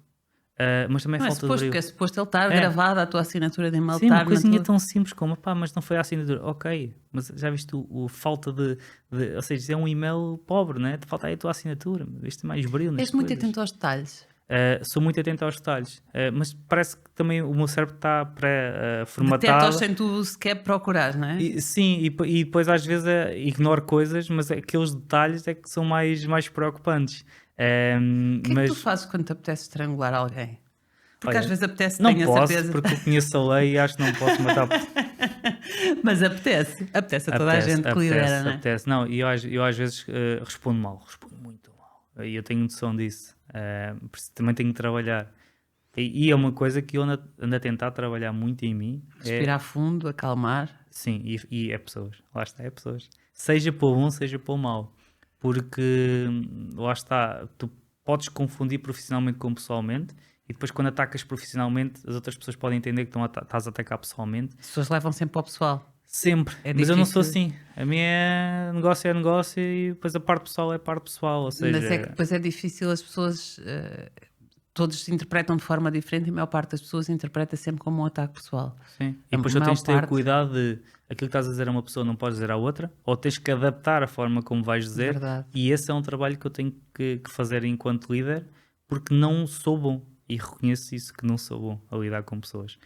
Speaker 1: mas também
Speaker 2: não
Speaker 1: falta de brio.
Speaker 2: Porque é suposto ele estar gravado, a tua assinatura de e-mail.
Speaker 1: Sim, uma coisinha tão simples como, pá, mas não foi a assinatura. Ok, mas já viste o falta de... Ou seja, é um e-mail pobre, né? Te falta aí a tua assinatura. Isto é mais brilho nas
Speaker 2: És muito
Speaker 1: coisas.
Speaker 2: atento aos detalhes.
Speaker 1: Sou muito atento aos detalhes, mas parece que também o meu cérebro está pré-formatado.
Speaker 2: Detectas sem tu sequer procurares, não é?
Speaker 1: Sim, e depois às vezes ignoro coisas, mas aqueles detalhes é que são mais preocupantes.
Speaker 2: O que é que
Speaker 1: Mas
Speaker 2: tu fazes quando te apetece estrangular alguém? Porque
Speaker 1: olha,
Speaker 2: às vezes apetece,
Speaker 1: não
Speaker 2: tenho a
Speaker 1: posso,
Speaker 2: certeza.
Speaker 1: porque eu conheço a lei e acho que não posso matar.
Speaker 2: Mas apetece. Apetece a toda a gente que lidera, não é?
Speaker 1: Apetece. Não, e eu às vezes respondo mal, respondo muito mal. E eu tenho noção disso. Por isso também tenho que trabalhar. E é uma coisa que eu ando a tentar trabalhar muito em mim.
Speaker 2: Respirar fundo, acalmar.
Speaker 1: Sim, e é pessoas. Lá está, é pessoas. Seja para o bom, seja para o mau. Porque lá está, tu podes confundir profissionalmente com pessoalmente e depois quando atacas profissionalmente as outras pessoas podem entender que estás a atacar pessoalmente.
Speaker 2: As pessoas levam sempre ao pessoal.
Speaker 1: Sempre.
Speaker 2: É
Speaker 1: Mas eu não sou
Speaker 2: difícil.
Speaker 1: assim. A minha é negócio e depois a parte pessoal é parte pessoal. Ou
Speaker 2: Mas é que
Speaker 1: seja,
Speaker 2: depois é difícil as pessoas. Todos se interpretam de forma diferente e a maior parte das pessoas interpreta sempre como um ataque pessoal.
Speaker 1: sim. E
Speaker 2: A
Speaker 1: depois tu
Speaker 2: maior
Speaker 1: tens de ter
Speaker 2: parte.
Speaker 1: cuidado de aquilo que estás a dizer a uma pessoa não podes dizer à outra, ou tens que adaptar a forma como vais dizer.
Speaker 2: Verdade.
Speaker 1: E esse é um trabalho que eu tenho que fazer enquanto líder, porque não sou bom. E reconheço isso, que não sou bom a lidar com pessoas.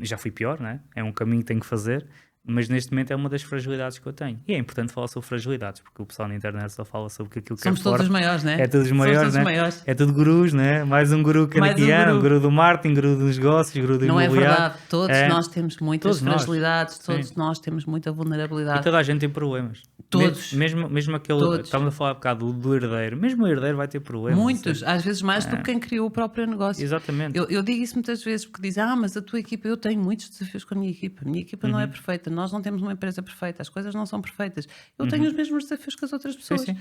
Speaker 1: Já fui pior, né? É um caminho que tenho que fazer, mas neste momento é uma das fragilidades que eu tenho. E é importante falar sobre fragilidades, porque o pessoal na internet só fala sobre aquilo que
Speaker 2: Somos
Speaker 1: é
Speaker 2: todos
Speaker 1: forte.
Speaker 2: os maiores, né?
Speaker 1: É todos os maiores,
Speaker 2: Somos todos
Speaker 1: né?
Speaker 2: os maiores.
Speaker 1: É tudo gurus, né? Mais um guru cada
Speaker 2: Mais
Speaker 1: que
Speaker 2: um
Speaker 1: ano,
Speaker 2: guru.
Speaker 1: guru do marketing, guru dos negócios, guru do
Speaker 2: Não é
Speaker 1: imobiliário.
Speaker 2: verdade. Todos
Speaker 1: É,
Speaker 2: nós temos muitas
Speaker 1: todos nós.
Speaker 2: fragilidades,
Speaker 1: Sim.
Speaker 2: todos nós temos muita
Speaker 1: E
Speaker 2: vulnerabilidade.
Speaker 1: toda a gente tem problemas.
Speaker 2: Todos.
Speaker 1: Mesmo aquele.
Speaker 2: Todos.
Speaker 1: Estávamos a falar há bocado do herdeiro. Mesmo o herdeiro vai ter problemas.
Speaker 2: Muitos, às vezes mais do que quem criou o próprio negócio.
Speaker 1: Exatamente.
Speaker 2: Eu digo isso muitas vezes porque dizem, mas a tua equipa, eu tenho muitos desafios com a minha equipa. A minha equipa não é
Speaker 1: Uhum.
Speaker 2: perfeita, nós não temos uma empresa perfeita, as coisas não são perfeitas. Eu tenho os mesmos desafios que as outras pessoas.
Speaker 1: sim.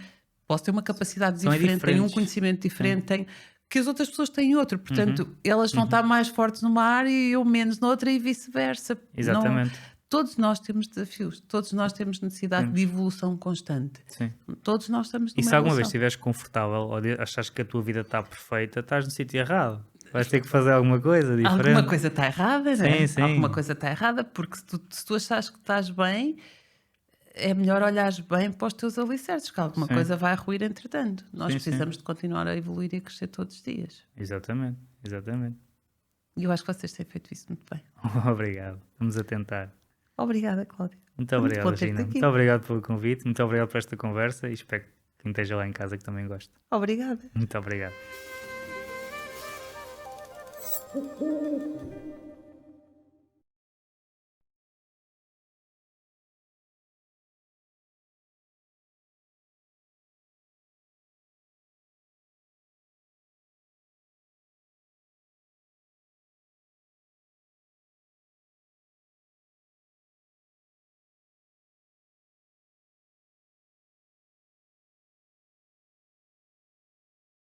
Speaker 2: Posso ter uma capacidade
Speaker 1: São
Speaker 2: diferente, tenho um
Speaker 1: diferentes.
Speaker 2: conhecimento diferente, tenho que as outras pessoas têm outro. Portanto, elas vão estar mais fortes numa área e eu menos noutra e vice-versa.
Speaker 1: Exatamente.
Speaker 2: Todos nós temos desafios, todos nós temos necessidade de evolução constante.
Speaker 1: Sim.
Speaker 2: Todos nós estamos
Speaker 1: E
Speaker 2: numa
Speaker 1: se alguma vez
Speaker 2: evolução.
Speaker 1: estiveres confortável ou achas que a tua vida está perfeita, estás no sítio errado. Vais ter que fazer alguma coisa diferente.
Speaker 2: Alguma coisa está errada, né?
Speaker 1: Sim.
Speaker 2: Alguma coisa está errada, porque se tu achas que estás bem, é melhor olhares bem para os teus alicerces, que alguma
Speaker 1: Sim.
Speaker 2: coisa vai ruir entretanto. Nós
Speaker 1: Sim,
Speaker 2: precisamos de continuar a evoluir e a crescer todos os dias.
Speaker 1: Exatamente.
Speaker 2: E eu acho que vocês têm feito isso muito bem.
Speaker 1: Obrigado. Vamos a tentar.
Speaker 2: Obrigada, Cláudia.
Speaker 1: Muito
Speaker 2: Muito
Speaker 1: obrigado,
Speaker 2: bom ter-te
Speaker 1: Gina.
Speaker 2: aqui.
Speaker 1: Muito obrigado pelo convite. Muito obrigado por esta conversa e espero que quem esteja lá em casa que também goste.
Speaker 2: Obrigada.
Speaker 1: Muito obrigado.